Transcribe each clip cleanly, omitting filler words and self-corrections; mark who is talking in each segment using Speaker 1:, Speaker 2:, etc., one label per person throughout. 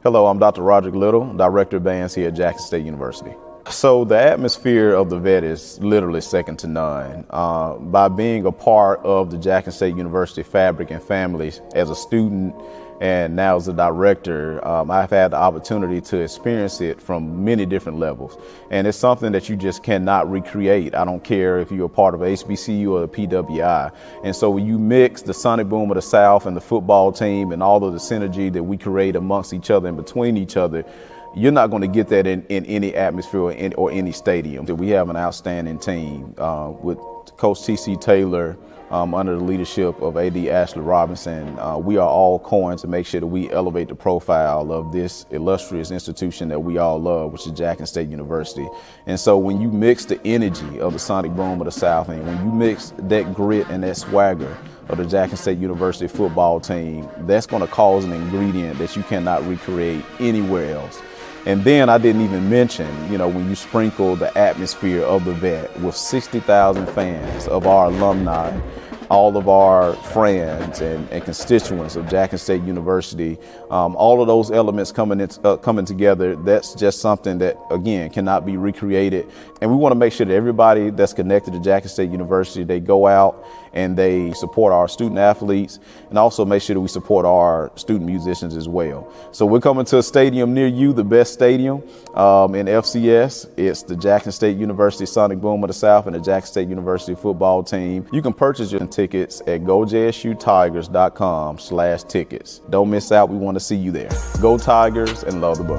Speaker 1: Hello, I'm Dr. Roderick Little, Director of Bands here at Jackson State University. So the atmosphere of the vet is literally second to none. By being a part of the Jackson State University fabric and families as a student and now as a director, I've had the opportunity to experience it from many different levels. And it's something that you just cannot recreate. I don't care if you're a part of HBCU or the PWI. And so when you mix the Sonic Boom of the South and the football team and all of the synergy that we create amongst each other and between each other, you're not going to get that in any atmosphere or any stadium. We have an outstanding team with Coach T.C. Taylor under the leadership of A.D. Ashley Robinson. We are all coin to make sure that we elevate the profile of this illustrious institution that we all love, which is Jackson State University. And so when you mix the energy of the Sonic Boom of the South and when you mix that grit and that swagger of the Jackson State University football team, that's going to cause an ingredient that you cannot recreate anywhere else. And then I didn't even mention, when you sprinkle the atmosphere of the vet with 60,000 fans of our alumni, all of our friends and constituents of Jackson State University, all of those elements coming together, that's just something that, again, cannot be recreated. And we want to make sure that everybody that's connected to Jackson State University, they go out and they support our student athletes and also make sure that we support our student musicians as well. So we're coming to a stadium near you, the best stadium in FCS. It's the Jackson State University Sonic Boom of the South and the Jackson State University football team. You can purchase your tickets at gojsutigers.com/tickets. Don't miss out. We want to see you there. Go Tigers and love the Boom.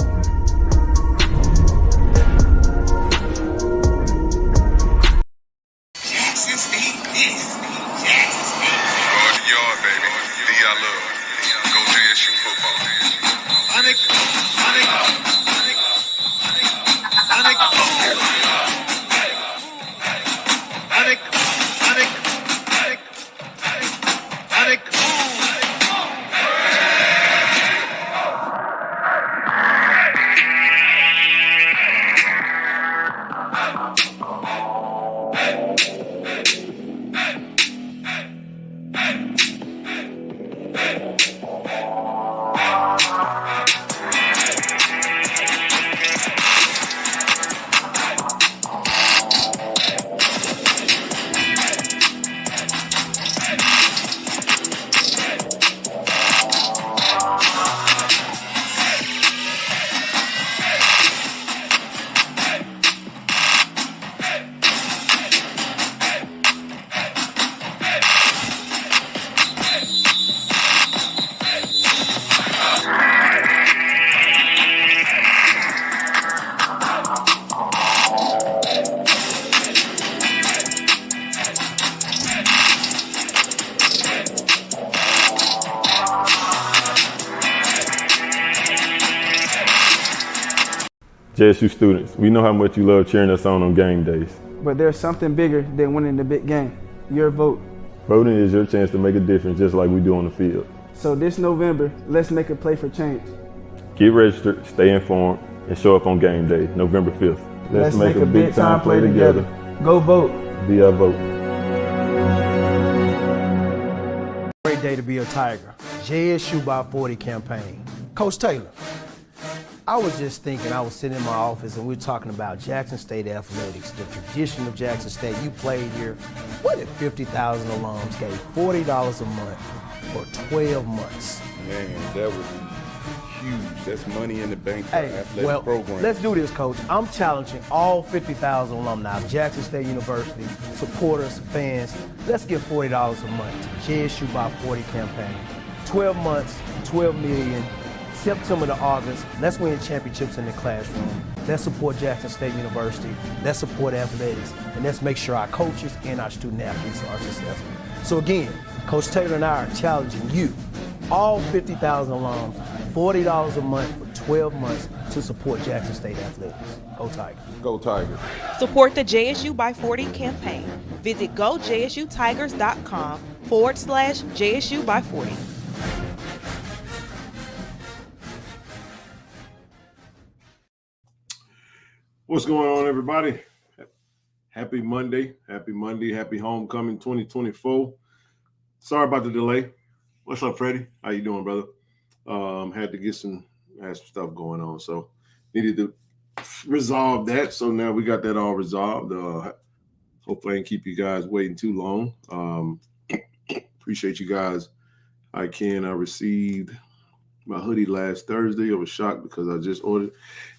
Speaker 2: JSU students, we know how much you love cheering us on game days.
Speaker 3: But there's something bigger than winning the big game. Your vote.
Speaker 2: Voting is your chance to make a difference just like we do on the field.
Speaker 3: So this November, let's make a play for change.
Speaker 2: Get registered, stay informed, and show up on game day, November 5th. Let's make a big time play together.
Speaker 3: Go vote.
Speaker 2: Be our vote.
Speaker 4: Great day to be a Tiger. JSU by 40 campaign. Coach Taylor, I was just thinking, I was sitting in my office and we were talking about Jackson State athletics, the tradition of Jackson State. You played here. What if 50,000 alums gave $40 a month for 12 months?
Speaker 5: Man, that would be huge. That's money in the bank for athletic program.
Speaker 4: Let's do this, Coach. I'm challenging all 50,000 alumni of Jackson State University, supporters, fans. Let's give $40 a month to JSU by 40 campaign. 12 months, 12 million. September to August, let's win championships in the classroom. Let's support Jackson State University. Let's support athletics. And let's make sure our coaches and our student athletes are successful. So again, Coach Taylor and I are challenging you, all 50,000 alums, $40 a month for 12 months to support Jackson State athletics. Go Tigers.
Speaker 5: Go Tigers.
Speaker 6: Support the JSU by 40 campaign. Visit gojsutigers.com/JSU by 40.
Speaker 7: What's going on, everybody? Happy Monday, happy homecoming 2024. Sorry about the delay. What's up, Freddie? How you doing, brother? Had to get some had some stuff going on, so needed to resolve that. So now we got that all resolved. Hopefully I didn't keep you guys waiting too long. Appreciate you guys. I received my hoodie last Thursday. I was shocked because I just ordered.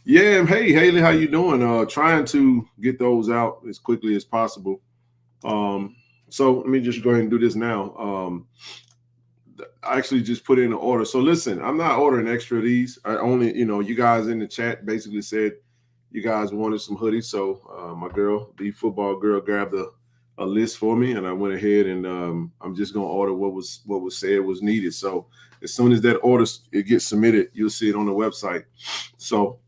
Speaker 7: Yeah, hey Haley, how you doing? Trying to get those out as quickly as possible. So let me just go ahead and do this now. I actually just put in an order. So listen, I'm not ordering extra of these. I only, you guys in the chat basically said you guys wanted some hoodies. So my girl, the football girl, grabbed a list for me, and I went ahead and I'm just gonna order what was said was needed. So as soon as that order it gets submitted, you'll see it on the website. So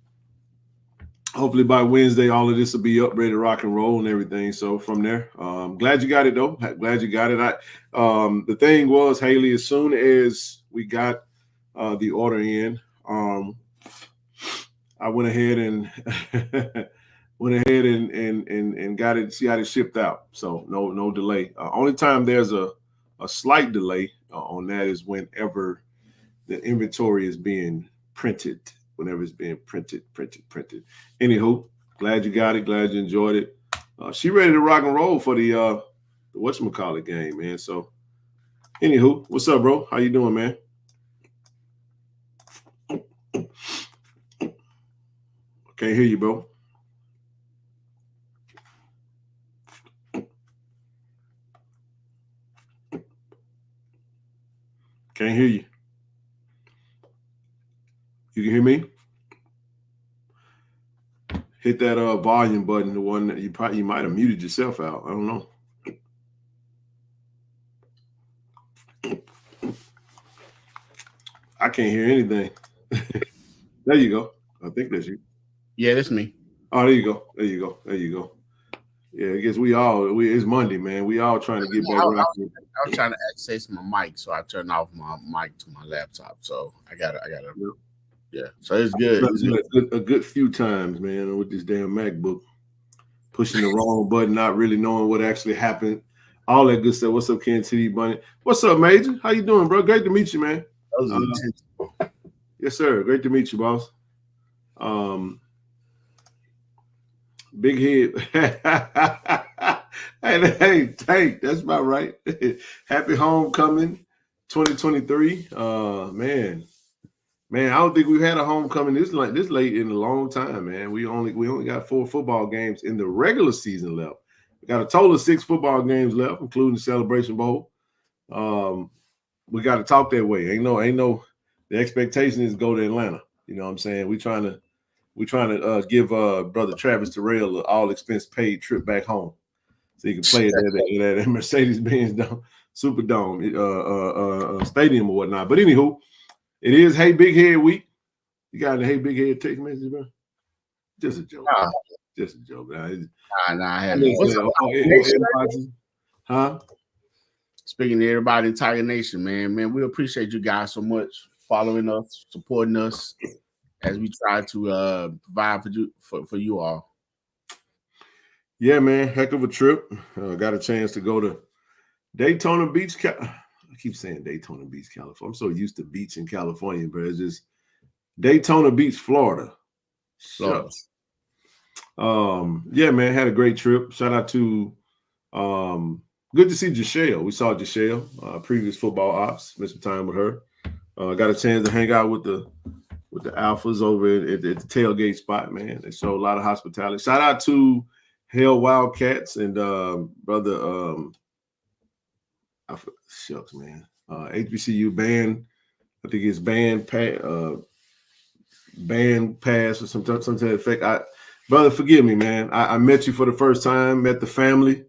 Speaker 7: hopefully by Wednesday, all of this will be up, ready to rock and roll and everything. So from there, glad you got it though. Glad you got it. The thing was, Haley, as soon as we got the order in, I went ahead and got it shipped out. So no delay. Only time there's a slight delay on that is whenever the inventory is being printed. Whenever it's being printed. Anywho, glad you got it. Glad you enjoyed it. She ready to rock and roll for the whatchamacallit game, man. So, anywho, what's up, bro? How you doing, man? Can't hear you, bro. Can't hear you. You can hear me? Hit that volume button, the one that you might have muted yourself out. I don't know. I can't hear anything. There you go. I think that's you.
Speaker 8: Yeah, that's me.
Speaker 7: Oh, there you go. Yeah, I guess it's Monday, man. We all trying to get back around.
Speaker 8: I was trying to access my mic, so I turned off my mic to my laptop. So I got it. Yeah, so it's good.
Speaker 7: A good few times, man, with this damn MacBook, pushing the wrong button, not really knowing what actually happened, all that good stuff. What's up, Ken T. Bunny? What's up, Major? How you doing, bro? Great to meet you, man. Yes, sir. Great to meet you, boss. Big head. Hey, Tank, that's about right. Happy homecoming 2023. Man, I don't think we've had a homecoming this late in a long time, man. We only got 4 football games in the regular season left. We got a total of 6 football games left, including the Celebration Bowl. We got to talk that way. Ain't no. The expectation is to go to Atlanta. You know what I'm saying? We're trying to give brother Travis Terrell an all expense paid trip back home, so he can play at that Mercedes-Benz Superdome stadium or whatnot. But anywho. It is Hey Big Head week. You got any Hey Big Head text message, bro? Just a joke. Just a joke.
Speaker 8: I haven't.
Speaker 7: Huh?
Speaker 8: Speaking to everybody in Tiger Nation, man, we appreciate you guys so much following us, supporting us as we try to provide for you all.
Speaker 7: Yeah, man, heck of a trip. Got a chance to go to Daytona Beach. I keep saying Daytona Beach, California. I'm so used to beach in California, but it's just Daytona Beach, Florida. Shucks. Yeah, man, had a great trip. Shout out to good to see Jashelle. We saw Jashelle, previous football ops, spent some time with her. Got a chance to hang out with the Alphas over at the tailgate spot, man. They showed a lot of hospitality. Shout out to Hell Wildcats and brother shucks, man. HBCU band, I think it's band pass or some type of effect. Brother, forgive me, man. I met you for the first time, met the family.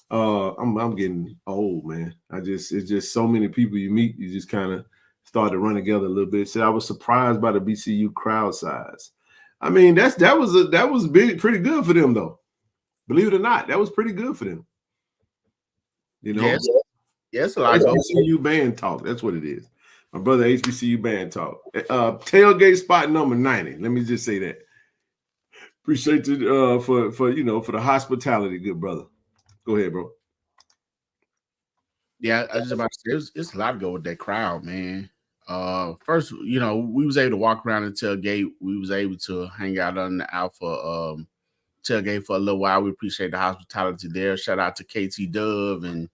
Speaker 7: I'm getting old, man. It's just so many people you meet, you just kind of start to run together a little bit. So I was surprised by the BCU crowd size. I mean, that was big, pretty good for them though. Believe it or not, that was pretty good for them. You know.
Speaker 8: Yes, a lot of
Speaker 7: HBCU band talk. That's what it is. My brother HBCU band talk. Tailgate spot number 90. Let me just say that. Appreciate you for the hospitality, good brother. Go ahead, bro.
Speaker 8: Yeah, I was just about to say it's a lot to go with that crowd, man. First, we was able to walk around the tailgate. We was able to hang out on the Alpha tailgate for a little while. We appreciate the hospitality there. Shout out to KT Dove and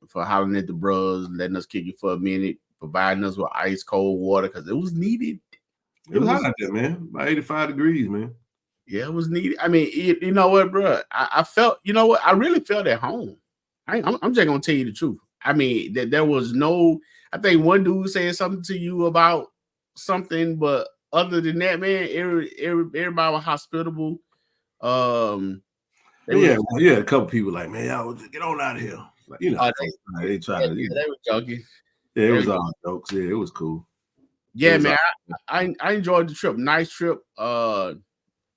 Speaker 8: for hollering at the bros, letting us kick it for a minute, providing us with ice cold water because it was needed.
Speaker 7: It was hot out there, man. About 85 degrees, man.
Speaker 8: Yeah, it was needed. I mean, you know what, bro? I felt, I really felt at home. I'm just gonna tell you the truth. I mean, there was no. I think one dude said something to you about something, but other than that, man, everybody was hospitable.
Speaker 7: Yeah, a couple people like, man, y'all get on out of here. Like, they try to.
Speaker 8: They were joking.
Speaker 7: Yeah, it was all jokes. Yeah, it was cool.
Speaker 8: Yeah, man, I enjoyed the trip. Nice trip.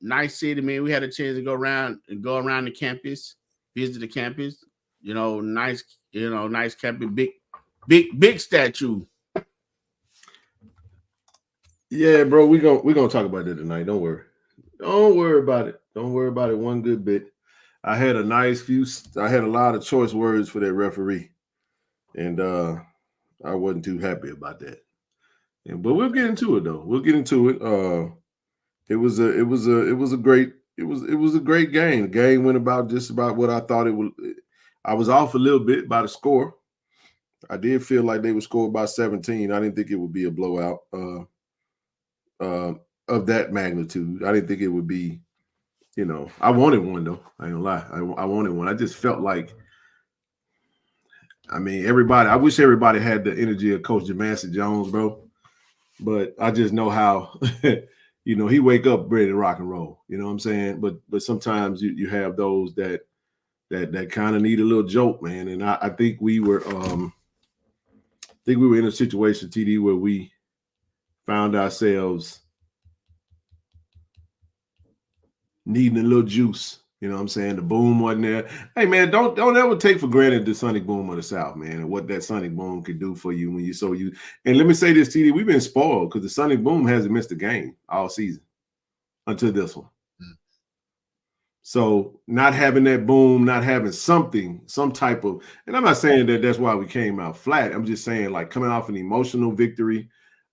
Speaker 8: Nice city, man. We had a chance to go around the campus, visit the campus. Nice campus, big statue.
Speaker 7: Yeah, bro, we're gonna talk about that tonight. Don't worry about it. Don't worry about it one good bit. I had a lot of choice words for that referee, and I wasn't too happy about that. But we'll get into it though. We'll get into it. It was a great game. The game went about just about what I thought it would. I was off a little bit by the score. I did feel like they would score by 17. I didn't think it would be a blowout of that magnitude. I didn't think it would be, I wanted one though. I ain't gonna lie. I wanted one. I just felt like, I wish everybody had the energy of Coach Jamancy Jones, bro. But I just know how, he wake up ready to rock and roll. You know what I'm saying? But sometimes you have those that kind of need a little jolt, man. And I think we were in a situation, TD, where we found ourselves needing a little juice. You know what I'm saying? The boom wasn't there. Hey, man, don't ever take for granted the sonic boom of the South, man, and what that sonic boom could do for you when you. And let me say this, TD, we've been spoiled because the sonic boom hasn't missed a game all season until this one. So not having that boom, not having some type of, and I'm not saying that that's why we came out flat. I'm just saying, like, coming off an emotional victory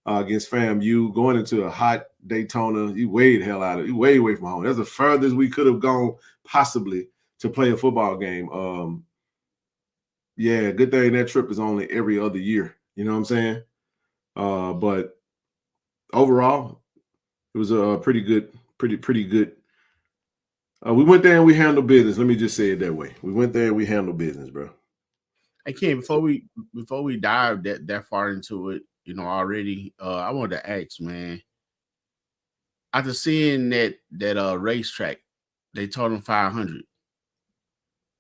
Speaker 7: against FAMU, going into a hot Daytona, you way the hell out of it. You way away from home. That's the furthest we could have gone possibly to play a football game. Yeah, good thing that trip is only every other year. You know what I'm saying? But overall, it was a pretty good. We went there and we handled business. Let me just say it that way. We went there and we handled business, bro.
Speaker 8: Hey, Ken, before we dive that far into it, already, I wanted to ask, man, after seeing that racetrack, Daytona 500,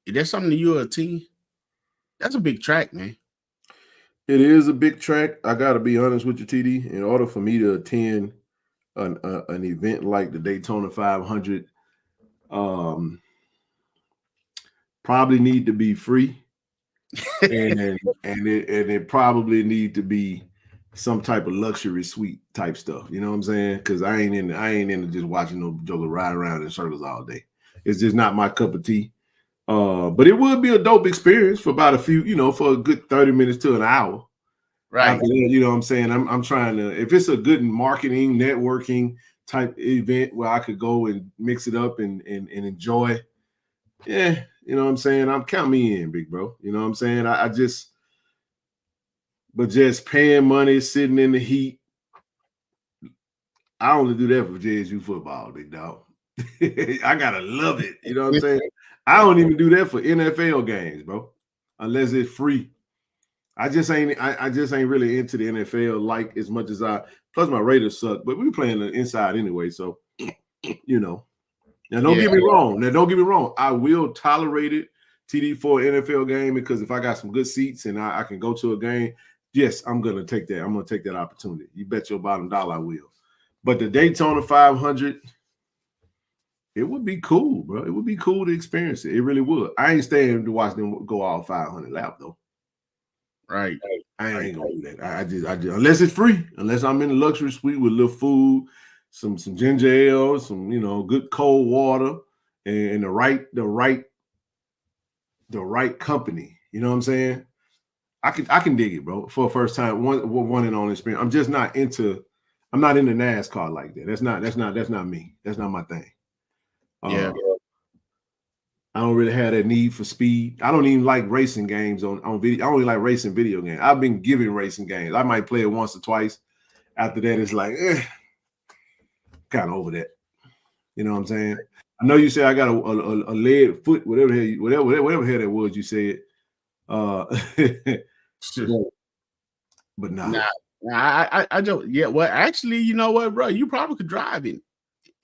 Speaker 8: is that something that you're a team? That's a big track, man.
Speaker 7: It is a big track. I got to be honest with you, TD. In order for me to attend an event like the Daytona 500, probably need to be free, and it probably need to be some type of luxury suite type stuff. You know what I'm saying? Because I ain't into just watching no joker ride around in circles all day. It's just not my cup of tea. But it would be a dope experience for about a few, for a good 30 minutes to an hour.
Speaker 8: Right.
Speaker 7: After that, you know what I'm saying? I'm trying to, if it's a good marketing, networking type event where I could go and mix it up and enjoy. Yeah, you know what I'm saying? Count me in, big bro. You know what I'm saying? But just paying money, sitting in the heat, I only do that for JSU football, big dog. I gotta love it. You know what I'm saying? I don't even do that for NFL games, bro, unless it's free. I just ain't really into the NFL like as much as plus my Raiders suck, but we playing the inside anyway, so Now don't get me wrong. I will tolerate it, TD, for an NFL game, because if I got some good seats and I can go to a game, yes, I'm gonna take that. I'm gonna take that opportunity. You bet your bottom dollar I will. But the Daytona 500, it would be cool, bro. It would be cool to experience it. It really would. I ain't staying to watch them go all 500 laps though.
Speaker 8: Right.
Speaker 7: I ain't gonna do that. I just unless it's free, unless I'm in the luxury suite with a little food, some ginger ale, some good cold water, and the right company. You know what I'm saying? I can dig it, bro. For a first time, one and only experience. I'm just not into. I'm not into NASCAR like that. That's not me. That's not my thing.
Speaker 8: Yeah.
Speaker 7: I don't really have that need for speed. I don't even like racing games on video. I only like racing video games. I've been given racing games. I might play it once or twice. After that, it's like, kind of over that. You know what I'm saying? I know you said I got a lead foot, whatever hell that was you said. But nah.
Speaker 8: I don't. Yeah. Well, actually, you know what, bro? You probably could drive it,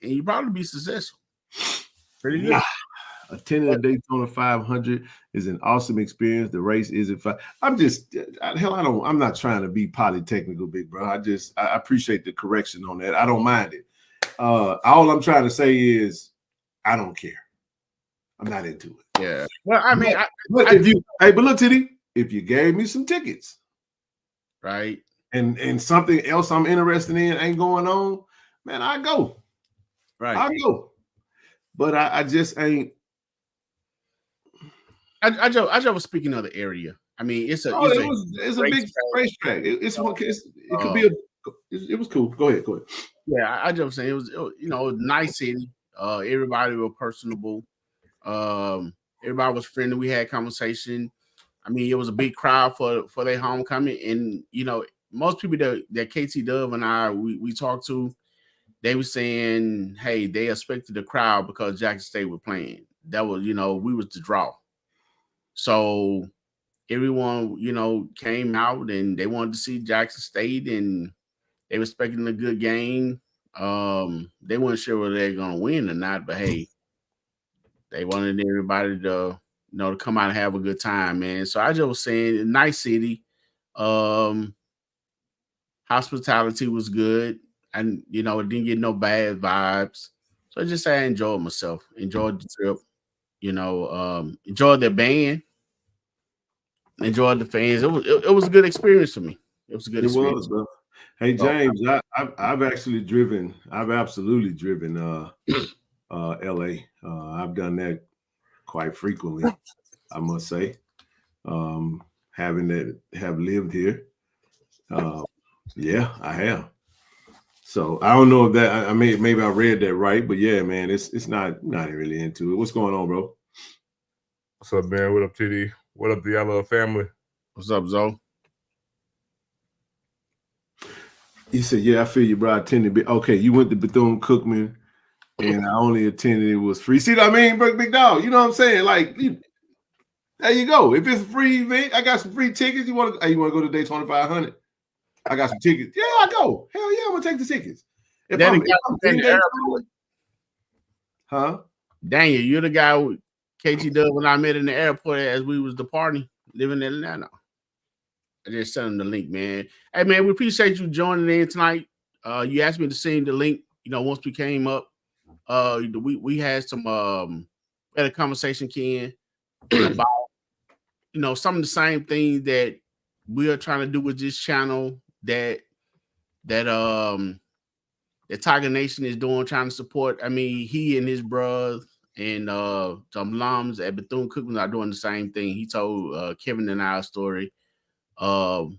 Speaker 8: and you probably be successful. Pretty good.
Speaker 7: Attending the Daytona 500 is an awesome experience. The race isn't fun. I'm not trying to be polytechnical, big bro. I appreciate the correction on that. I don't mind it. All I'm trying to say is I don't care. I'm not into it.
Speaker 8: Yeah. Well, I mean,
Speaker 7: but look, Titty, if you gave me some tickets,
Speaker 8: right,
Speaker 7: and something else I'm interested in ain't going on, man, I go.
Speaker 8: Right.
Speaker 7: I go. But I just ain't.
Speaker 8: I just was speaking of the area. I mean, it's a
Speaker 7: big racetrack. It could be it was cool. Go ahead.
Speaker 8: Yeah, I just was saying it was nice city. Everybody was personable. Everybody was friendly. We had conversation. I mean, it was a big crowd for their homecoming, and most people that KT Dove and I we talked to, they were saying, hey, they expected the crowd because Jackson State were playing. That was, we was the draw. So everyone, came out and they wanted to see Jackson State, and they were expecting a good game. They weren't sure whether they're going to win or not, but hey, they wanted everybody to, to come out and have a good time, man. So I just was saying, nice city. Hospitality was good. And, it didn't get no bad vibes. So I just say I enjoyed myself, enjoyed the trip, enjoyed the band, enjoyed the fans. It was a good experience for me. It was a good experience.
Speaker 7: Bro. Hey, James, I've absolutely driven LA. I've done that quite frequently, I must say. Have lived here. Yeah, I have. So I don't know if that maybe I read that right, but yeah, man, it's not really into it. What's going on, bro?
Speaker 9: What's up, man? What up, TD? What up, the Yellow family?
Speaker 8: What's up, Zoe?
Speaker 7: He said, "Yeah, I feel you, bro. I attended. Okay, you went to Bethune-Cookman, and I only attended. It was free. See what I mean, big dog? You know what I'm saying? Like, there you go. If it's a free event, I got some free tickets. You want to go to Daytona 500? I got some tickets. Yeah, I go. Hell yeah, I'm gonna take the tickets. Huh?
Speaker 8: Daniel, you're the guy with KT Dub when I met in the airport as we was departing, living in Atlanta. I just sent him the link, man. Hey, man, we appreciate you joining in tonight. You asked me to send the link. Once we came up, we had some had a conversation, Ken, about some of the same things that we are trying to do with this channel that Tiger Nation is doing, trying to support. I mean, he and his brother and some alums at Bethune-Cookman are doing the same thing. He told Kevin and I a story of,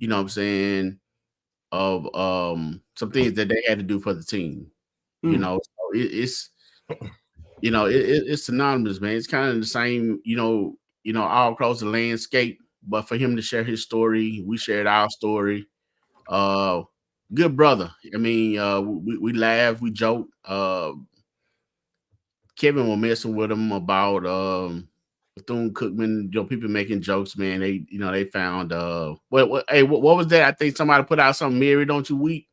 Speaker 8: what I'm saying, of some things that they had to do for the team. So it's synonymous, man. It's kind of the same, all across the landscape. But for him to share his story, we shared our story. Good brother. I mean, we laugh, we joke. Kevin was messing with him about Bethune-Cookman. People making jokes, man. They found what was that? I think somebody put out something. Mary, don't you weep?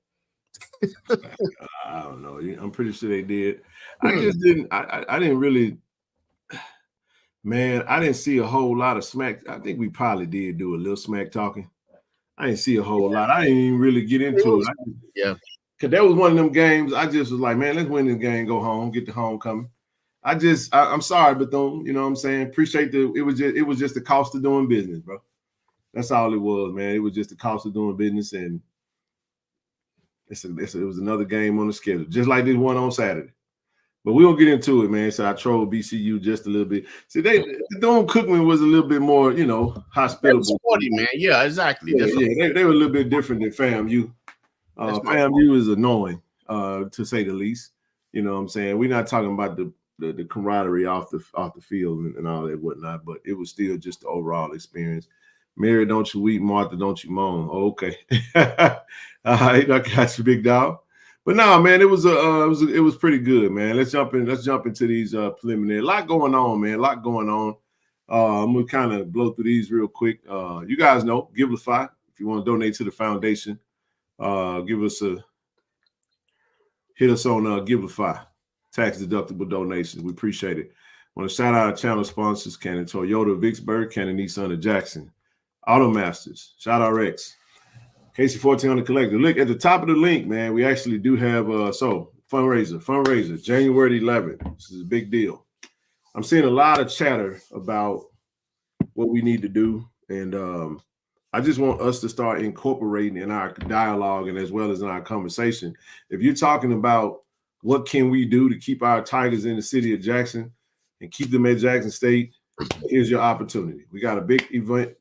Speaker 7: I don't know. I'm pretty sure they did. I just didn't. I didn't really. Man, I didn't see a whole lot of smack. I think we probably did do a little smack talking. I didn't see a whole lot. I didn't even really get into it. Because that was one of them games. I just was like, man, let's win this game, go home, get the homecoming. I'm sorry, Bethune. You know what I'm saying? Appreciate it was just the cost of doing business, bro. That's all it was, man. It was just the cost of doing business, and it was another game on the schedule, just like this one on Saturday. But we'll get into it, man. So I trolled BCU just a little bit. See, Don Cookman was a little bit more, hospitable.
Speaker 8: Sporty, man. Yeah, exactly.
Speaker 7: They were a little bit different than FAMU. FAMU is annoying, to say the least. You know what I'm saying? We're not talking about the camaraderie off the field and all that whatnot, but it was still just the overall experience. Mary, don't you weep, Martha, don't you moan. Oh, okay. All right, I got you, big dog. But no, man, it was pretty good, man. Let's jump into these preliminary. A lot going on, man. A lot going on. I'm gonna kind of blow through these real quick. You guys know, Givelify. If you want to donate to the foundation, hit us on Givelify. Tax deductible donations. We appreciate it. I want to shout out our channel sponsors: Cannon Toyota of Vicksburg, Cannon Nissan of Jackson, Automasters, Shout Out Rex, KC-1400 Collective. Look at the top of the link, man. We actually do have fundraiser, January 11th. This is a big deal. I'm seeing a lot of chatter about what we need to do, and I just want us to start incorporating in our dialogue and as well as in our conversation. If you're talking about what can we do to keep our Tigers in the city of Jackson and keep them at Jackson State, here's your opportunity. We got a big event.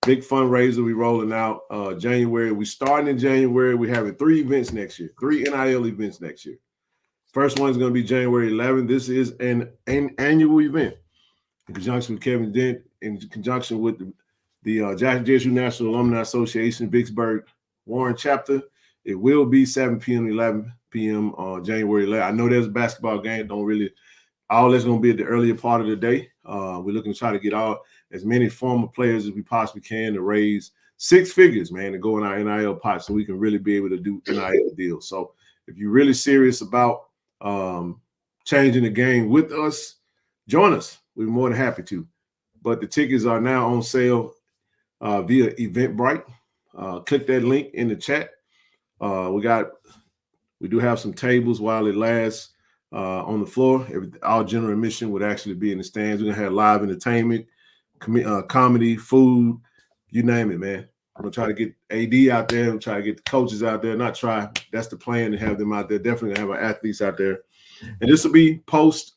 Speaker 7: Big fundraiser we rolling out January. We starting in January. We're having 3 events next year, 3 NIL events next year. First one is going to be January 11th. This is an annual event in conjunction with Kevin Dent, in conjunction with the JSU National Alumni Association, Vicksburg Warren chapter. It will be 7 p.m. to 11 p.m. on January 11th. I know there's a basketball game. All that's going to be at the earlier part of the day. We're looking to try to get as many former players as we possibly can to raise 6 figures, man, to go in our NIL pot so we can really be able to do NIL deals. So if you're really serious about changing the game with us, join us. We're more than happy to. But the tickets are now on sale via Eventbrite. Click that link in the chat. We do have some tables while it lasts on the floor. Our general admission would actually be in the stands. We're going to have live entertainment, comedy, food, you name it, man. I'm going to try to get AD out there. I'm going to try to get the coaches out there. Not try. That's the plan, to have them out there. Definitely have our athletes out there. And this will be post.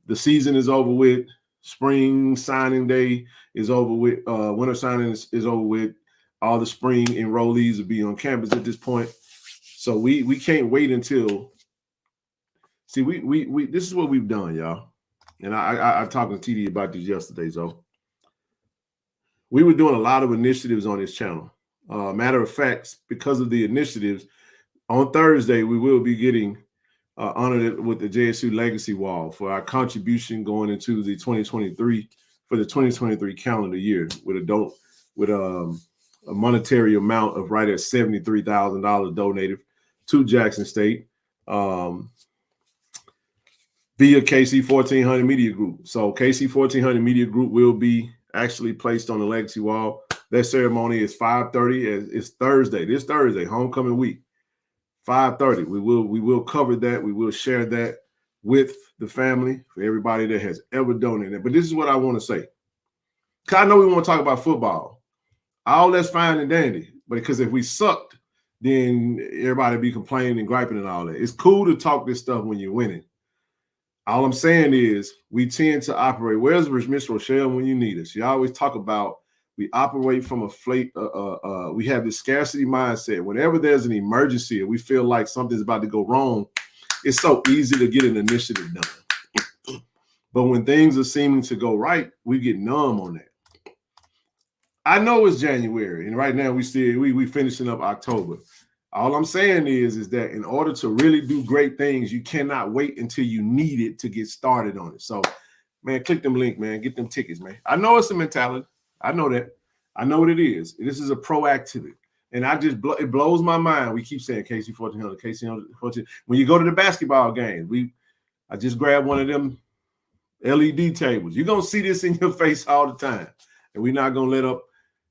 Speaker 7: The season is over with. Spring signing day is over with. Winter signing is over with. All the spring enrollees will be on campus at this point. So we can't wait until. See, we this is what we've done, y'all. And I talked to TD about this yesterday, so we were doing a lot of initiatives on this channel. Matter of fact, because of the initiatives, on Thursday we will be getting honored with the JSU Legacy Wall for our contribution going into the 2023 calendar year with a monetary amount of right at $73,000 donated to Jackson State via KC-1400 Media Group. So KC-1400 Media Group will be actually placed on the Legacy Wall. That ceremony is 5:30. It's Thursday. This Thursday, homecoming week. 5:30. We will cover that. We will share that with the family, for everybody that has ever donated. But this is what I want to say. Because I know we want to talk about football. All that's fine and dandy. But because if we sucked, then everybody be complaining and griping and all that. It's cool to talk this stuff when you're winning. All I'm saying is we tend to operate. Where's Miss Rochelle when you need us? You always talk about we operate from we have this scarcity mindset. Whenever there's an emergency or we feel like something's about to go wrong, it's so easy to get an initiative done. But when things are seeming to go right, we get numb on that. I know it's January, and right now we finishing up October. All I'm saying is that in order to really do great things, you cannot wait until you need it to get started on it. So, man, click them link, man. Get them tickets, man. I know it's a mentality. I know that. I know what it is. This is a proactivity. And it blows my mind. We keep saying KC-1400, KC-1400. When you go to the basketball game, I just grabbed one of them LED tables. You're going to see this in your face all the time. And we're not going to let up.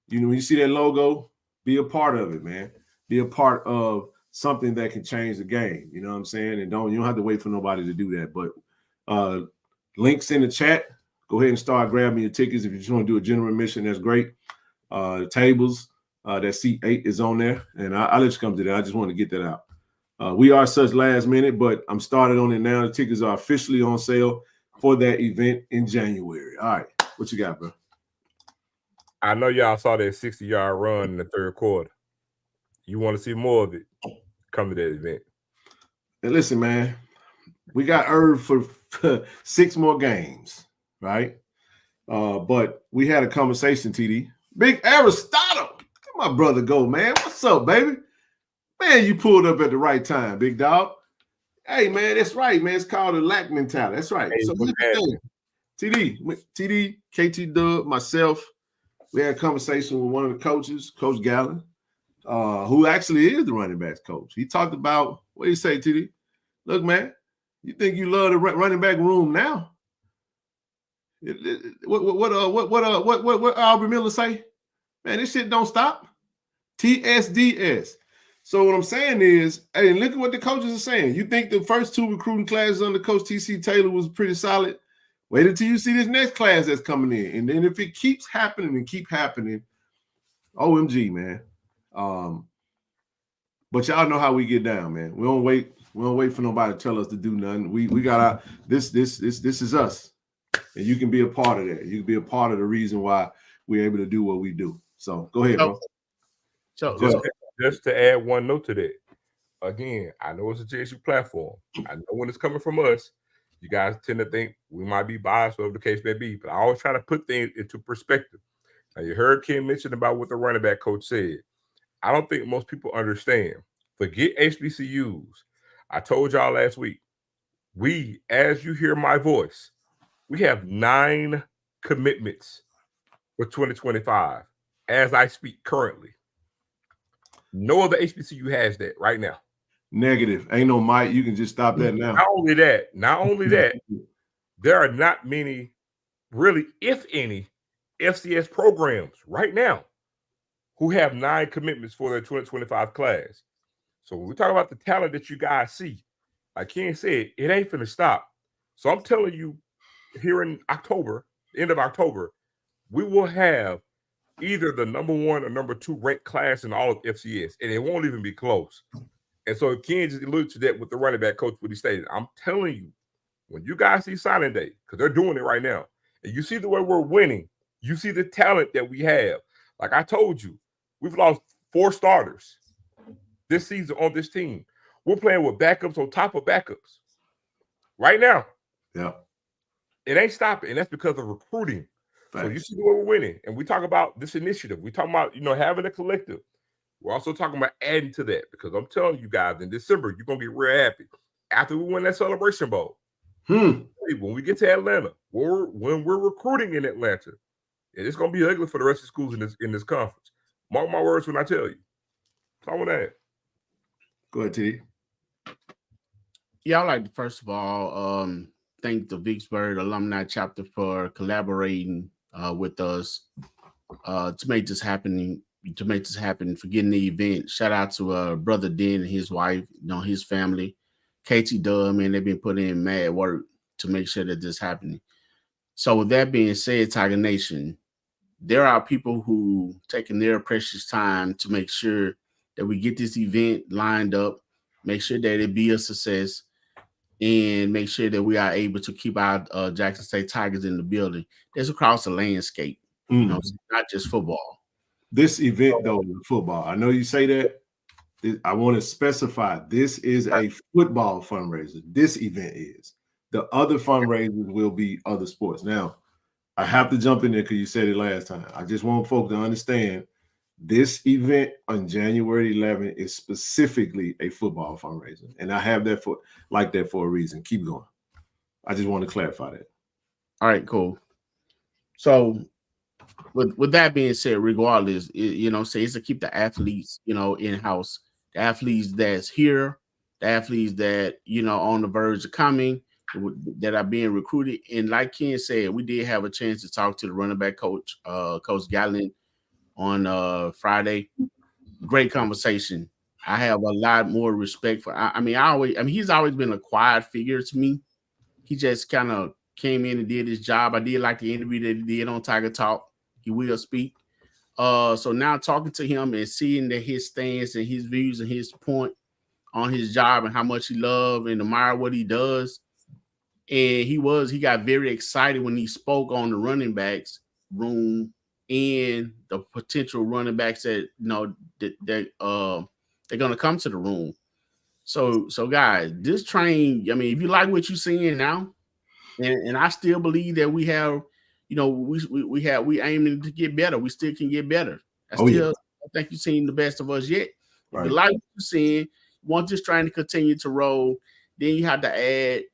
Speaker 7: When you see that logo, be a part of it, man. Be a part of something that can change the game. You know what I'm saying? And you don't have to wait for nobody to do that. But links in the chat. Go ahead and start grabbing your tickets. If you just want to do a general admission, that's great. The tables, that seat 8 is on there. And I'll let you come to that. I just want to get that out. We are such last minute, but I'm started on it now. The tickets are officially on sale for that event in January. All right, what you got, bro?
Speaker 9: I know y'all saw that 60-yard run in the third quarter. You want to see more of it? Come to that event.
Speaker 7: And listen, man, we got Irv for 6 more games, right? But we had a conversation, TD. Big Aristotle, my brother go, man. What's up, baby? Man, you pulled up at the right time, big dog. Hey, man, that's right, man. It's called a lack mentality. That's right.
Speaker 9: Hey,
Speaker 7: so TD, KT Dub, myself, we had a conversation with one of the coaches, Coach Gallen, who actually is the running backs coach. He talked about, what do you say, TD? Look, man, you think you love the running back room now? What Albert Miller say? Man, this shit don't stop. TSDS. So what I'm saying is, hey, look at what the coaches are saying. You think the first 2 recruiting classes under Coach TC Taylor was pretty solid? Wait until you see this next class that's coming in. And then if it keeps happening and keep happening, OMG, man. But y'all know how we get down, man. We don't wait for nobody to tell us to do nothing. We got our this is us. And you can be a part of that. You can be a part of the reason why we're able to do what we do. So go ahead, bro.
Speaker 9: Just to add one note to that. Again, I know it's a JSU platform. I know when it's coming from us, you guys tend to think we might be biased, whatever the case may be. But I always try to put things into perspective. Now, you heard Ken mention about what the running back coach said. I don't think most people understand. Forget HBCUs. I told y'all last week, we, as you hear my voice, we have 9 commitments for 2025 as I speak currently. No other HBCU has that right now.
Speaker 7: Negative. Ain't no Mike. You can just stop that now.
Speaker 9: Not only that, there are not many, really, if any, FCS programs right now who have 9 commitments for their 2025 class. So when we talk about the talent that you guys see, like Ken said, it ain't finna stop. So I'm telling you, here in October, end of October, we will have either the number 1 or number 2 ranked class in all of FCS, and it won't even be close. And so Ken just alluded to that with the running back coach, what he stated. I'm telling you, when you guys see signing day, because they're doing it right now, and you see the way we're winning, you see the talent that we have. Like I told you, we've lost 4 starters this season on this team. We're playing with backups on top of backups right now.
Speaker 7: Yeah.
Speaker 9: It ain't stopping, and that's because of recruiting. So you see the way we're winning. And we talk about this initiative. We talk about, having a collective. We're also talking about adding to that, because I'm telling you guys, in December, you're going to get real happy. After we win that Celebration Bowl, when we get to Atlanta, when we're recruiting in Atlanta, and it's going to be ugly for the rest of the schools in this conference. Mark my words when I tell you. So I want to add.
Speaker 7: Go ahead, T.
Speaker 8: Yeah, I'd like to first of all thank the Vicksburg Alumni Chapter for collaborating with us to make this happen, for getting the event. Shout out to Brother Den and his wife, his family. KT Dub, man, they've been putting in mad work to make sure that this is happening. So with that being said, Tiger Nation, there are people who taking their precious time to make sure that we get this event lined up, make sure that it be a success, and make sure that we are able to keep our Jackson State Tigers in the building. That's across the landscape. It's not just football.
Speaker 7: This event, though, is football. I know you say that. I want to specify this is a football fundraiser. This event is. The other fundraisers will be other sports. Now, I have to jump in there because you said it last time. I just want folks to understand this event on January 11th is specifically a football fundraiser. And I have that for a reason. Keep going. I just want to clarify that.
Speaker 8: All right, cool. So with that being said, regardless, it's to keep the athletes, in-house. The athletes that's here, the athletes that, on the verge of coming, that are being recruited. And like Ken said, we did have a chance to talk to the running back coach, Coach Gallen, on Friday. Great conversation. I have a lot more respect for. He's always been a quiet figure to me. He just kind of came in and did his job. I did like the interview that he did on Tiger Talk. He will speak. So now talking to him and seeing that his stance and his views and his point on his job and how much he loved and admired what he does. And he got very excited when he spoke on the running backs room and the potential running backs that they're going to come to the room. So guys, this train, I mean, if you like what you're seeing now, and I still believe that we have, we aiming to get better. We still can get better. I think you've seen the best of us yet. Right. If you like what you're seeing, want this train to continue to roll, then you have to add,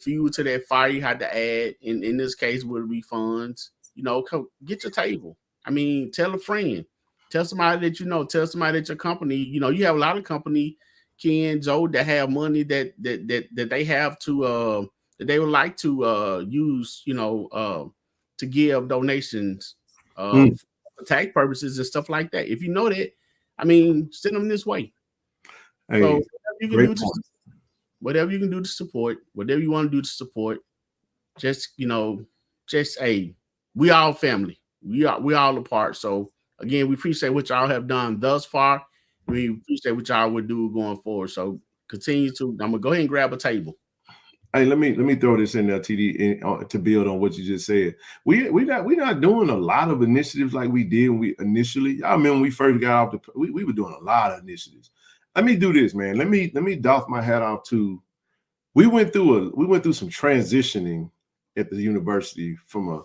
Speaker 8: fuel to that fire. You have to add, in this case, would be funds. Get your table. I mean, tell a friend, tell somebody that tell somebody at your company. You have a lot of company, Ken, Joe, that have money that they have to that they would like to use, to give donations for tax purposes and stuff like that. If you know that, I mean, send them this way. Hey, so whatever you can do to support, whatever you want to do to support, we all family. We all a part. So again, we appreciate what y'all have done thus far. We appreciate what y'all would do going forward. So continue to. I'm gonna go ahead and grab a table.
Speaker 7: Hey, let me throw this in there, TD, to build on what you just said. We're not doing a lot of initiatives like we did when we initially. I remember when we first got off we were doing a lot of initiatives. Let me do this, man. Let me doff my hat off to. We went through some transitioning at the university from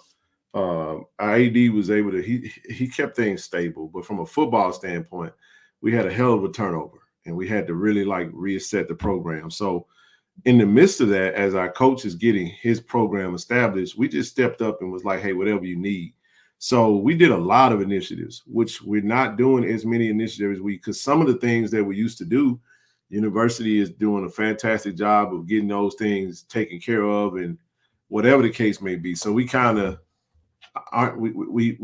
Speaker 7: our AD was able to he kept things stable, but from a football standpoint, we had a hell of a turnover, and we had to really reset the program. So in the midst of that, as our coach is getting his program established, we just stepped up and was like, hey, whatever you need. So we did a lot of initiatives, which we're not doing as many initiatives because some of the things that we used to do, university is doing a fantastic job of getting those things taken care of and whatever the case may be. So we kind of aren't,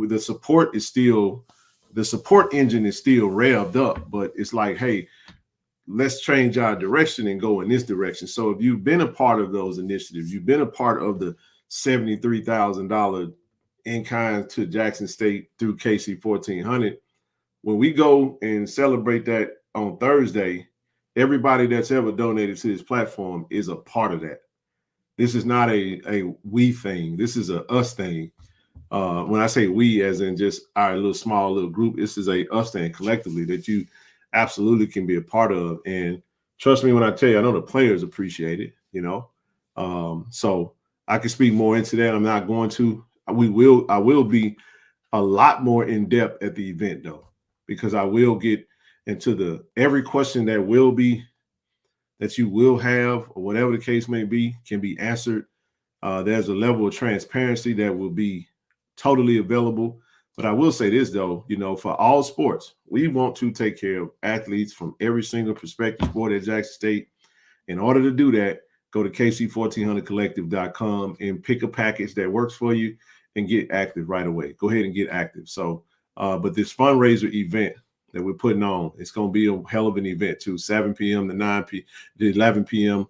Speaker 7: the support engine is still revved up, but it's like, hey, let's change our direction and go in this direction. So if you've been a part of those initiatives, you've been a part of the $73,000 in kind to Jackson State through KC-1400, when we go and celebrate that on Thursday, everybody that's ever donated to this platform is a part of that. This is not a we thing. This is a us thing. When I say we, as in just our small little group, this is a us thing collectively that you absolutely can be a part of. And trust me when I tell you, I know the players appreciate it, so I can speak more into that. I'm not going to. I will be a lot more in depth at the event though, because I will get into every question that you will have, or whatever the case may be, can be answered. There's a level of transparency that will be totally available. But I will say this though, for all sports, we want to take care of athletes from every single prospective sport at Jackson State. In order to do that, go to KC-1400collective.com and pick a package that works for you and get active right away. Go ahead and get active. So, but this fundraiser event that we're putting on, it's going to be a hell of an event too, 7 p.m. to 9 p.m. to 11 p.m.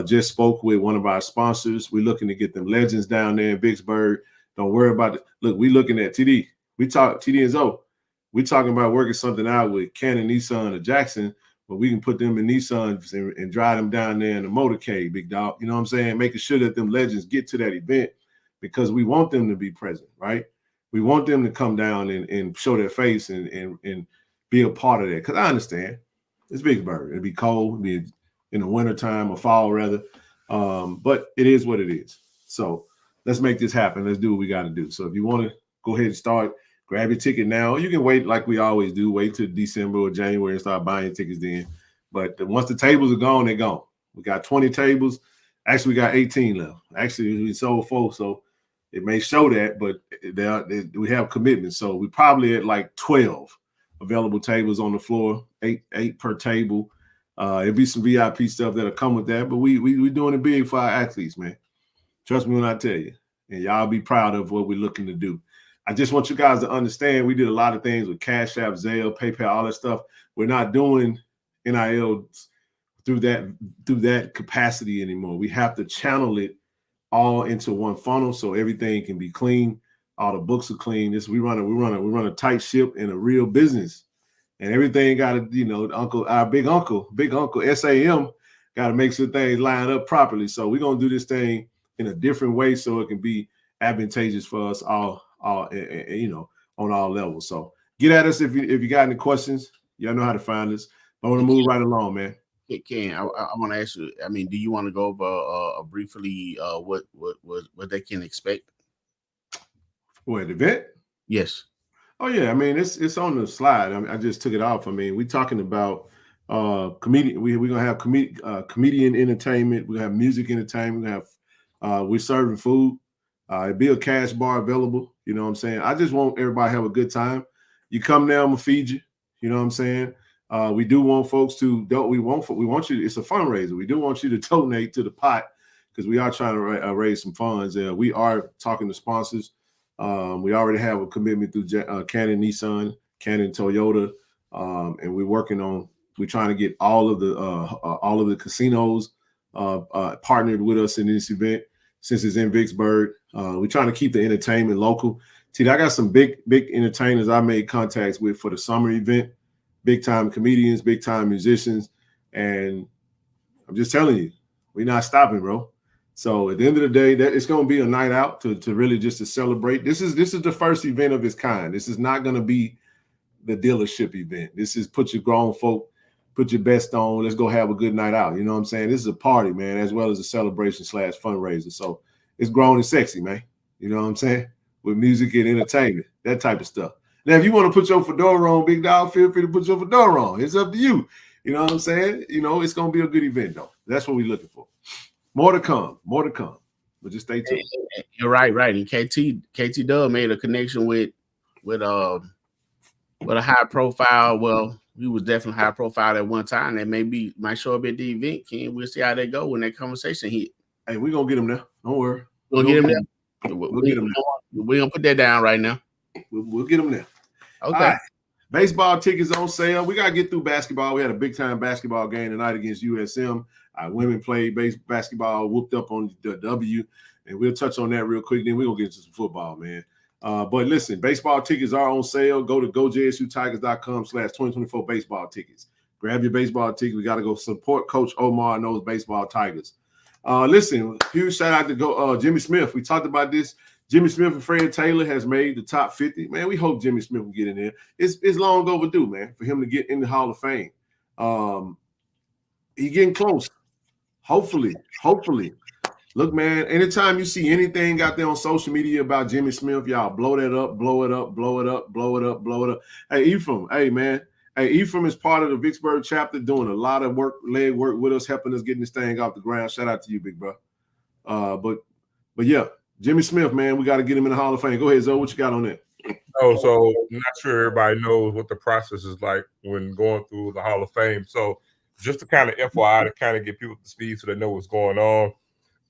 Speaker 7: Just spoke with one of our sponsors. We're looking to get them legends down there in Vicksburg. Don't worry about it. Look, we're looking at TD. TD and Zoe. We're talking about working something out with Canon, Nissan, or Jackson, but we can put them in Nissans and drive them down there in the motorcade, big dog. You know what I'm saying? Making sure that them legends get to that event because we want them to be present, right? We want them to come down and show their face and be a part of that. Because I understand it's Vicksburg. It'd be cold, it'd be in the wintertime or fall rather. But it is what it is. So let's make this happen. Let's do what we got to do. So if you want to go ahead and start, grab your ticket now. You can wait like we always do. Wait till December or January and start buying your tickets then. But once the tables are gone, they're gone. We got 20 tables. Actually, we got 18 left. Actually, we sold 4, so it may show that, but we have commitments. So we probably at like 12 available tables on the floor, eight per table. It'll be some VIP stuff that'll come with that, but we doing it big for our athletes, man. Trust me when I tell you. And y'all be proud of what we're looking to do. I just want you guys to understand we did a lot of things with Cash App, Zelle, PayPal, all that stuff. We're not doing NIL through that capacity anymore. We have to channel it all into one funnel so everything can be clean. All the books are clean. We run a tight ship in a real business. and everything got to, you know, our big uncle SAM got to make sure things line up properly. So we're gonna do this thing in a different way so it can be advantageous for us all, you know, on all levels. So get at us if you got any questions. Y'all know how to find us. I want to move right along, man.
Speaker 8: Ken, I want to ask you. I mean, do you want to go over briefly what they can expect?
Speaker 7: What, the event?
Speaker 8: Yes.
Speaker 7: Oh yeah, I mean it's on the slide. I just took it off. I mean, we're talking about comedian. We're gonna have comedian entertainment. We're gonna have music entertainment. We're serving food. It'll be a cash bar available. You know what I'm saying? I just want everybody to have a good time. You come there, I'm gonna feed you. You know what I'm saying? We do want folks to we want you. It's a fundraiser. We do want you to donate to the pot because we are trying to raise some funds. We are talking to sponsors. We already have a commitment through Canon Nissan, Canon Toyota, and we're trying to get all of the casinos partnered with us in this event since it's in Vicksburg. We're trying to keep the entertainment local. See, I got some big entertainers I made contacts with for the summer event, big time comedians, big time musicians, and I'm just telling you, we're not stopping, bro. So at the end of the day, that it's going to be a night out to really just to celebrate. This is the first event of its kind. This is not going to be the dealership event. This is put your grown folk, put your best on. Let's go have a good night out. You know what I'm saying? This is a party, man, as well as a celebration / fundraiser. So it's grown and sexy, man. You know what I'm saying? With music and entertainment, that type of stuff. Now, if you want to put your fedora on, big dog, feel free to put your fedora on. It's up to you. You know what I'm saying? You know, it's going to be a good event, though. That's what we're looking for. More to come. But just stay tuned.
Speaker 8: You're right. And KT Dub made a connection with a high profile. Well, he was definitely high profile at one time. That might show up at the event. Ken, we'll see how they go when that conversation hit.
Speaker 7: Hey, we're gonna get him there. Don't worry.
Speaker 8: We'll get him there. We'll get him there. We're gonna put that down right now.
Speaker 7: We'll get him there.
Speaker 8: Okay.
Speaker 7: All right. Baseball tickets on sale. We got to get through basketball. We had a big-time basketball game tonight against USM. Women played basketball, whooped up on the W, and we'll touch on that real quick. Then we're going to get into some football, man. But listen, baseball tickets are on sale. Go to gojsutigers.com/2024 baseball tickets. Grab your baseball ticket. We got to go support Coach Omar and those baseball Tigers. Listen, huge shout out to Jimmy Smith. We talked about this. Jimmy Smith and Fred Taylor has made the top 50. Man, we hope Jimmy Smith will get in there. It's long overdue, man, for him to get in the Hall of Fame. He's getting close. Hopefully. Look, man, anytime you see anything out there on social media about Jimmy Smith, y'all blow that up, blow it up. Hey, Ephraim, hey, man. Hey, Ephraim is part of the Vicksburg chapter doing a lot of leg work with us, helping us getting this thing off the ground. Shout out to you, big bro. But yeah. Jimmy Smith, man, we got to get him in the Hall of Fame. Go ahead, Zoe. What you got on that?
Speaker 9: Oh, so I'm not sure everybody knows what the process is like when going through the Hall of Fame. So just to kind of FYI, to kind of get people up to speed so they know what's going on,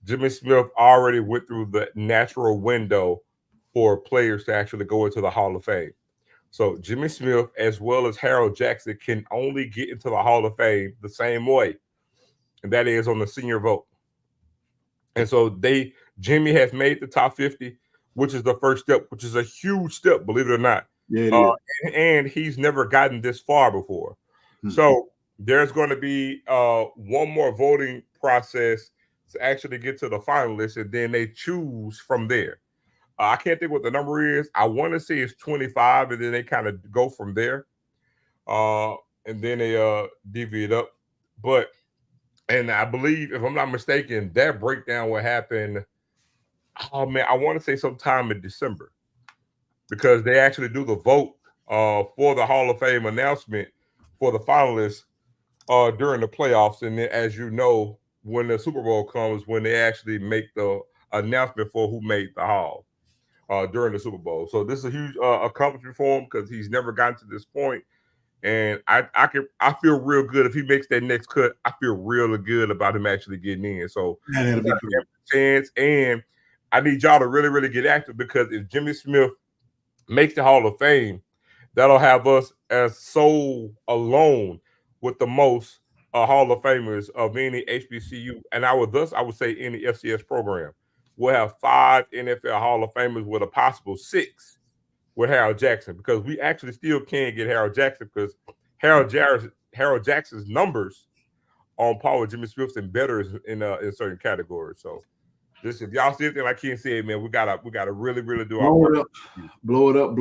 Speaker 9: Jimmy Smith already went through the natural window for players to actually go into the Hall of Fame. So Jimmy Smith, as well as Harold Jackson, can only get into the Hall of Fame the same way, and that is on the senior vote. And so Jimmy has made the top 50, which is the first step, which is a huge step, believe it or not.
Speaker 7: Yeah,
Speaker 9: and he's never gotten this far before. Mm-hmm. So there's going to be one more voting process to actually get to the finalists, and then they choose from there. I can't think what the number is. I want to say it's 25, and then they kind of go from there. And then they divvy it up. And I believe, if I'm not mistaken, that breakdown will happen, oh man, I want to say sometime in December, because they actually do the vote for the Hall of Fame announcement for the finalists during the playoffs. And then, as you know, when the Super Bowl comes, when they actually make the announcement for who made the Hall during the Super Bowl. So this is a huge accomplishment for him, because he's never gotten to this point. And I feel real good if he makes that next cut. I feel really good about him actually getting in. So
Speaker 7: that'll be a
Speaker 9: chance. And I need y'all to really, really get active, because if Jimmy Smith makes the Hall of Fame, that'll have us as sole alone with the most Hall of Famers of any HBCU, and I would say any FCS program. We'll have 5 NFL Hall of Famers with a possible 6 with Harold Jackson, because we actually still can get Harold Jackson, because Harold Jackson's numbers on par with Jimmy Swift's and better in certain categories. So, just if y'all see anything like Ken said, man, we gotta really do our work.
Speaker 7: Blow it up.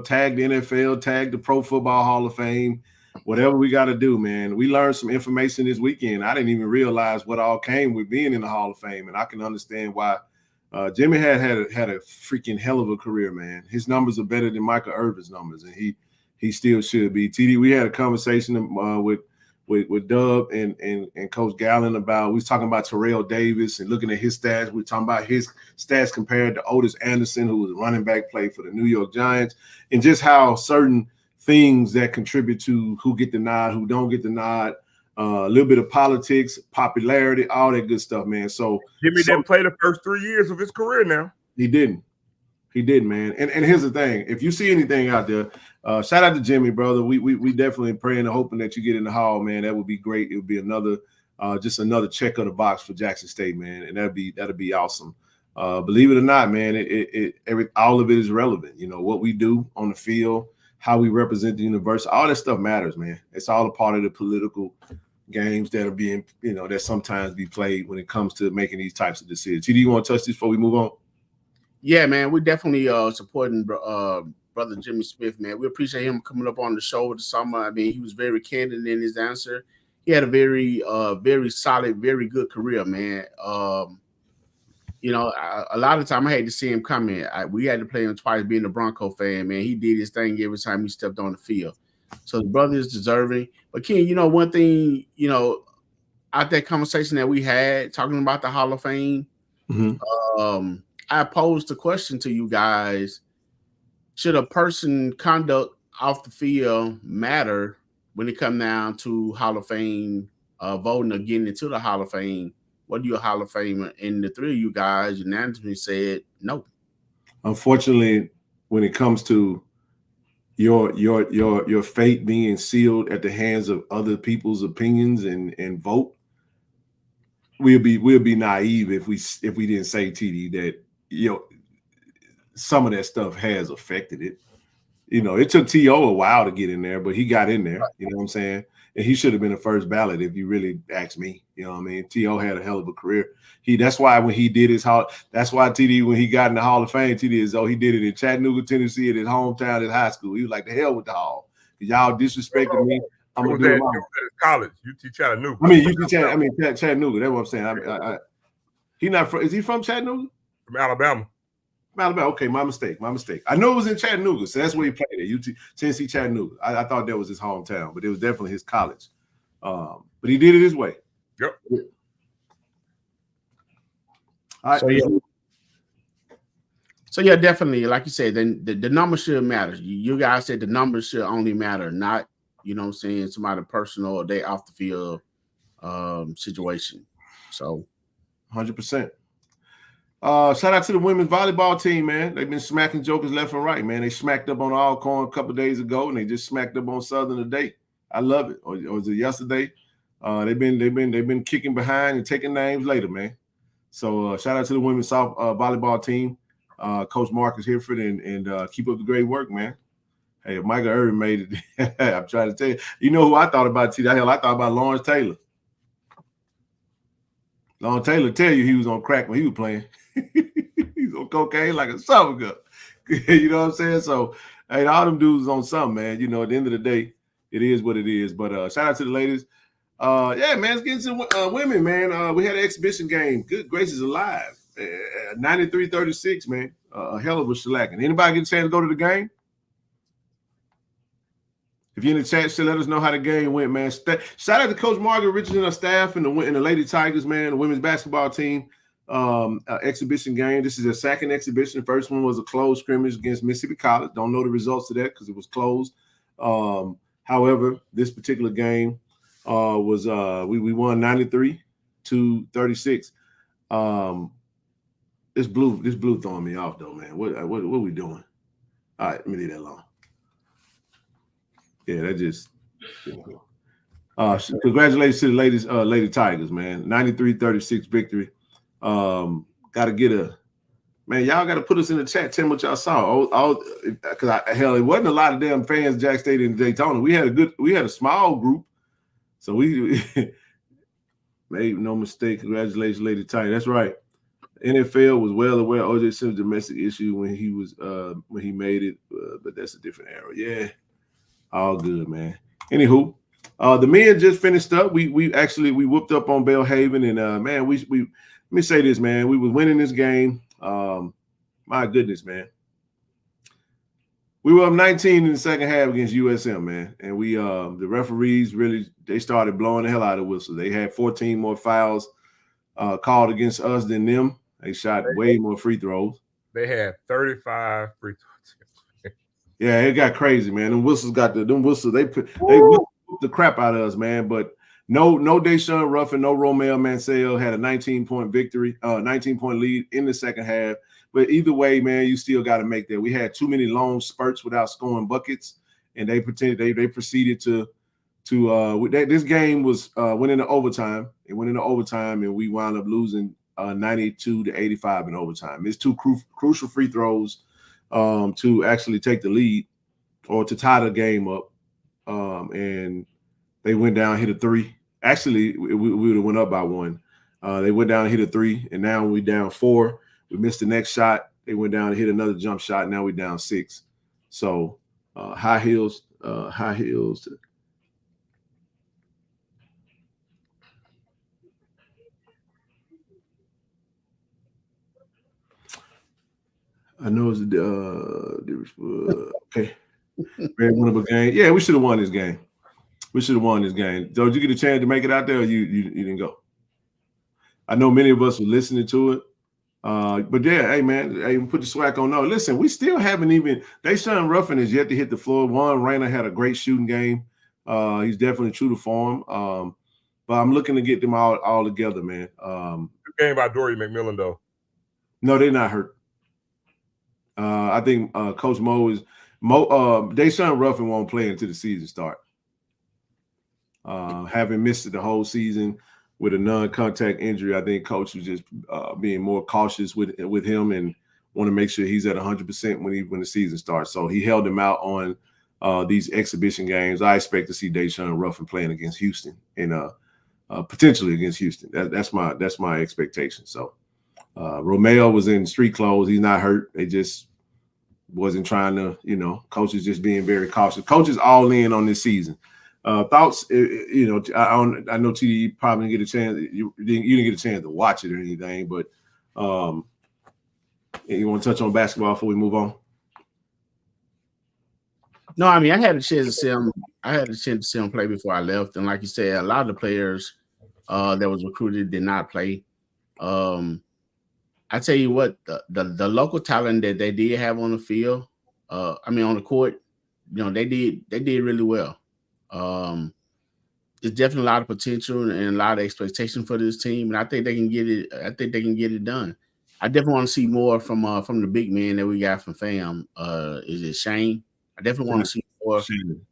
Speaker 7: Tag the NFL, tag the Pro Football Hall of Fame, whatever we got to do, man. We learned some information this weekend. I didn't even realize what all came with being in the Hall of Fame, and I can understand why. Jimmy had a freaking hell of a career, man. His numbers are better than Michael Irvin's numbers, and he still should be. TD, we had a conversation with Dub and Coach Gallen about, we was talking about Terrell Davis and looking at his stats. We were talking about his stats compared to Otis Anderson, who was a running back, played for the New York Giants, and just how certain things that contribute to who get the nod, who don't get the nod, a little bit of politics, popularity, all that good stuff, man. So
Speaker 9: Jimmy didn't play the first 3 years of his career now.
Speaker 7: He didn't, man. And here's the thing. If you see anything out there, shout out to Jimmy, brother. We definitely praying and hoping that you get in the Hall, man. That would be great. It would be another just another check of the box for Jackson State, man. And that'd be awesome. Believe it or not, man, all of it is relevant. You know, what we do on the field, how we represent the university, all that stuff matters, man. It's all a part of the political games that are being, you know, that sometimes be played when it comes to making these types of decisions. TD, you want to touch this before we move on?
Speaker 8: Yeah, man, we're definitely supporting brother Jimmy Smith, man. We appreciate him coming up on the show with the summer. I mean, he was very candid in his answer. He had a very solid, very good career, man. You know, a lot of time I hate to see him come in. We had to play him twice being a Bronco fan, man. He did his thing every time he stepped on the field. So the brother is deserving. But Ken, you know, one thing, you know, out that conversation that we had talking about the Hall of Fame, I posed the question to you guys: should a person conduct off the field matter when it comes down to Hall of Fame voting or getting into the Hall of Fame? What are you a Hall of Famer? And the three of you guys unanimously said no.
Speaker 7: Unfortunately, when it comes to your fate being sealed at the hands of other people's opinions and vote, we'll be naive if we didn't say, TD, that, you know, some of that stuff has affected it. You know, it took T.O. a while to get in there, but he got in there. You know what I'm saying? And he should have been the first ballot if you really ask me. You know what I mean? T.O. had a hell of a career. That's why when he did his Hall, that's why TD, when he got in the Hall of Fame, TD is, he did it in Chattanooga, Tennessee, at his hometown at high school. He was like, the hell with the Hall. Y'all disrespecting me. I'm gonna do it.
Speaker 9: College, UT Chattanooga.
Speaker 7: I mean, Chattanooga. That's what I'm saying. He not from? Is he from Chattanooga?
Speaker 9: From Alabama.
Speaker 7: Alabama. Okay, my mistake. I know it was in Chattanooga, so that's where he played at, UT Tennessee Chattanooga. I thought that was his hometown, but it was definitely his college. But he did it his way.
Speaker 9: Yep.
Speaker 7: All right.
Speaker 8: So yeah, definitely, like you said, then the numbers should matter. You guys said the numbers should only matter, not, you know what I'm saying, somebody personal or they off the field situation. So
Speaker 7: 100%. Shout out to the women's volleyball team, man. They've been smacking jokers left and right, man. They smacked up on Alcorn a couple days ago, and they just smacked up on Southern today. I love it. Or was it yesterday? They've been kicking behind and taking names later, man. So shout out to the women's volleyball team, Coach Marcus Hereford, and keep up the great work, man. Hey, if Michael Irvin made it, I'm trying to tell you. You know who I thought about? I thought about Lawrence Taylor. Lawrence Taylor tell you he was on crack when he was playing. He's on cocaine like a summer gun. You know what I'm saying? So, hey, all them dudes on something, man. You know, at the end of the day, it is what it is. But shout out to the ladies. Yeah, man, let's get into women, man. We had an exhibition game. Good gracious alive. 93-36, man. A hell of a shellacking. Anybody get a chance to go to the game? If you're in the chat, let us know how the game went, man. Shout out to Coach Margaret Richards and her staff and the Lady Tigers, man, the women's basketball team. Exhibition game. This is a second exhibition. The first one was a closed scrimmage against Mississippi College. Don't know the results of that because it was closed. However, this particular game was we won 93-36. This blue throwing me off though, man. What are we doing? All right, let me leave that alone. Yeah, that just congratulations to the Lady Tigers, man. 93-36 victory. Got to get a Man, y'all got to put us in the chat. Tell me what y'all saw. Because hell, it wasn't a lot of damn fans at Jack State in Daytona. We had a small group, so we made no mistake. Congratulations, Lady Tight. That's right. NFL was well aware of O.J. Simpson's domestic issue when he made it, but that's a different era. Yeah, all good, man. Anywho, the men just finished up. We whooped up on Belhaven, and man, we let me say this, man. We was winning this game. My goodness, man. We were up 19 in the second half against USM, man. And we the referees they started blowing the hell out of whistles. They had 14 more fouls called against us than them. They shot way more free throws.
Speaker 9: They had 35 free throws.
Speaker 7: Yeah, it got crazy, man. Them whistles they whooped the crap out of us, man. But no Deshaun Ruffin, no Romeo Mansell had a 19-point victory, 19-point lead in the second half. But either way, man, you still got to make that. We had too many long spurts without scoring buckets, and they proceeded to this game went into overtime. It went into overtime, and we wound up losing 92-85 in overtime. It's two crucial free throws to actually take the lead or to tie the game up, and they went down, hit a three. Actually, we would have went up by one. They went down and hit a three, and now we down 4. We missed the next shot. They went down and hit another jump shot. Now we're down 6. So high heels. I know it's okay. Very winnable game. Yeah, we should have won this game. So did you get a chance to make it out there, or you didn't go? I know many of us were listening to it. But yeah, hey man, we put the SWAC on. No, listen, we still haven't even. Deshaun Ruffin is yet to hit the floor. Juan Reyna had a great shooting game. He's definitely true to form. But I'm looking to get them all together, man.
Speaker 9: Good game by Dory McMillan, though.
Speaker 7: No, they're not hurt. I think Coach Deshaun Ruffin won't play until the season start. Having missed it the whole season with a non-contact injury, I think Coach was just being more cautious with him and want to make sure he's at 100% when the season starts. So he held him out on these exhibition games. I expect to see Deshaun Ruffin playing against Houston and potentially against Houston. That's my expectation. So Romeo was in street clothes. He's not hurt. They just wasn't trying to, Coach is just being very cautious. Coach is all in on this season. Thoughts, I know TD probably didn't get a chance. You didn't get a chance to watch it or anything, but you want to touch on basketball before we move on?
Speaker 8: No, I mean, I had a chance to see him. I had a chance to see him play before I left, and like you said, a lot of the players that was recruited did not play. I tell you what, the local talent that they did have on the field, on the court, they did really well. There's definitely a lot of potential and a lot of expectation for this team, and I think they can get it. I think they can get it done. I definitely want to see more from the big man that we got from FAM. Is it Shane? I definitely want to see more.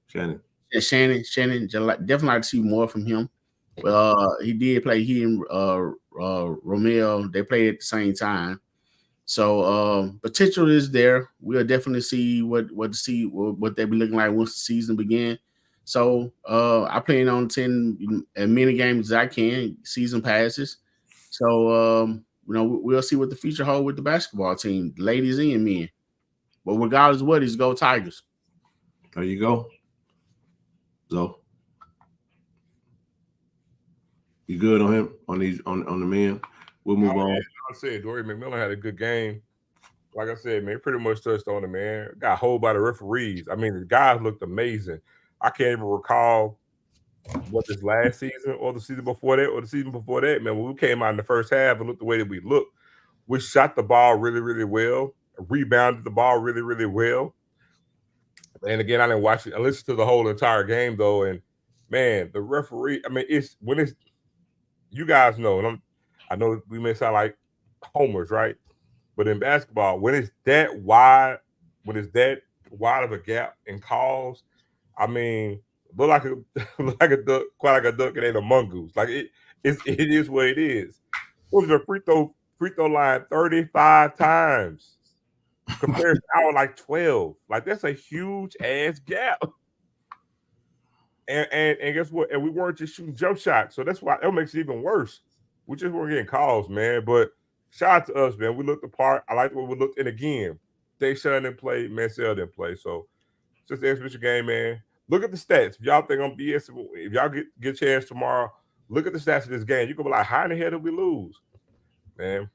Speaker 7: Shannon.
Speaker 8: Definitely like to see more from him. He did play. He and Romeo, they played at the same time. So potential is there. We'll definitely see what they be looking like once the season begins. So I plan on attending as many games as I can. Season passes. So we'll see what the future holds with the basketball team, ladies and men. But regardless of what, is go Tigers.
Speaker 7: There you go. So you good on him on the men? We'll move on.
Speaker 9: I said Dory McMillan had a good game. Like I said, man, pretty much touched on it, man. Got hold by the referees. I mean, the guys looked amazing. I can't even recall what this last season or the season before that, man. When we came out in the first half and looked the way that we looked, we shot the ball really, really well, rebounded the ball really, really well. And again, I didn't watch it. I listened to the whole entire game though, and man, the referee. I mean, it's you guys know, and I know we may sound like homers, right? But in basketball, when it's that wide of a gap in calls, I mean, look like a duck, quite like a duck. It ain't a mongoose. Like it is what it is. What was the free throw free throw line 35 times compared to our like 12. Like that's a huge ass gap. And guess what? And we weren't just shooting jump shots, so that's why that makes it even worse. We just weren't getting calls, man. But shout out to us, man. We looked the part. I like the way we looked. And again, Deshaun didn't play, Mansell didn't play. So just the exhibition game, man. Look at the stats. If y'all think I'm BS, if y'all get a chance tomorrow, look at the stats of this game. You can be like, how in the hell did we lose? Man,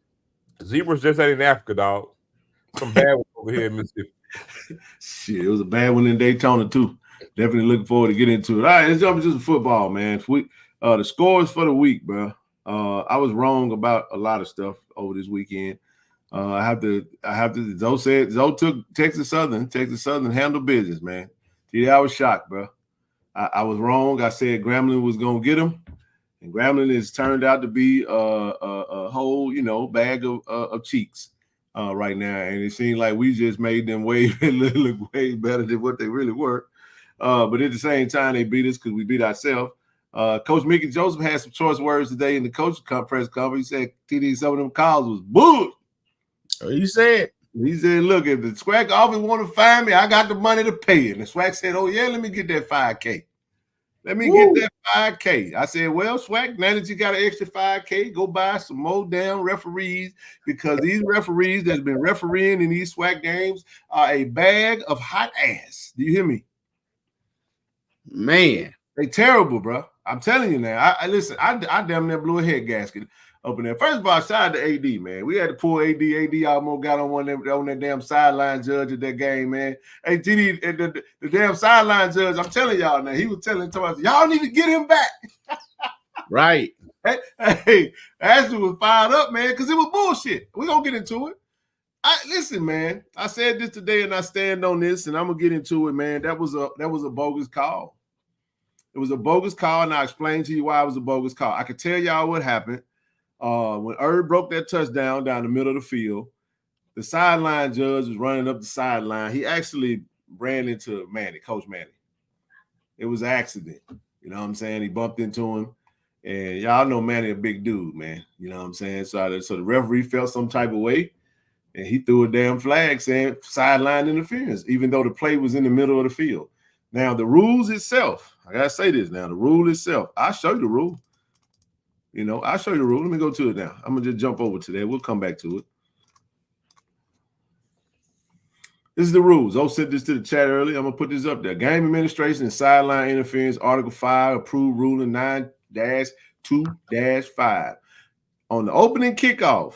Speaker 9: Zebras just ain't in Africa, dog. Some bad ones over here in Mississippi.
Speaker 7: Shit, it was a bad one in Daytona, too. Definitely looking forward to get into it. All right, let's jump into football, man. The scores for the week, bro. I was wrong about a lot of stuff over this weekend. I have to. Zoe took Texas Southern. Texas Southern handled business, man. See, I was shocked, bro. I was wrong. I said Grambling was gonna get him, and Grambling has turned out to be a whole, bag of cheeks right now. And it seems like we just made them look way better than what they really were. But at the same time, they beat us because we beat ourselves. Coach Mickey Joseph had some choice words today in the coach press conference. He said, TD, some of them calls was bull.
Speaker 8: He said,
Speaker 7: look, if the SWAC office want to find me, I got the money to pay it. And the SWAC said, oh, yeah, let me get that $5K. Let me get that $5K. I said, well, SWAC, now that you got an extra $5K, go buy some more damn referees, because these referees that's been refereeing in these SWAC games are a bag of hot ass. Do you hear me?
Speaker 8: Man,
Speaker 7: they terrible, bro. I'm telling you now. I listen. I damn near blew a head gasket up in there. First of all, shout out to AD, man. We had to pull AD. AD almost got on that damn sideline judge at that game, man. Hey, TD, the damn sideline judge. I'm telling y'all now. He was telling us, y'all need to get him back.
Speaker 8: Right.
Speaker 7: Hey, Ashley was fired up, man, because it was bullshit. We're gonna get into it. Listen, man. I said this today, and I stand on this, and I'm gonna get into it, man. That was a bogus call. It was a bogus call, and I explained to you why it was a bogus call. I could tell y'all what happened. When Irv broke that touchdown down the middle of the field, the sideline judge was running up the sideline. He actually ran into Coach Manny. It was an accident. You know what I'm saying? He bumped into him. And y'all know Manny a big dude, man. You know what I'm saying? So the referee felt some type of way, and he threw a damn flag saying sideline interference, even though the play was in the middle of the field. Now, the rules itself, I got to say this now, the rule itself, I'll show you the rule. I'll show you the rule. Let me go to it now. I'm going to just jump over to that. We'll come back to it. This is the rules. I sent this to the chat earlier. I'm going to put this up there. Game administration and sideline interference, Article 5, approved ruling 9-2-5. On the opening kickoff,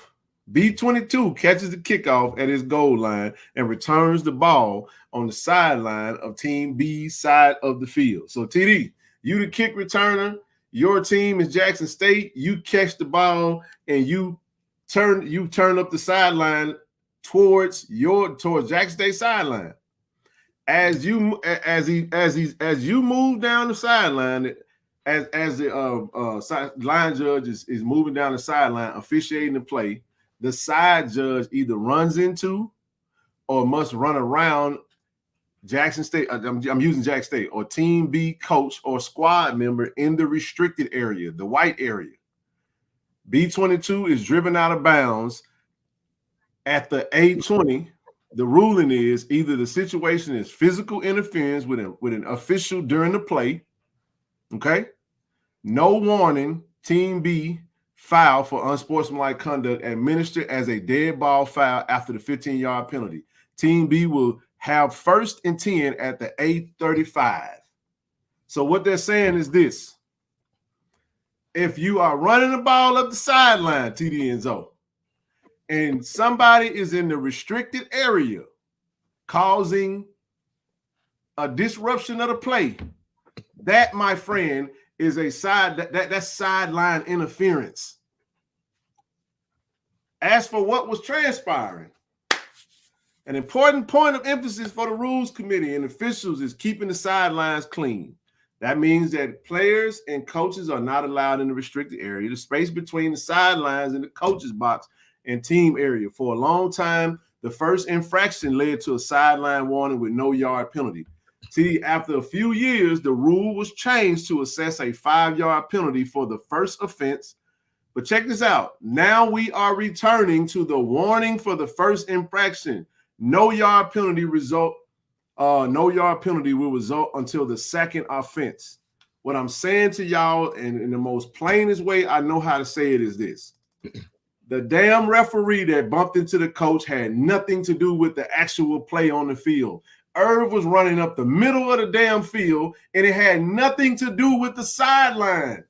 Speaker 7: B22 catches the kickoff at his goal line and returns the ball on the sideline of Team B's side of the field. So, TD, you the kick returner. Your team is Jackson State. You catch the ball and you turn up the sideline towards Jackson State sideline. As you move down the sideline, as the line judge is moving down the sideline, officiating the play, the side judge either runs into or must run around Jackson State. I'm using Jackson State or Team B coach or squad member in the restricted area, the white area. B22 is driven out of bounds at the A20. The ruling is either the situation is physical interference with an official during the play. Okay. No warning. Team B foul for unsportsmanlike conduct administered as a dead ball foul after the 15-yard penalty. Team B will have first and 10 at the 8:35. So what they're saying is this. If you are running the ball up the sideline, TD and Zoe, and somebody is in the restricted area causing a disruption of the play, that, my friend, is a that's sideline interference. As for what was transpiring, an important point of emphasis for the Rules Committee and officials is keeping the sidelines clean. That means that players and coaches are not allowed in the restricted area. The space between the sidelines and the coach's box and team area. For a long time, the first infraction led to a sideline warning with no yard penalty. See, after a few years, the rule was changed to assess a 5-yard penalty for the first offense, But check this out. Now we are returning to the warning for the first infraction. No yard penalty result. No yard penalty will result until the second offense. What I'm saying to y'all, and in the most plainest way I know how to say it, is this. The damn referee that bumped into the coach had nothing to do with the actual play on the field. Irv was running up the middle of the damn field, and it had nothing to do with the sideline.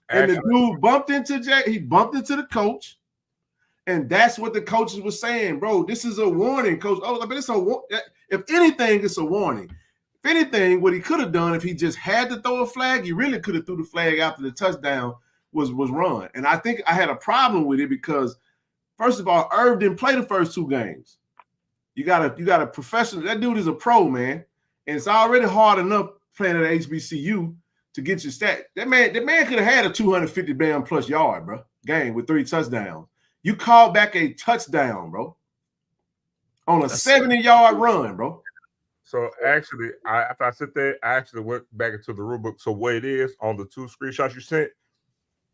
Speaker 7: And the dude bumped into the coach, and that's what the coaches were saying, bro. This is a warning, coach. Oh, but it's if anything, it's a warning. If anything, what he could have done if he just had to throw a flag, he really could have threw the flag after the touchdown was run. And I think I had a problem with it because, first of all, Irv didn't play the first 2 games. You got a professional. That dude is a pro, man, and it's already hard enough playing at HBCU to get your stat. That man could have had a 250 damn plus yard, bro, game with 3 touchdowns. You called back a touchdown, bro, on a 70-yard run, bro.
Speaker 9: So actually, after I sit there, I actually went back into the rule book. So what it is on the 2 screenshots you sent,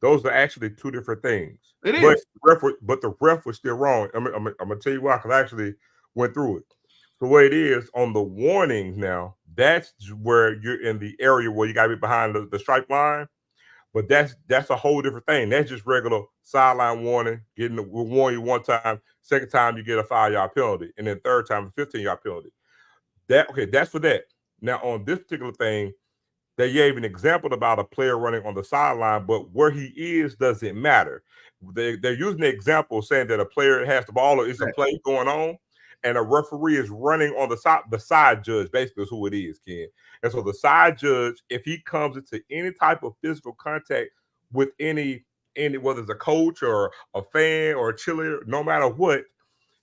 Speaker 9: those are actually 2 different things.
Speaker 7: It is.
Speaker 9: But the ref was still wrong. I'm gonna tell you why, because I actually went through it. The way it is on the warnings now, that's where you're in the area where you gotta be behind the stripe line. But that's a whole different thing. That's just regular sideline warning. We'll warn you 1 time, second time you get a 5-yard penalty, and then third time a 15-yard penalty. That's for that. Now on this particular thing, they gave an example about a player running on the sideline, but where he is doesn't matter. They're using the example saying that a player has the ball or it's a play going on, and a referee is running on the side judge, basically is who it is, Ken. And so the side judge, if he comes into any type of physical contact with any whether it's a coach or a fan or a cheerleader, no matter what,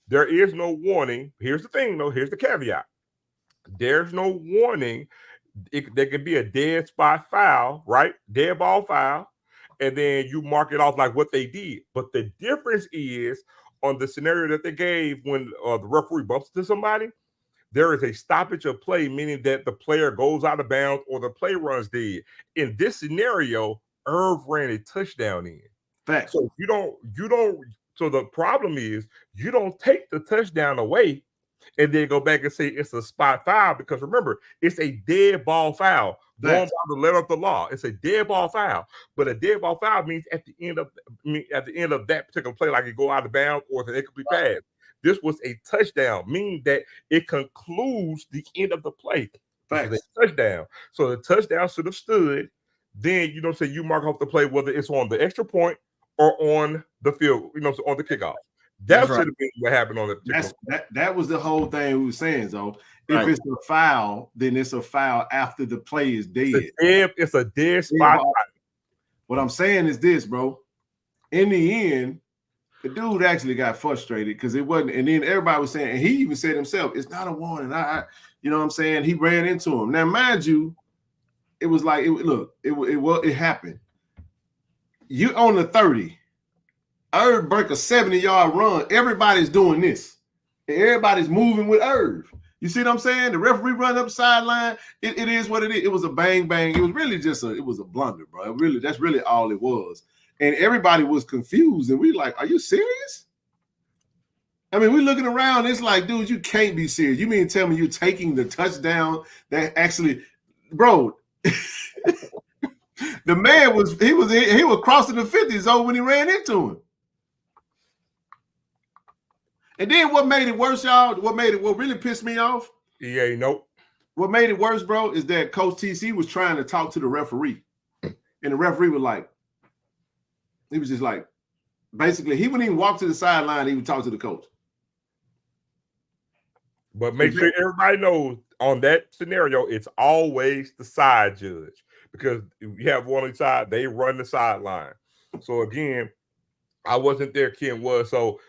Speaker 9: there is no warning. Here's the thing, though. Here's the caveat. There's no warning. There could be a dead spot foul, right? Dead ball foul, and then you mark it off like what they did. But the difference is on the scenario that they gave when the referee bumps into somebody, there is a stoppage of play, meaning that the player goes out of bounds or the play runs dead. In this scenario, Irv ran a touchdown in.
Speaker 7: Fact.
Speaker 9: So you don't. So the problem is you don't take the touchdown away and then go back and say it's a spot foul, because remember, it's a dead ball foul. Going by the letter of the law, it's a dead ball foul. But a dead ball foul means at the end of that particular play, like it go out of bounds or it's an incomplete pass. This was a touchdown, meaning that it concludes the end of the play. It's a touchdown. So the touchdown should have stood. Then you mark off the play whether it's on the extra point or on the field, on the kickoff. That should have been what happened on
Speaker 7: that was the whole thing we were saying, though. If it's a foul, then it's a foul after the play is dead.
Speaker 9: It's a dead spot.
Speaker 7: What I'm saying is this, bro. In the end, the dude actually got frustrated because it wasn't. And then everybody was saying, and he even said himself, it's not a warning. You know what I'm saying? He ran into him. Now, mind you, it was like, it happened. You on the 30. Irv break a 70-yard run. Everybody's doing this. And everybody's moving with Irv. You see what I'm saying? The referee run up the sideline. It is what it is. It was a bang bang. It was really it was a blunder, bro. That's really all it was. And everybody was confused. And we like, are you serious? I mean, we're looking around. It's like, dude, you can't be serious. You mean tell me you're taking the touchdown that actually, bro? The man was crossing the 50 zone when he ran into him. And then what made it worse, y'all? What really pissed me off?
Speaker 9: Yeah, nope.
Speaker 7: What made it worse, bro, is that Coach TC was trying to talk to the referee. And the referee was just like, basically, he wouldn't even walk to the sideline, he would talk to the coach.
Speaker 9: But make sure everybody knows on that scenario, it's always the side judge. Because you have one on the side, they run the sideline. So again, I wasn't there, Ken was. So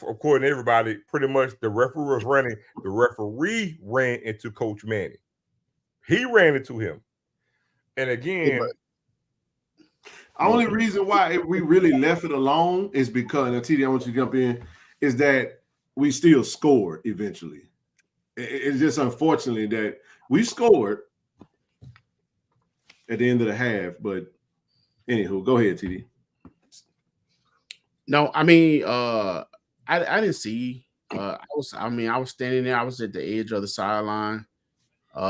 Speaker 9: according to everybody, pretty much the referee was running. The referee ran into Coach Manning. He ran into him. And again,
Speaker 7: only reason why we really left it alone is because, and TD, I want you to jump in, is that we still scored eventually. It's just unfortunately that we scored at the end of the half. But anywho, go ahead, TD.
Speaker 8: No, I mean, I didn't see. I was standing there. I was at the edge of the sideline,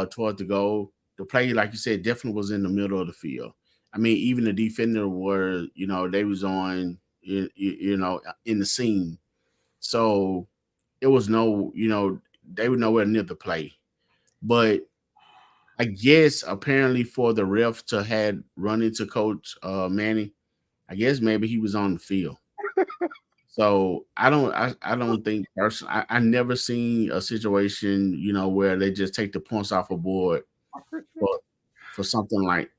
Speaker 8: toward the goal. The play, like you said, definitely was in the middle of the field. I mean, even the defender were, they was on, in the scene. So it was they were nowhere near the play. But I guess apparently for the ref to had run into Coach Manning, I guess maybe he was on the field. So I don't think personally. I never seen a situation, where they just take the points off a board for something like,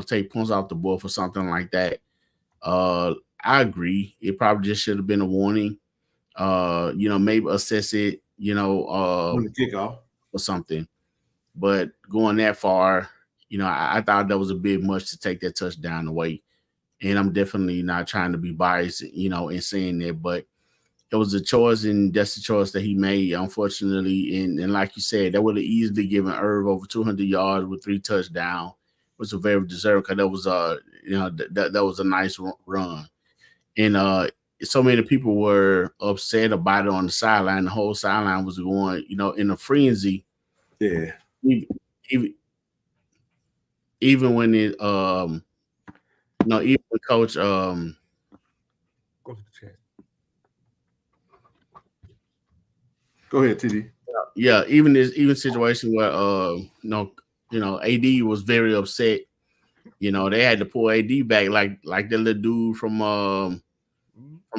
Speaker 8: take points off the board for something like that. I agree. It probably just should have been a warning. Maybe assess it,
Speaker 7: on the kickoff
Speaker 8: or something. But going that far, I thought that was a bit much to take that touchdown away. And I'm definitely not trying to be biased, in saying that, but it was a choice, and that's the choice that he made, unfortunately. And like you said, that would have easily given Irv over 200 yards with 3 touchdowns, which was very deserved because that was that was a nice run. And so many people were upset about it on the sideline. The whole sideline was going, in a frenzy.
Speaker 7: Yeah.
Speaker 8: Even when it even with Coach
Speaker 9: go to the chat.
Speaker 7: Go ahead, TD.
Speaker 8: Yeah, even situation where AD was very upset. They had to pull AD back like the little dude from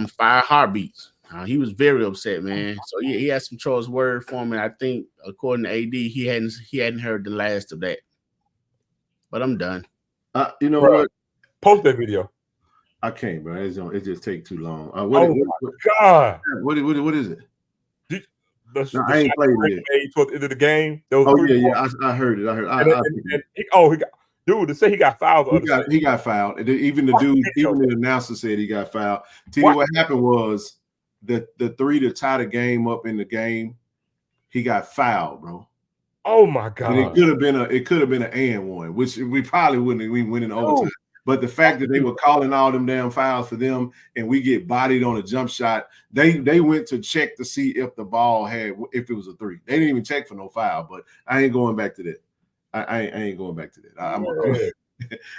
Speaker 8: Fire Heartbeats. He was very upset, man. So he had some choice word for him, and I think according to AD, he hadn't heard the last of that. But I'm done.
Speaker 7: You know what?
Speaker 9: Post that video.
Speaker 7: I can't, bro. It just take too long.
Speaker 9: God!
Speaker 7: What is it?
Speaker 9: I ain't played it towards the end of the game.
Speaker 7: I heard it.
Speaker 9: Dude, to say he got fouled.
Speaker 7: He got fouled. Even the announcer said he got fouled. What happened was the 3 to tie the game up in the game, he got fouled, bro.
Speaker 9: Oh my God!
Speaker 7: And it could have been an and one, which we probably wouldn't have win in overtime. But the fact that they were calling all them damn fouls for them, and we get bodied on a jump shot, they went to check to see if the ball if it was a 3. They didn't even check for no foul. But I ain't going back to that. I ain't going back to that.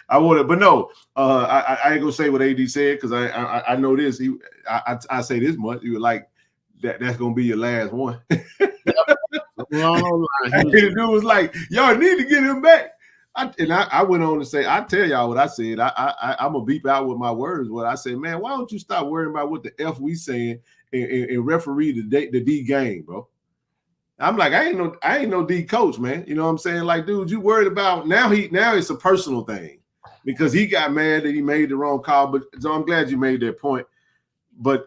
Speaker 7: I would have, but no. I ain't gonna say what AD said because I know this. I say this much. You were like that's gonna be your last one. The dude was like, y'all need to get him back. I went on to say, I tell y'all what I said. I'm gonna beep out with my words. What I said, man, why don't you stop worrying about what the F we saying and referee the D game, bro? I'm like, I ain't no D coach, man. You know what I'm saying? Like, dude, you worried about now it's a personal thing because he got mad that he made the wrong call. But so I'm glad you made that point. But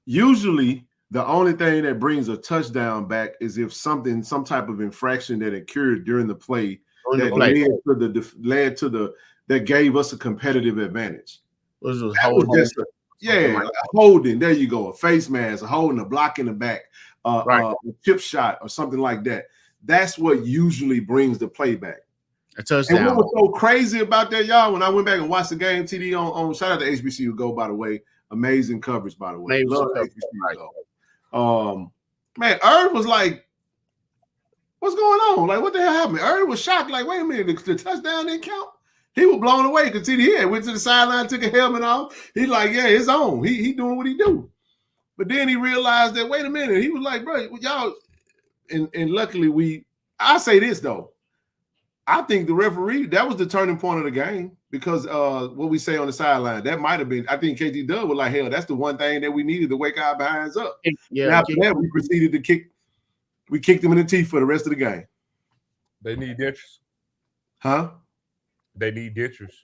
Speaker 7: usually the only thing that brings a touchdown back is if some type of infraction that occurred during the play that gave us a competitive advantage. Holding. There you go. A face mask, a holding, a block in the back, a chip shot, or something like that. That's what usually brings the play back.
Speaker 8: A touchdown.
Speaker 7: And what was so crazy about that, y'all? When I went back and watched the game, TD on shout out to HBCU Go, by the way, amazing coverage, by the way. Love HBCU Go. Man, Irv was like, what's going on? Like, what the hell happened? Irv was shocked, like, wait a minute, the touchdown didn't count. He was blown away because he went to the sideline, took a helmet off. He's like, yeah, it's on. He doing what he do. But then he realized that, wait a minute, he was like, bro, y'all, and luckily I say this though. I think the referee, that was the turning point of the game because what we say on the sideline, that might have been, I think KT Dub was like, hell, that's the one thing that we needed to wake our behinds up. Yeah. And after that, we proceeded to kicked them in the teeth for the rest of the game.
Speaker 9: They need dentures.
Speaker 7: Huh?
Speaker 9: They need dentures.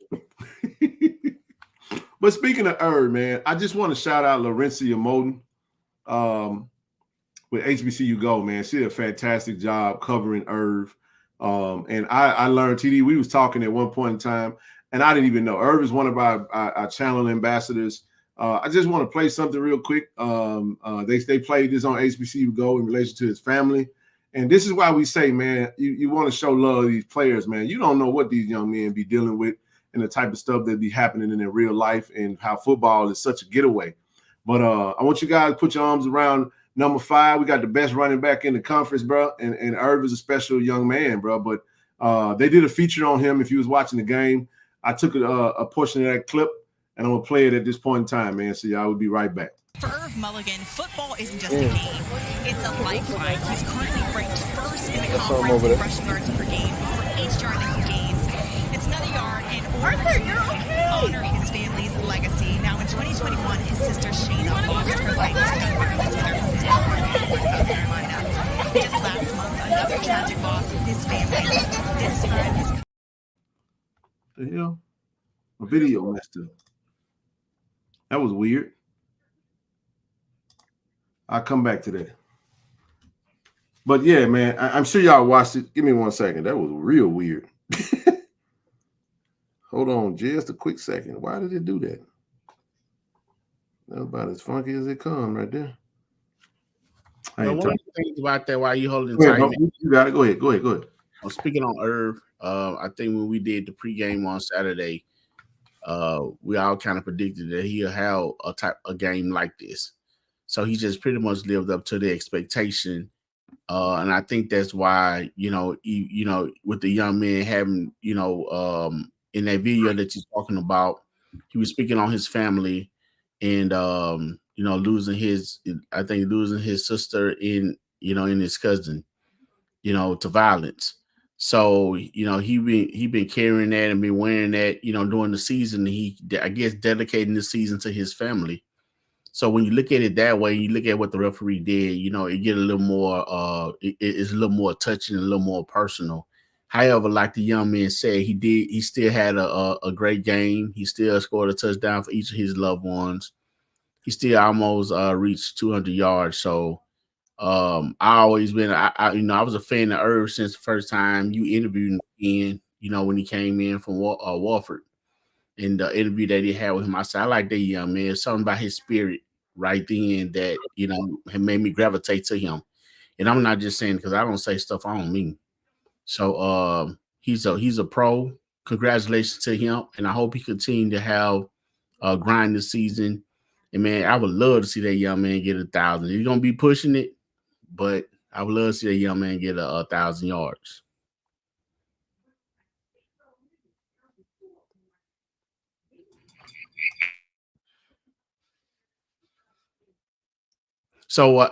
Speaker 7: But speaking of Irv, man, I just want to shout out Laurencia Moten with HBCU Go, man. She did a fantastic job covering Irv. And I learned, TD, we was talking at one point in time, and I didn't even know. Irv is one of our channel ambassadors. I just want to play something real quick. They played this on HBCU Go in relation to his family. And this is why we say, man, you want to show love to these players, man. You don't know what these young men be dealing with. and the type of stuff that be happening in their real life and how football is such a getaway. But I want you guys to put your arms around number 5. We got the best running back in the conference, bro. And Irv is a special young man, bro. But they did a feature on him if you was watching the game. I took a portion of that clip, and I'm going to play it at this point in time, man. So y'all will be right back.
Speaker 10: For Irv Mulligan, football isn't just a game. It's a lifeline. He's currently ranked first in the conference in rushing yards per game for each yard that he gains. It's another yard in order to honor his family's legacy. Now, in 2021, his sister Shayna lost her life to gun violence in her hometown in South Carolina. Just last month, another tragic loss in his family. This time, his
Speaker 7: the hell? My video messed up. That was weird. I'll come back to that. But yeah, man, I'm sure y'all watched it. Give me 1 second. That was real weird. Hold on just a quick second. Why did it do that? That's about as funky as it comes right there.
Speaker 8: One of the things about that while you holding
Speaker 7: tight.
Speaker 8: You
Speaker 7: got it. Go ahead.
Speaker 8: I'm speaking on Irv. I think when we did the pregame on Saturday, we all kind of predicted that he'll have a game like this. So he just pretty much lived up to the expectation. And I think that's why, with the young man having, in that video that you're talking about, he was speaking on his family and, losing his sister in his cousin, to violence. So, he been carrying that and been wearing that, during the season. He, I guess, dedicating the season to his family. So when you look at it that way, you look at what the referee did, it get a little more, it's a little more touching, a little more personal. However, like the young man said, he still had a great game. He still scored a touchdown for each of his loved ones. He still almost reached 200 yards. So I always been, I was a fan of Irv since the first time you interviewed him in, when he came in from Wofford. In the interview that he had with him, I said, I like that young man. Something about his spirit right then that, had made me gravitate to him. And I'm not just saying because I don't say stuff I don't mean. So he's a pro. Congratulations to him. And I hope he continue to have grind this season. And man, I would love to see that young man get 1,000. He's gonna be pushing it, but I would love to see that young man get 1,000 yards. So while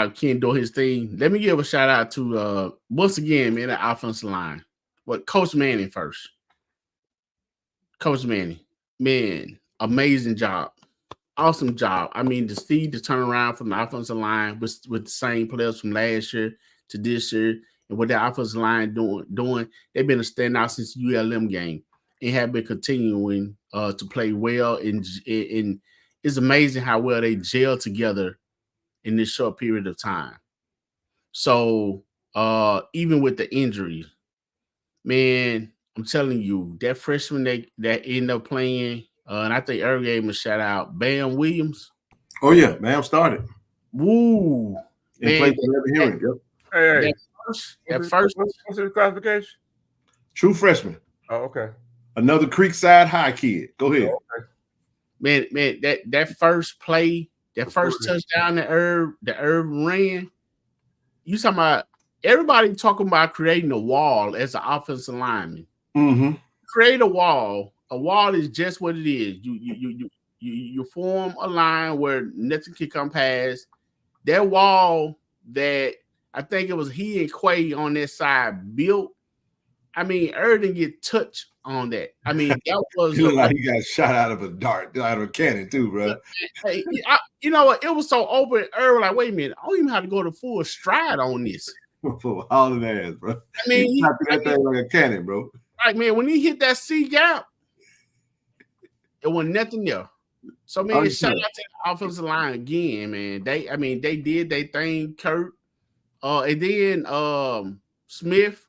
Speaker 8: Ken doing his thing, let me give a shout out to once again, man, the offensive line. Coach Manning first. Coach Manning, man, amazing job, awesome job. I mean, to turn around from the offensive line with the same players from last year to this year, and what the offensive line doing, they've been a standout since the ULM game and have been continuing to play well in it's amazing how well they gel together in this short period of time. So even with the injuries, man, I'm telling you, that freshman that ended up playing, and I think Irv gave him a shout out, Bam Williams.
Speaker 7: Oh yeah, Bam started.
Speaker 8: Woo! Man,
Speaker 9: Hey,
Speaker 8: that first
Speaker 9: what's the classification?
Speaker 7: True freshman.
Speaker 9: Oh, okay.
Speaker 7: Another Creekside High kid. Go ahead.
Speaker 9: Oh, okay.
Speaker 8: Man, that first play, that first touchdown that Irv ran, you talking about everybody talking about creating a wall as an offensive lineman.
Speaker 7: Mm-hmm.
Speaker 8: Create a wall. A wall is just what it is. You form a line where nothing can come past. That wall that I think it was he and Quay on that side built. I mean, Irv didn't get touched on that. I mean, that was
Speaker 7: he looked like he got shot out of a dart, out of a cannon, too, bro.
Speaker 8: Hey, you know what? It was so open. Irv like, wait a minute, I don't even have to go to full stride on this.
Speaker 7: For hauling ass, bro.
Speaker 8: I mean,
Speaker 7: he that thing like a cannon, bro.
Speaker 8: Like, man, when he hit that C gap, it wasn't nothing there. So, man, shout out to the offensive line again, man. They did their thing, Kurt. And then Smith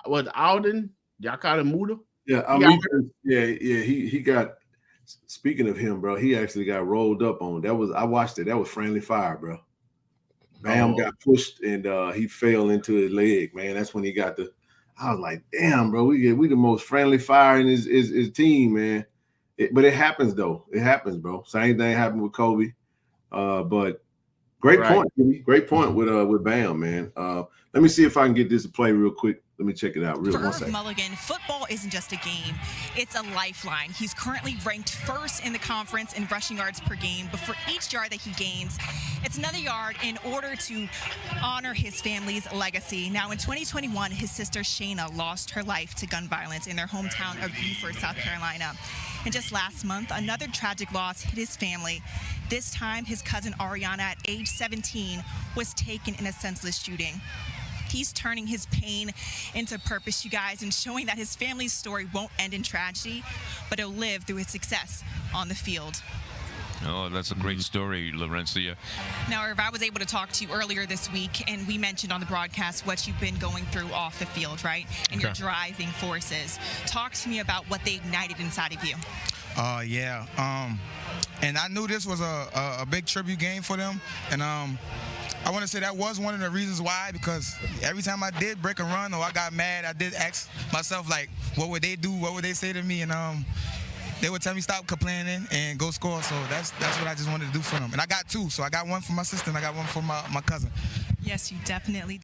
Speaker 8: was Alden. Y'all call him Muda.
Speaker 7: Yeah, he got. Speaking of him, bro, he actually got rolled up on. I watched it. That was friendly fire, bro. Bam got pushed and he fell into his leg, man. That's when he got I was like, damn, bro, we the most friendly fire in his team, man. But it happens though. It happens, bro. Same thing happened with Kobe. But great point, Kitty. Great point with Bam, man. Let me see if I can get this to play real quick. Let me check it out real quick.
Speaker 10: For Irv Mulligan, football isn't just a game, it's a lifeline. He's currently ranked first in the conference in rushing yards per game, but for each yard that he gains, it's another yard in order to honor his family's legacy. Now, in 2021, his sister Shayna lost her life to gun violence in their hometown of Beaufort, South Carolina. And just last month, another tragic loss hit his family. This time, his cousin Ariana, at age 17, was taken in a senseless shooting. He's turning his pain into purpose, you guys, and showing that his family's story won't end in tragedy, but it'll live through his success on the field.
Speaker 11: Oh, that's a great story, Laurencia.
Speaker 10: Now, Irv, I was able to talk to you earlier this week, and we mentioned on the broadcast what you've been going through off the field, right? And your driving forces. Talk to me about what they ignited inside of you.
Speaker 12: And I knew this was a big tribute game for them, and I want to say that was one of the reasons why, because every time I did break a run or I got mad, I did ask myself, like, what would they do? What would they say to me? And they would tell me stop complaining and go score. So that's what I just wanted to do for them. And I got two. So I got one for my sister and I got one for my cousin.
Speaker 10: Yes, you definitely.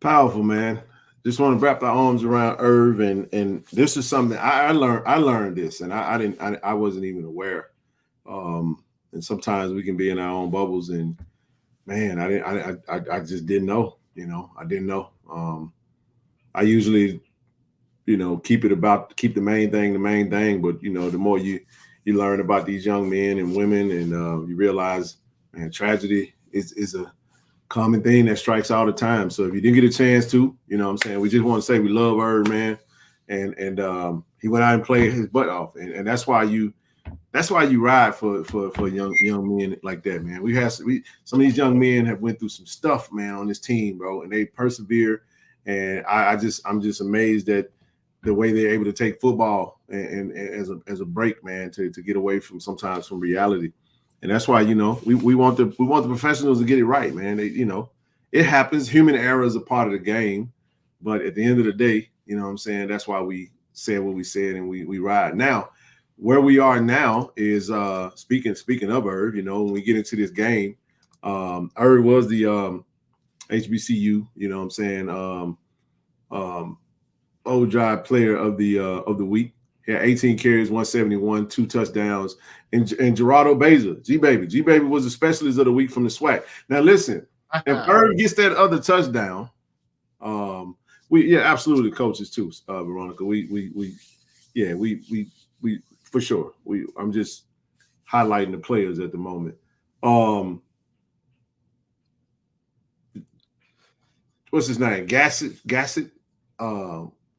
Speaker 7: Powerful, man. Just want to wrap our arms around Irv, and this is something I learned this, and I wasn't even aware. And sometimes we can be in our own bubbles, and man, I just didn't know. I didn't know. I usually, keep the main thing. But the more you learn about these young men and women, and you realize, man, tragedy is a common thing that strikes all the time. So if you didn't get a chance to, we just want to say we love Irv, man, and he went out and played his butt off, and that's why you ride for young men like that, man. Some of these young men have went through some stuff, man, on this team, bro, and they persevere. And I'm just amazed at the way they're able to take football and as a break, man, to get away from sometimes from reality. And that's why, we want the professionals to get it right, man. It happens. Human error is a part of the game, but at the end of the day, that's why we said what we said and we ride. Now, where we are now is speaking of Irv, when we get into this game, Irv was the HBCU, O-Drive player of the week. He had 18 carries, 171, 2 touchdowns. And Gerardo Beza, G-Baby was the specialist of the week from the SWAC. Now listen, if Irv gets that other touchdown, absolutely coaches too, Veronica. We for sure. I'm just highlighting the players at the moment. What's his name? Gassett.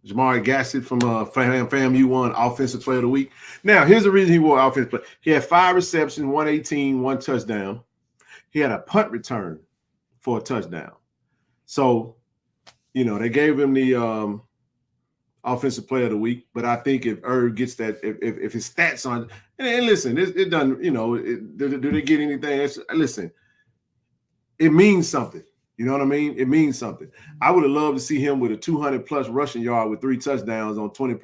Speaker 7: Jamari Gassett from FAMU won Offensive Player of the Week. Now, here's the reason he won Offensive Player. He had 5 receptions, 118, 1 touchdown. He had a punt return for a touchdown. So, they gave him the Offensive Player of the Week. But I think if Irv gets that, if his stats on, and listen, it doesn't, do they get anything? Listen, it means something. You know what I mean? It means something. I would have loved to see him with a 200-plus rushing yard with 3 touchdowns on 20,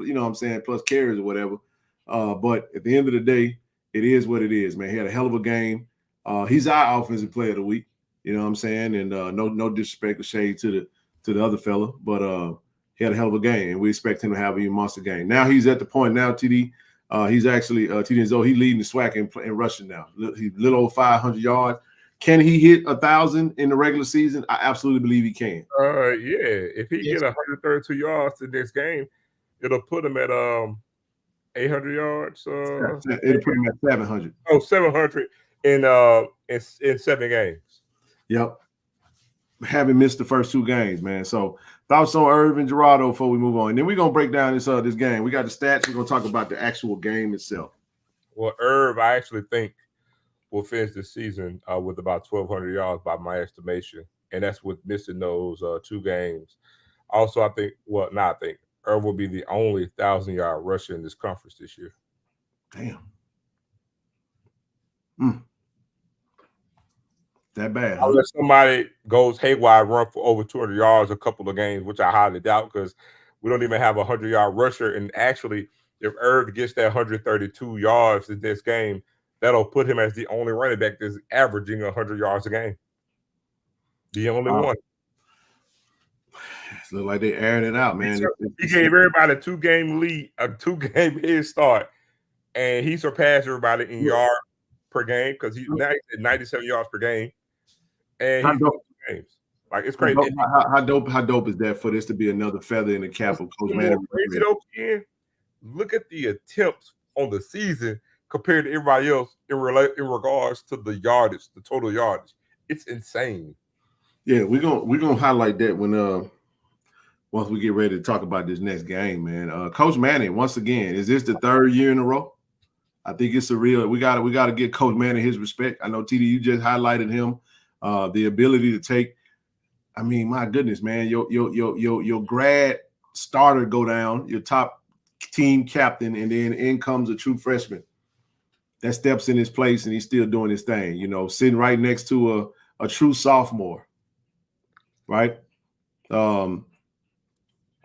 Speaker 7: plus carries or whatever. But at the end of the day, it is what it is, man. He had a hell of a game. He's our Offensive Player of the Week. You know what I'm saying? And no disrespect or shade to the other fella, but he had a hell of a game, and we expect him to have a monster game. Now he's at the point now, TD. He's actually TD and Zoe. He's leading the SWAC in rushing now. He's a little over 500 yards. Can he hit 1,000 in the regular season? I absolutely believe he can.
Speaker 9: If he get 132 yards to this game, it'll put him at 800 yards.
Speaker 7: It'll put him at 700.
Speaker 9: Oh, 700 in 7 games.
Speaker 7: Yep. Having missed the first 2 games, man. So thoughts on Irv and Gerardo before we move on. And then we're gonna break down this game. We got the stats. We're gonna talk about the actual game itself.
Speaker 9: Well, Irv, I actually think will finish the season with about 1,200 yards by my estimation, and that's with missing those 2 games. Also, Irv will be the only 1,000-yard rusher in this conference this year.
Speaker 7: Damn. That bad, huh?
Speaker 9: Unless somebody goes haywire, run for over 200 yards a couple of games, which I highly doubt because we don't even have a 100-yard rusher. And actually, if Irv gets that 132 yards in this game, that'll put him as the only running back that's averaging 100 yards a game. The only one.
Speaker 7: It look like they airing it out, man.
Speaker 9: He gave everybody a 2-game lead, a 2-game head start, and he surpassed everybody in yards per game because he's now at 97 yards per game. And he's games. Like it's crazy.
Speaker 7: How dope is that for this to be another feather in the cap of Coach Manning?
Speaker 9: Crazy though, Ken. Look at the attempts on the season compared to everybody else in regards to the yardage, the total yardage. It's insane.
Speaker 7: Yeah, we're gonna highlight that when once we get ready to talk about this next game, man. Coach Manning, once again, is this the 3rd year in a row? I think it's a real. We gotta get Coach Manning his respect. I know TD, you just highlighted him. The ability to take, I mean, my goodness, man, your grad starter go down, your top team captain, and then in comes a true freshman that steps in his place and he's still doing his thing, sitting right next to a true sophomore, right? And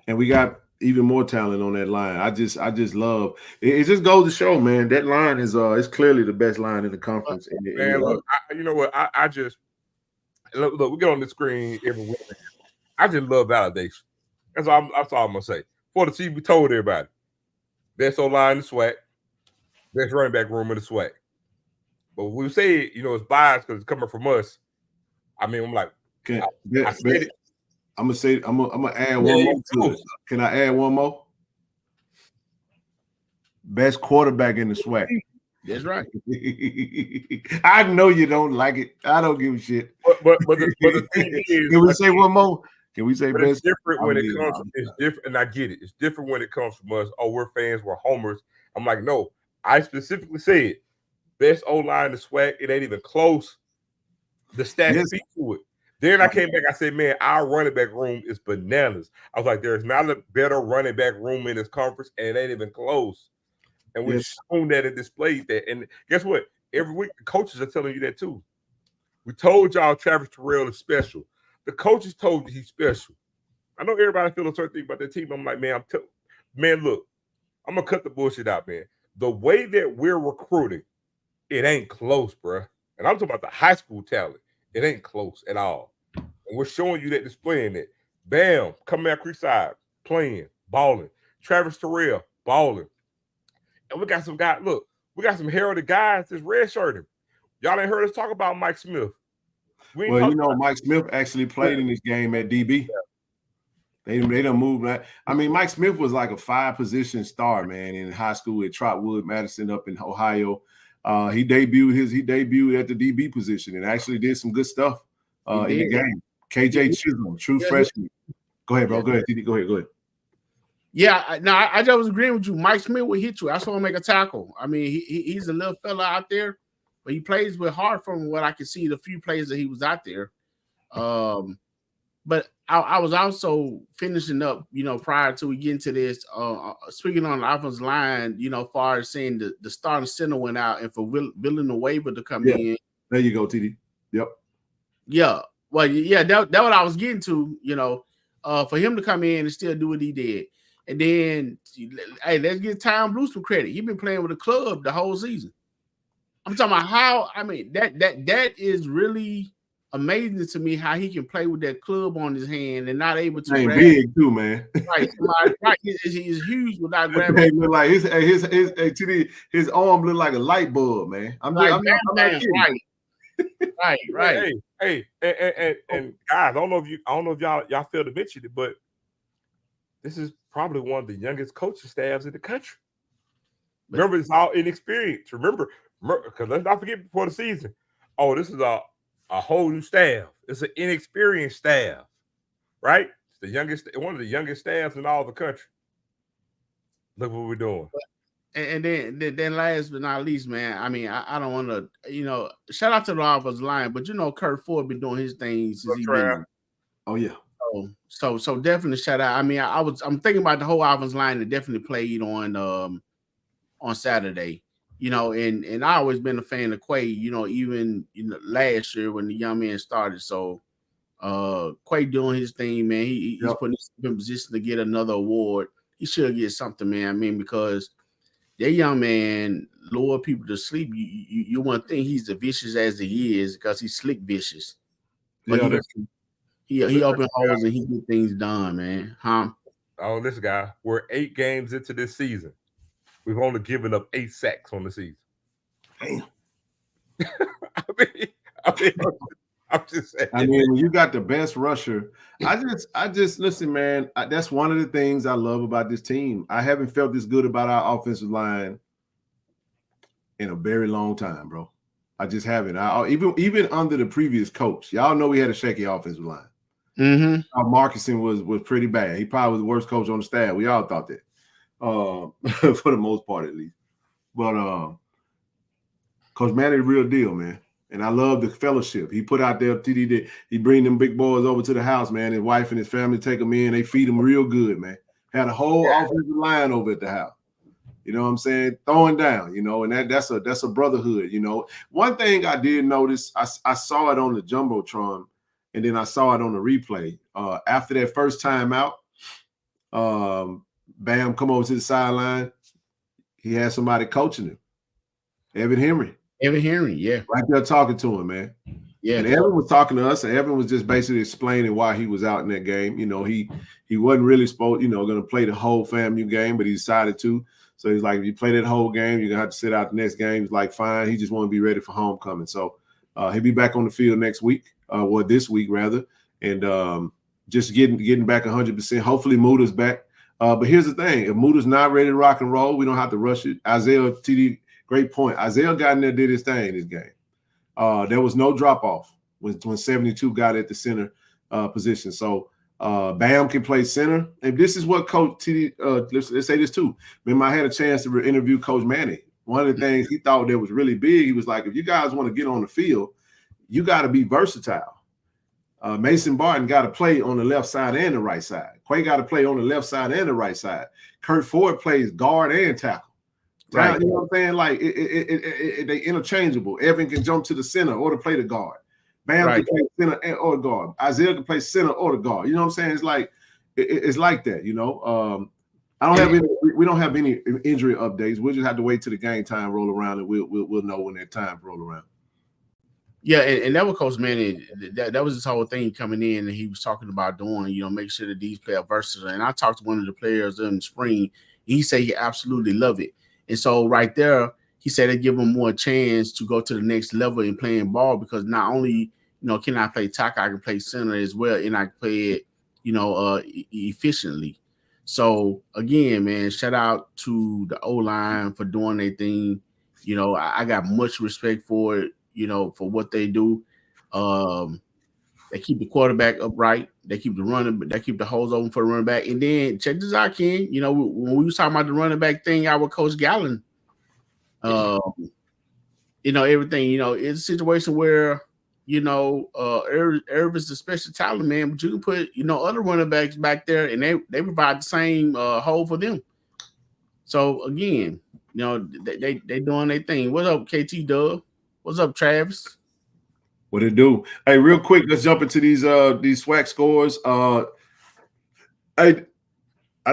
Speaker 7: we got even more talent on that line. I just love it. It just goes to show, man, that line is it's clearly the best line in the conference.
Speaker 9: Look, you know what? I just look, we get on the screen every week. I just love validation. That's all I'm gonna say. For the team, we told everybody. Best O-line in the SWAC, best running back room in the SWAC. But when we say it, it's biased because it's coming from us. I mean, I'm like, I said it.
Speaker 7: I'm gonna add one more to it. Can I add one more? Best quarterback in the SWAC.
Speaker 8: That's right.
Speaker 7: I know you don't like it. I don't give a shit.
Speaker 9: But the thing is,
Speaker 7: can we say one more? Can we say best?
Speaker 9: It's different when it comes. It's different, and I get it. It's different when it comes from us. Oh, we're fans. We're homers. I'm like, no. I specifically said best O-line in the SWAC. It ain't even close. The stats speak to it. Then I came back. I said, man, our running back room is bananas. I was like, there's not a better running back room in this conference, and it ain't even close. And we've shown that and displayed that. And guess what? Every week, the coaches are telling you that too. We told y'all Travis Terrell is special. The coaches told you he's special. I know everybody feels a certain thing about that team. I'm like, man, look, I'm going to cut the bullshit out, man. The way that we're recruiting, it ain't close, bro. And I'm talking about the high school talent. It ain't close at all. And we're showing you that, displaying it. Bam, coming out Creekside, playing, balling. Travis Terrell, balling. And we got some guys, look, we got some heralded guys that's redshirting. Y'all ain't heard us talk about Mike Smith.
Speaker 7: Mike Smith actually played in this game at DB. They done moved. I mean, Mike Smith was like a 5-position star, man, in high school at Trotwood, Madison up in Ohio. He debuted at the DB position and actually did some good stuff in the game. KJ Chisholm, true freshman. Go ahead, bro. Go ahead, TD. Go ahead.
Speaker 8: Yeah, I just was agreeing with you. Mike Smith will hit you. I saw him make a tackle. I mean, he's a little fella out there, but he plays with heart from what I can see, the few plays that he was out there. But I was also finishing up, prior to we get into this, speaking on the offensive line, far as saying the starting center went out and for Villanueva to come in.
Speaker 7: There you go, TD. Yep.
Speaker 8: Yeah. Well, yeah, that's what I was getting to, for him to come in and still do what he did. And then, hey, let's give Tom Blue some credit. He's been playing with the club the whole season. I'm talking about that is really amazing to me how he can play with that club on his hand and not able to
Speaker 7: grab big too, man.
Speaker 8: Right, he's huge without grabbing.
Speaker 7: Hey, look like his arm look like a light bulb, man. I'm not kidding.
Speaker 8: Right.
Speaker 9: Hey, and guys, I don't know if y'all feel to mention it, but this is probably one of the youngest coaching staffs in the country. Remember, it's all inexperience. Remember, because let's not forget before the season. Oh, this is a whole new staff. It's an inexperienced staff, right? It's one of the youngest staffs in all the country. Look what we're doing.
Speaker 8: And then last but not least, man, I mean, I don't want to, shout out to the offensive line, but Kurt Ford been doing his things since he's been.
Speaker 7: Oh yeah.
Speaker 8: So definitely shout out. I mean, I'm thinking about the whole offensive line that definitely played on Saturday. and I always been a fan of Quay, even last year when the young man started. So Quay doing his thing, man. He's putting himself in position to get another award. He should get something, man. I mean, because that young man lure people to sleep. You want to think he's as vicious as he is because he's slick vicious. But he open holes and he get things done, man.
Speaker 9: Oh, this guy, we're 8 games into this season. We've only given up 8 sacks on the season.
Speaker 7: Damn.
Speaker 9: I mean, I'm just saying.
Speaker 7: I mean, you got the best rusher. I just listen, man. That's one of the things I love about this team. I haven't felt this good about our offensive line in a very long time, bro. I just haven't. Even under the previous coach, y'all know we had a shaky offensive line. Markinson was pretty bad. He probably was the worst coach on the staff. We all thought that, for the most part at least. But Coach Manny, the real deal, man. And I love the fellowship. He put out there, TD, he bring them big boys over to the house, man. His wife and his family take them in. They feed them real good, man. Had a whole offensive line over at the house. You know what I'm saying? Throwing down, and that's a brotherhood, One thing I did notice, I saw it on the Jumbotron, and then I saw it on the replay. After that first time out, Bam come over to the sideline. He had somebody coaching him. Evan Henry,
Speaker 8: yeah.
Speaker 7: Right there talking to him, man.
Speaker 8: Yeah.
Speaker 7: And Evan was talking to us, and Evan was just basically explaining why he was out in that game. He wasn't really supposed, going to play the whole FAMU game, but he decided to. So he's like, if you play that whole game, you're going to have to sit out the next game. He's like, fine. He just want to be ready for homecoming. So he'll be back on the field next week, or this week rather, and just getting back 100%. Hopefully Muda's back. But here's the thing. If Muda's not ready to rock and roll, we don't have to rush it. Isaiah, TD, great point. Isaiah got in there, did his thing in this game. There was no drop-off when 72 got at the center position. So Bam can play center. And this is what Coach TD, let's say this too. Remember, I had a chance to interview Coach Manny. One of the things he thought that was really big, he was like, if you guys want to get on the field, you got to be versatile. Mason Barton got to play on the left side and the right side. Quay got to play on the left side and the right side. Kurt Ford plays guard and tackle. Right. You know what I'm saying? Like they interchangeable. Evan can jump to the center or to play the guard. Bam can play center or guard. Isaiah can play center or the guard. You know what I'm saying? It's like it's like that. We don't have any injury updates. We'll just have to wait till the game time roll around, and we'll know when that time roll around.
Speaker 8: Yeah, and that was Coach Manny. That was his whole thing coming in, and he was talking about doing, make sure that these players are versatile. And I talked to one of the players in the spring. He said he absolutely loved it. And so right there, he said they give him more chance to go to the next level in playing ball, because not only, can I play tackle, I can play center as well, and I can play it, efficiently. So again, man, shout out to the O-line for doing their thing. I got much respect for it, for what they do. They keep the quarterback upright. They keep the holes open for the running back. And then check this out, Ken. When we was talking about the running back thing out with Coach Gallen, everything, it's a situation where, Irv is a special talent, man, but you can put, other running backs back there, and they provide the same hole for them. So again, they doing their thing. What's up, KT Dub? What's up, Travis?
Speaker 7: What it do? Hey, real quick, let's jump into these SWAC scores. I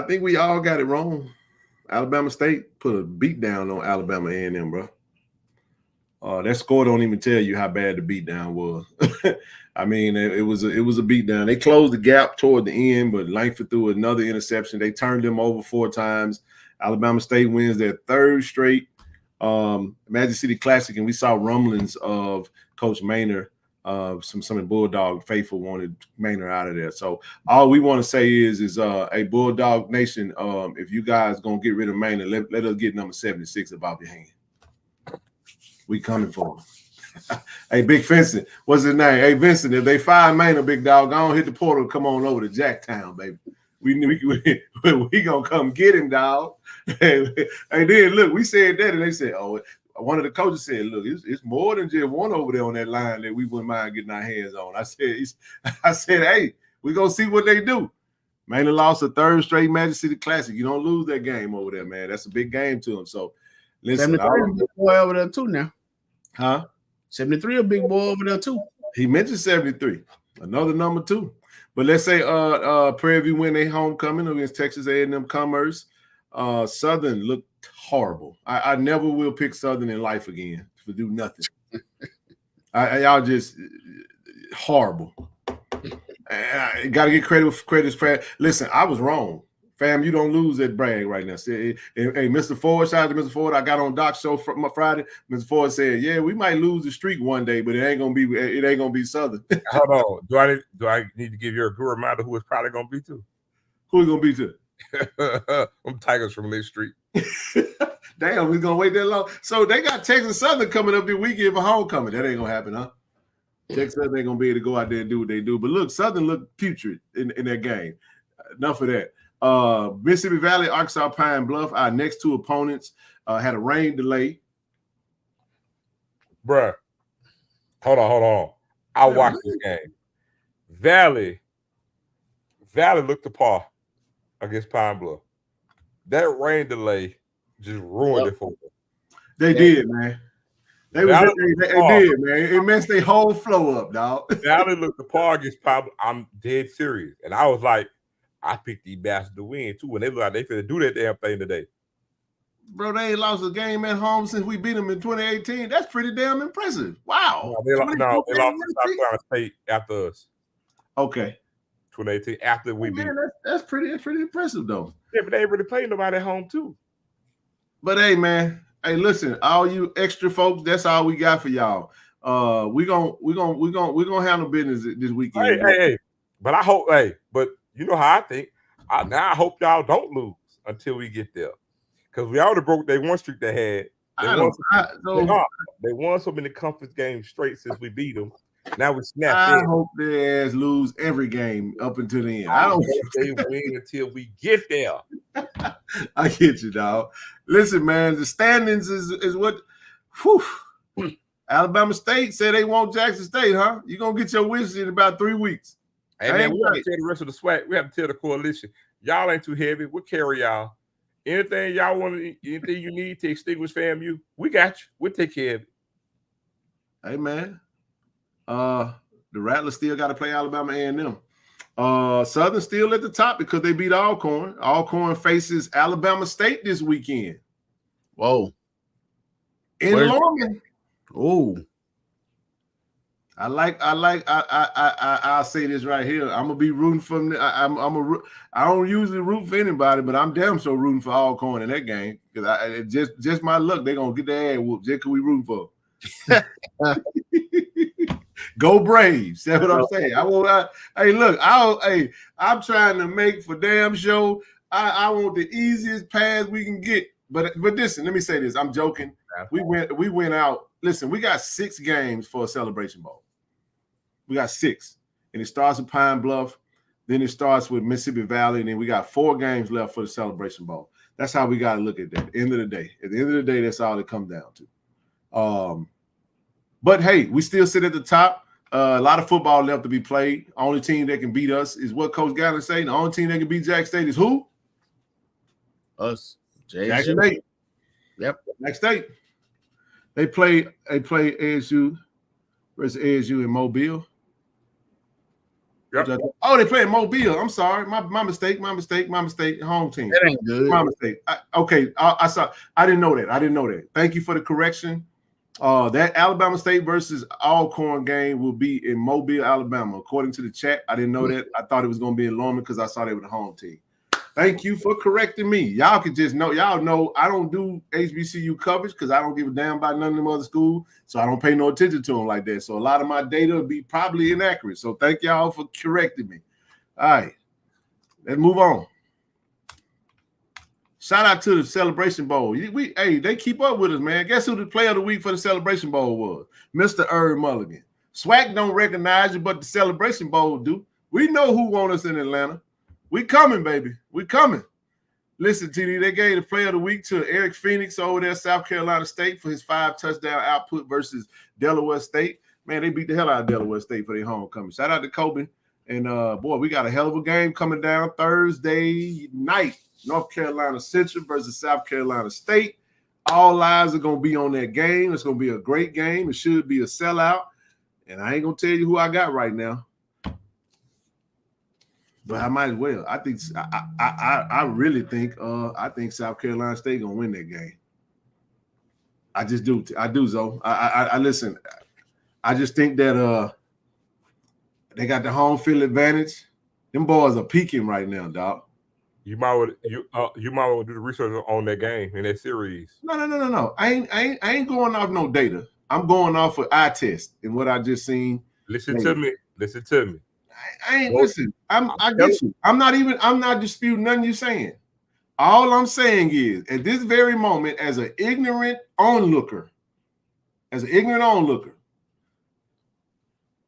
Speaker 7: think we all got it wrong. Alabama State put a beat down on Alabama A&M, bro. That score don't even tell you how bad the beat down was. I mean, it was a beat down. They closed the gap toward the end, but Langford threw another interception. They turned them over 4 times. Alabama State wins their 3rd straight Magic City Classic, and we saw rumblings of Coach Maynard. Some Bulldog faithful wanted Maynard out of there. So all we want to say is a Bulldog Nation, if you guys gonna get rid of Maynard, let us get number 76 above your hand. We coming for him. Hey, Big Vincent, what's his name? Hey, Vincent, if they fire Maynard, big dog, I don't hit the portal. Come on over to Jacktown, baby. We gonna come get him, dog. Hey, then look, we said that, and they said, oh. One of the coaches said, look, it's more than just one over there on that line that we wouldn't mind getting our hands on. I said, hey, we're going to see what they do. Maynard lost a 3rd straight Magic City Classic. You don't lose that game over there, man. That's a big game to them. So Listen,
Speaker 8: 73 a big boy over there too now.
Speaker 7: Huh?
Speaker 8: 73 a big boy over there too.
Speaker 7: He mentioned 73, another number 2. But let's say Prairie View win their homecoming against Texas A&M Commerce. Southern looked horrible. I never will pick Southern in life again to do nothing. Y'all just horrible. I got to get credit for credit's fair. Listen, I was wrong. Fam, you don't lose that brag right now. Hey, Mr. Ford, shout out to Mr. Ford. I got on Doc's show Friday. Mr. Ford said, "Yeah, we might lose the streak one day, but it ain't gonna be Southern."
Speaker 9: Hold on. Do I need to give you a good reminder who it's probably gonna be to?
Speaker 7: Who it gonna be to?
Speaker 9: I'm Tigers from Lee Street.
Speaker 7: Damn, we gonna wait that long. So they got Texas Southern coming up this weekend for homecoming. That ain't gonna happen, huh? Texas Southern ain't gonna be able to go out there and do what they do. But look, Southern looked putrid in that game. Enough of that. Mississippi Valley, Arkansas Pine Bluff, our next 2 opponents had a rain delay.
Speaker 9: Bruh, hold on. I watched this game. Valley looked the par against Pine Bluff. That rain delay just ruined it for them.
Speaker 7: They did, man. They did, man. It messed their whole flow up, dog.
Speaker 9: Valley looked the par against Pine Bluff. I'm dead serious. And I was like, I picked these bastards to win too, and they look like they finna do that damn thing today.
Speaker 7: Bro, they ain't lost a game at home since we beat them in 2018. That's pretty damn impressive. Wow.
Speaker 9: No, they lost to South Carolina State after us.
Speaker 7: Okay.
Speaker 9: 2018 after we beat.
Speaker 7: That's pretty impressive though.
Speaker 9: Yeah, but they ain't really played nobody at home too.
Speaker 7: But hey, man. Hey, listen, all you extra folks, that's all we got for y'all. We gonna handle business this weekend.
Speaker 9: Hey. But I hope, but you know how I think. I hope y'all don't lose until we get there. Because we already broke their 1 streak they had. They won so many conference games straight since we beat them. Now we snap.
Speaker 7: I hope their ass lose every game up until the end. I don't
Speaker 9: hope they win until we get there.
Speaker 7: I get you, dog. Listen, man, the standings is what. Whew. Alabama State said they want Jackson State, huh? You're gonna get your wishes in about 3 weeks.
Speaker 9: Hey, man, we have to tell the rest of the SWAC. We have to tell the coalition. Y'all ain't too heavy. We'll carry y'all. Anything y'all want, anything you need to extinguish FAMU, we got you. We'll take care of it.
Speaker 7: Hey, man. The Rattlers still got to play Alabama A&M. Southern still at the top because they beat Alcorn. Alcorn faces Alabama State this weekend.
Speaker 8: Whoa.
Speaker 7: In Longman.
Speaker 8: Oh.
Speaker 7: I'll say this right here. I'm gonna be rooting for them. I don't usually root for anybody, but I'm damn sure rooting for Alcorn in that game because just my luck. They're gonna get their ass whooped just because we rooting for them. Go Braves. That's what I'm saying. I'm trying to make for damn sure. I want the easiest pass we can get. But listen, let me say this. I'm joking. We went out. Listen, we got 6 games for a Celebration Bowl. We got 6. And it starts with Pine Bluff. Then it starts with Mississippi Valley. And then we got 4 games left for the Celebration Bowl. That's how we got to look at that. At the end of the day, that's all it comes down to. But hey, we still sit at the top. A lot of football left to be played. Only team that can beat us is what Coach Gallen saying. The only team that can beat Jackson State is who?
Speaker 8: Us.
Speaker 7: Jackson State.
Speaker 8: Yep.
Speaker 7: Jackson State. They play ASU versus ASU in Mobile.
Speaker 9: Yep.
Speaker 7: Oh, they play in Mobile. I'm sorry. My mistake. Home team.
Speaker 8: That ain't good.
Speaker 7: My mistake. I didn't know that. Thank you for the correction. That Alabama State versus Alcorn game will be in Mobile, Alabama. According to the chat, I didn't know that. I thought it was going to be in Longman because I saw they were the home team. Thank you for correcting me. Y'all can just know. Y'all know I don't do HBCU coverage because I don't give a damn about none of them other schools, so I don't pay no attention to them like that. So a lot of my data will be probably inaccurate. So thank y'all for correcting me. All right, let's move on. Shout out to the Celebration Bowl. They keep up with us, man. Guess who the player of the week for the Celebration Bowl was? Mr. Irv Mulligan. SWAC don't recognize you, but the Celebration Bowl do. We know who won us in Atlanta. We coming, baby. We coming. Listen, TD, they gave the player of the week to Eric Phoenix over there, South Carolina State, for his 5-touchdown output versus Delaware State. Man, they beat the hell out of Delaware State for their homecoming. Shout out to Kobe. And, boy, we got a hell of a game coming down Thursday night. North Carolina Central versus South Carolina State. All eyes are gonna be on that game. It's gonna be a great game. It should be a sellout. And I ain't gonna tell you who I got right now, but I might as well. I think I really think I think South Carolina State gonna win that game. I just do. I do, Zoe. I listen. I just think that they got the home field advantage. Them boys are peaking right now, dog.
Speaker 9: You might want to do the research on that game in that series.
Speaker 7: No. I ain't going off no data. I'm going off of eye test and what I just seen.
Speaker 9: Listen to me.
Speaker 7: I ain't listen. I get you. I'm not disputing nothing you're saying. All I'm saying is, at this very moment, as an ignorant onlooker,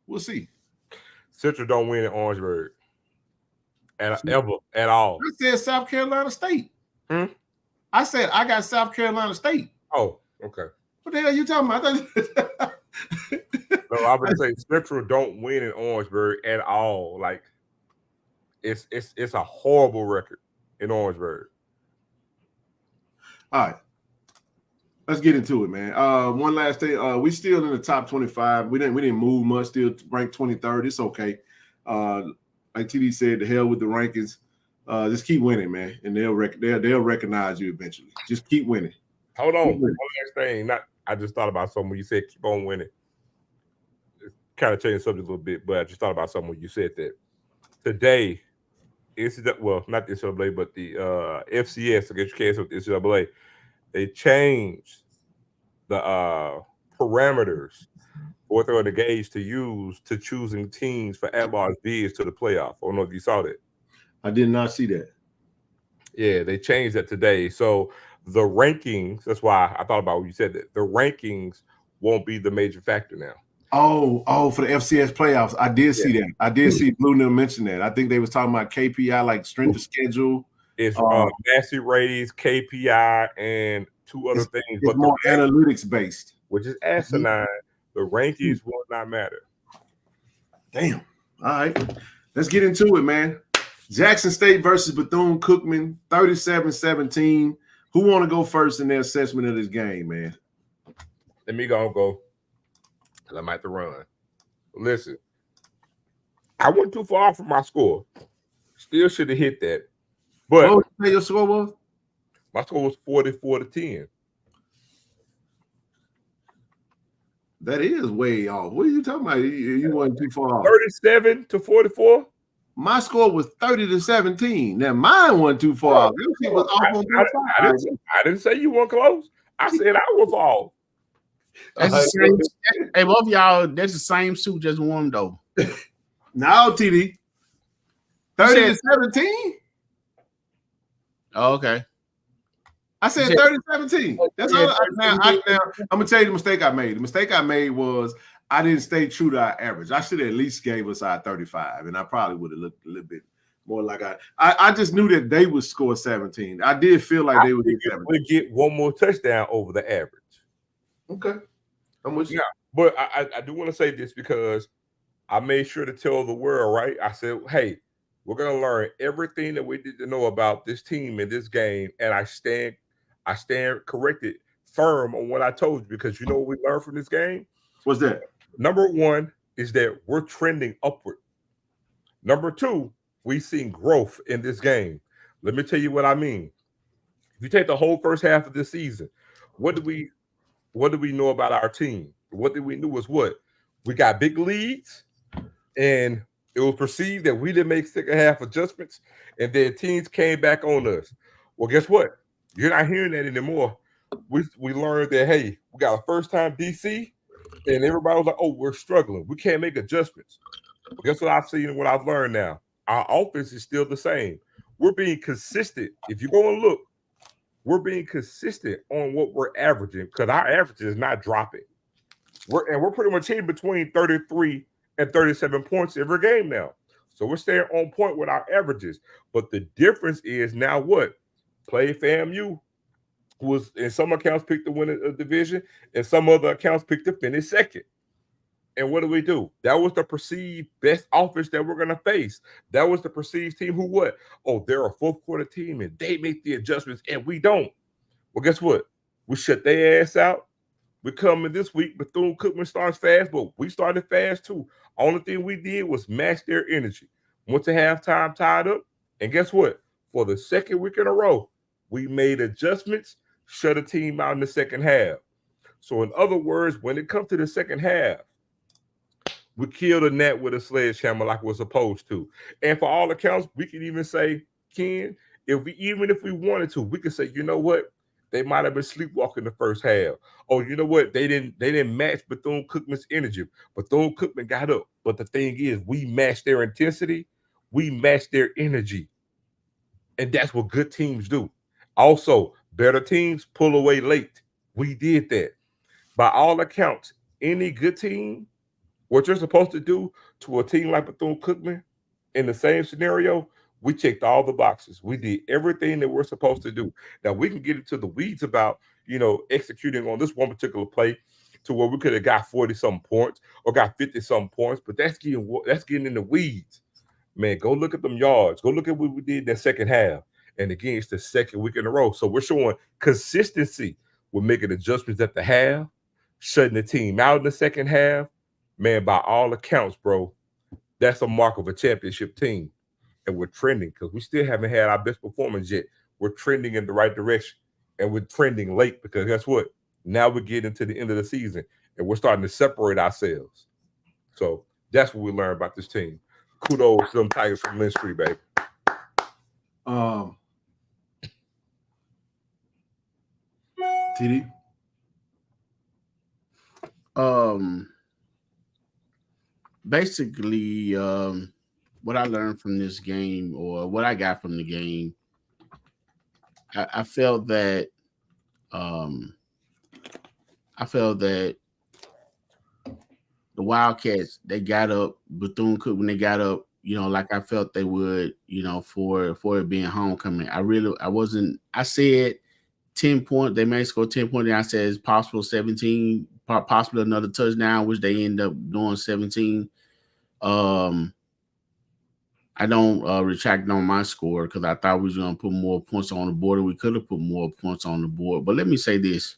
Speaker 7: we'll see.
Speaker 9: Central don't win in Orangeburg at all.
Speaker 7: I said South Carolina State. I said I got South Carolina State.
Speaker 9: Oh, okay.
Speaker 7: What the hell are you talking about?
Speaker 9: No, I would say Central don't win in Orangeburg at all. Like it's a horrible record in Orangeburg.
Speaker 7: All right. Let's get into it, man. One last thing. We still in the top 25. We didn't move much, still ranked 23rd. It's okay. Like TD said, the hell with the rankings. Just keep winning, man. And they'll recognize you eventually. Just keep winning.
Speaker 9: Hold on. One last thing. I just thought about something when you said keep on winning. It kind of changed the subject a little bit, but I just thought about something when you said that. Today, not the NCAA, but the FCS, to get your case with the NCAA, they changed the parameters for what they're going to gauge to use to choosing teams for at-large bids to the playoff. I don't know if you saw that.
Speaker 7: I did not see that.
Speaker 9: Yeah, they changed that today. So the rankings, that's why I thought about when you said that. The rankings won't be the major factor now.
Speaker 7: Oh, for the FCS playoffs. I did see that. I did see Blue Nil mention that. I think they was talking about KPI, like strength of schedule.
Speaker 9: It's Massey ratings, KPI, and two other things.
Speaker 7: It's more analytics based.
Speaker 9: Which is asinine. The rankings will not matter.
Speaker 7: Damn. All right. Let's get into it, man. Jackson State versus Bethune-Cookman, 37-17. Who want to go first in their assessment of this game, man?
Speaker 9: Let me go. I might have to run. Listen, I went too far from my score. Still should have hit that. But
Speaker 7: what did you say your score was?
Speaker 9: My score was 44-10.
Speaker 7: That is way off. What are you talking about? You went too far off.
Speaker 9: 37-44.
Speaker 7: My score was 30-17. Now mine went too far off.
Speaker 9: I didn't say you weren't close. I said I was off.
Speaker 8: That's the same. Hey, both of y'all, that's the same suit, just warmed though.
Speaker 7: Now, TD. 30-17.
Speaker 8: Oh, okay.
Speaker 7: I said 30-17. That's all. Now, I'm gonna tell you the mistake I made. The mistake I made was I didn't stay true to our average. I should have at least gave us our 35, and I probably would have looked a little bit more like I just knew that they would score 17. I did feel like they would get 17.
Speaker 9: We get one more touchdown over the average.
Speaker 7: Okay. I'm with you.
Speaker 9: Yeah, but I do want to say this because I made sure to tell the world, right? I said, hey, we're going to learn everything that we need to know about this team in this game, and I stand corrected, firm on what I told you, because you know what we learned from this game?
Speaker 7: What's that?
Speaker 9: Number one is that we're trending upward. Number two, we've seen growth in this game. Let me tell you what I mean. If you take the whole first half of this season, what do we know about our team? What did we knew was what? We got big leads, and it was perceived that we didn't make second half adjustments, and then teams came back on us. Well, guess what? You're not hearing that anymore. We learned that, hey, we got a first-time DC, and everybody was like, oh, we're struggling. We can't make adjustments. But guess what I've seen and what I've learned now? Our offense is still the same. We're being consistent. If you go and look, we're being consistent on what we're averaging, because our average is not dropping. We're pretty much in between 33 and 37 points every game now. So we're staying on point with our averages. But the difference is now what? Play FAMU, who was in some accounts picked to win a division, and some other accounts picked to finish second. And what do? That was the perceived best offense that we're going to face. That was the perceived team who what? Oh, they're a fourth quarter team, and they make the adjustments, and we don't. Well, guess what? We shut their ass out. We come in this week. Bethune-Cookman starts fast, but we started fast too. Only thing we did was match their energy. Went to halftime tied up, and guess what? For the second week in a row, we made adjustments, shut a team out in the second half. So in other words, when it comes to the second half, we killed a gnat with a sledgehammer like we're supposed to. And for all accounts, we can even say, Ken, even if we wanted to, we could say, you know what? They might have been sleepwalking the first half. Oh, you know what? They didn't match Bethune-Cookman's energy. Bethune-Cookman got up. But the thing is, we matched their intensity. We matched their energy. And that's what good teams do. Also, better teams pull away late. We did that. By all accounts, any good team, what you're supposed to do to a team like Bethune-Cookman in the same scenario, we checked all the boxes. We did everything that we're supposed to do. Now, we can get into the weeds about, executing on this one particular play to where we could have got 40-something points or got 50-something points, but that's getting in the weeds. Man, go look at them yards. Go look at what we did in that second half. And again, it's the second week in a row. So we're showing consistency. We're making adjustments at the half, shutting the team out in the second half. Man, by all accounts, bro, that's a mark of a championship team. And we're trending because we still haven't had our best performance yet. We're trending in the right direction. And we're trending late because guess what? Now we're getting to the end of the season and we're starting to separate ourselves. So that's what we learned about this team. Kudos to them Tigers from Lynn Street, baby.
Speaker 7: TD?
Speaker 8: Basically, what I learned from this game, or what I got from the game, I felt that the Wildcats, they got up, Bethune-Cookman, they got up, like I felt they would, for it being homecoming. I said 10 points, they may score 10 points, and I said it's possible 17, possibly another touchdown, which they end up doing 17. I don't retract on my score because I thought we was going to put more points on the board, and we could have put more points on the board. But let me say this.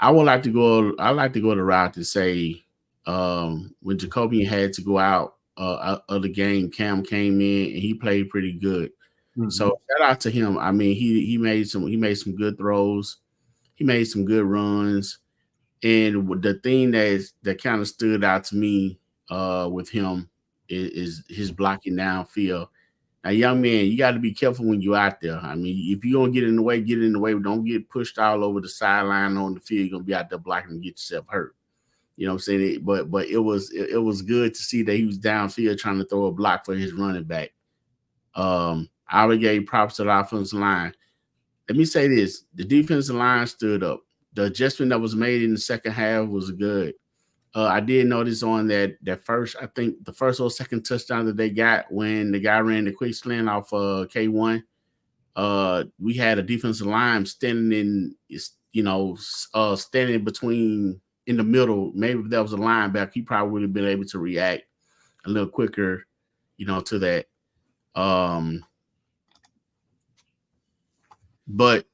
Speaker 8: I like to go the route to say when Jacobian had to go out of the game, Cam came in and he played pretty good. Mm-hmm. So shout out to him. I mean, he made some good throws. He made some good runs. And the thing that kind of stood out to me with him is his blocking downfield. Now, young man, you got to be careful when you're out there. I mean, if you're going to get in the way, get in the way. Don't get pushed all over the sideline on the field. You're going to be out there blocking and get yourself hurt. You know what I'm saying? But it was good to see that he was downfield trying to throw a block for his running back. I already gave props to the offensive line. Let me say this. The defensive line stood up. The adjustment that was made in the second half was good. I did notice on that first, I think the first or second touchdown that they got when the guy ran the quick slant off K1, we had a defensive line standing standing between in the middle. Maybe if that was a linebacker, he probably would have been able to react a little quicker, to that. But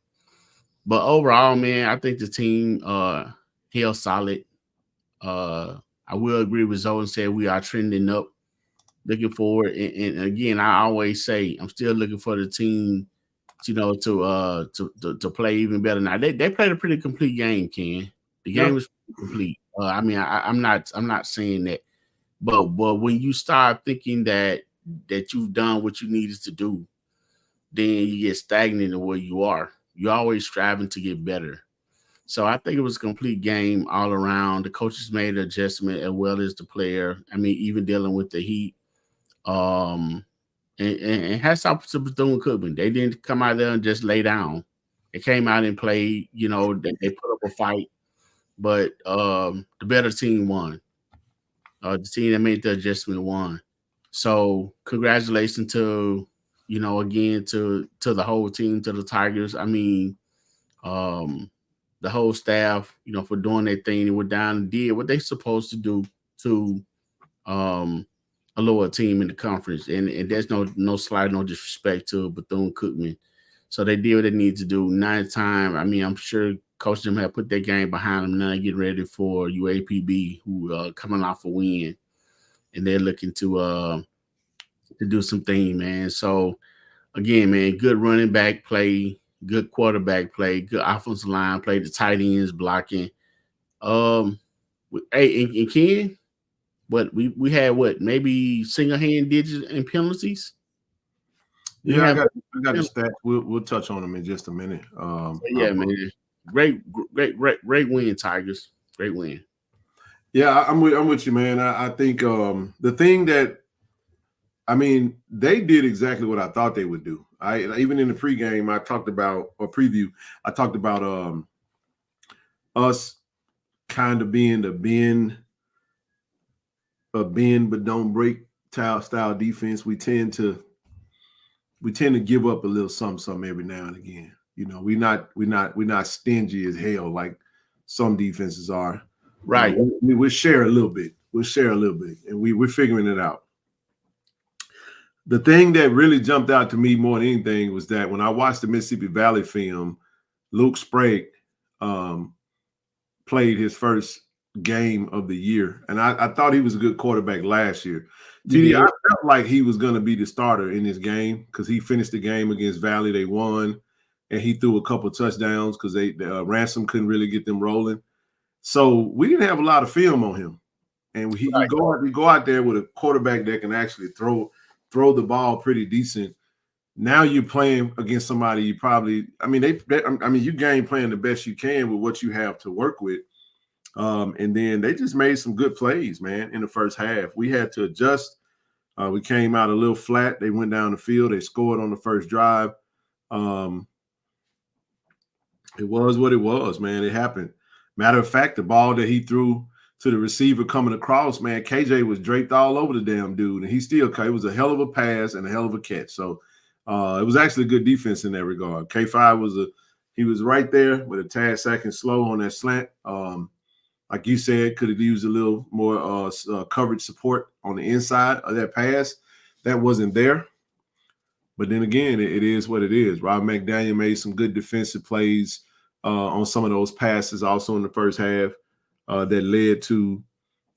Speaker 8: overall, man, I think the team held solid. I will agree with Zoe and say we are trending up, looking forward. And again, I always say I'm still looking for the team, to play even better. Now they played a pretty complete game, Ken. The game was complete. I mean, I'm not saying that, but when you start thinking that you've done what you needed to do, then you get stagnant in where you are. You're always striving to get better. So I think it was a complete game all around. The coaches made an adjustment as well as the player. I mean, even dealing with the heat. And hats off to Bethune-Cookman. They didn't come out there and just lay down. They came out and played. They put up a fight. But the better team won. The team that made the adjustment won. So congratulations to, again, to the whole team, to the Tigers. I mean, the whole staff, for doing their thing. They went down and did what they supposed to do to a lower team in the conference. And there's no slight, no disrespect to Bethune-Cookman. So they did what they need to do. Now it's time. I mean, I'm sure Coach Jim had put that game behind them. Now they get ready for UAPB, who coming off a win, and they're looking to do some things, man. So again, man, good running back play, good quarterback play, good offensive line play, the tight ends blocking. Hey, and Ken, but we had what, maybe single hand digits and penalties.
Speaker 7: Yeah, I got the stats. We'll touch on them in just a minute.
Speaker 8: Yeah, man, great win, Tigers. Great win.
Speaker 7: Yeah, I'm with you, man. I think the thing that, I mean, they did exactly what I thought they would do. Even in the pregame, I talked about us kind of being the bend but don't break style defense. We tend to give up a little something every now and again. You know, we're not stingy as hell like some defenses are.
Speaker 8: Right.
Speaker 7: We'll share a little bit. And we're figuring it out. The thing that really jumped out to me more than anything was that when I watched the Mississippi Valley film, Luke Sprague played his first game of the year. And I thought he was a good quarterback last year. TD, I felt like he was going to be the starter in this game because he finished the game against Valley. They won, and he threw a couple touchdowns because Ransom couldn't really get them rolling. So we didn't have a lot of film on him. And we go out there with a quarterback that can actually throw the ball pretty decent. Now you're playing against somebody you probably, you game playing the best you can with what you have to work with. And then they just made some good plays, man, in the first half. We had to adjust. We came out a little flat. They went down the field. They scored on the first drive. It was what it was, man. It happened. Matter of fact, the ball that he threw to the receiver coming across, man, KJ was draped all over the damn dude, and it was a hell of a pass and a hell of a catch. So it was actually a good defense in that regard. K5 he was right there with a tad second slow on that slant. Like you said, could have used a little more coverage support on the inside of that pass. That wasn't there. But then again, it is what it is. Rob McDaniel made some good defensive plays on some of those passes also in the first half that led to,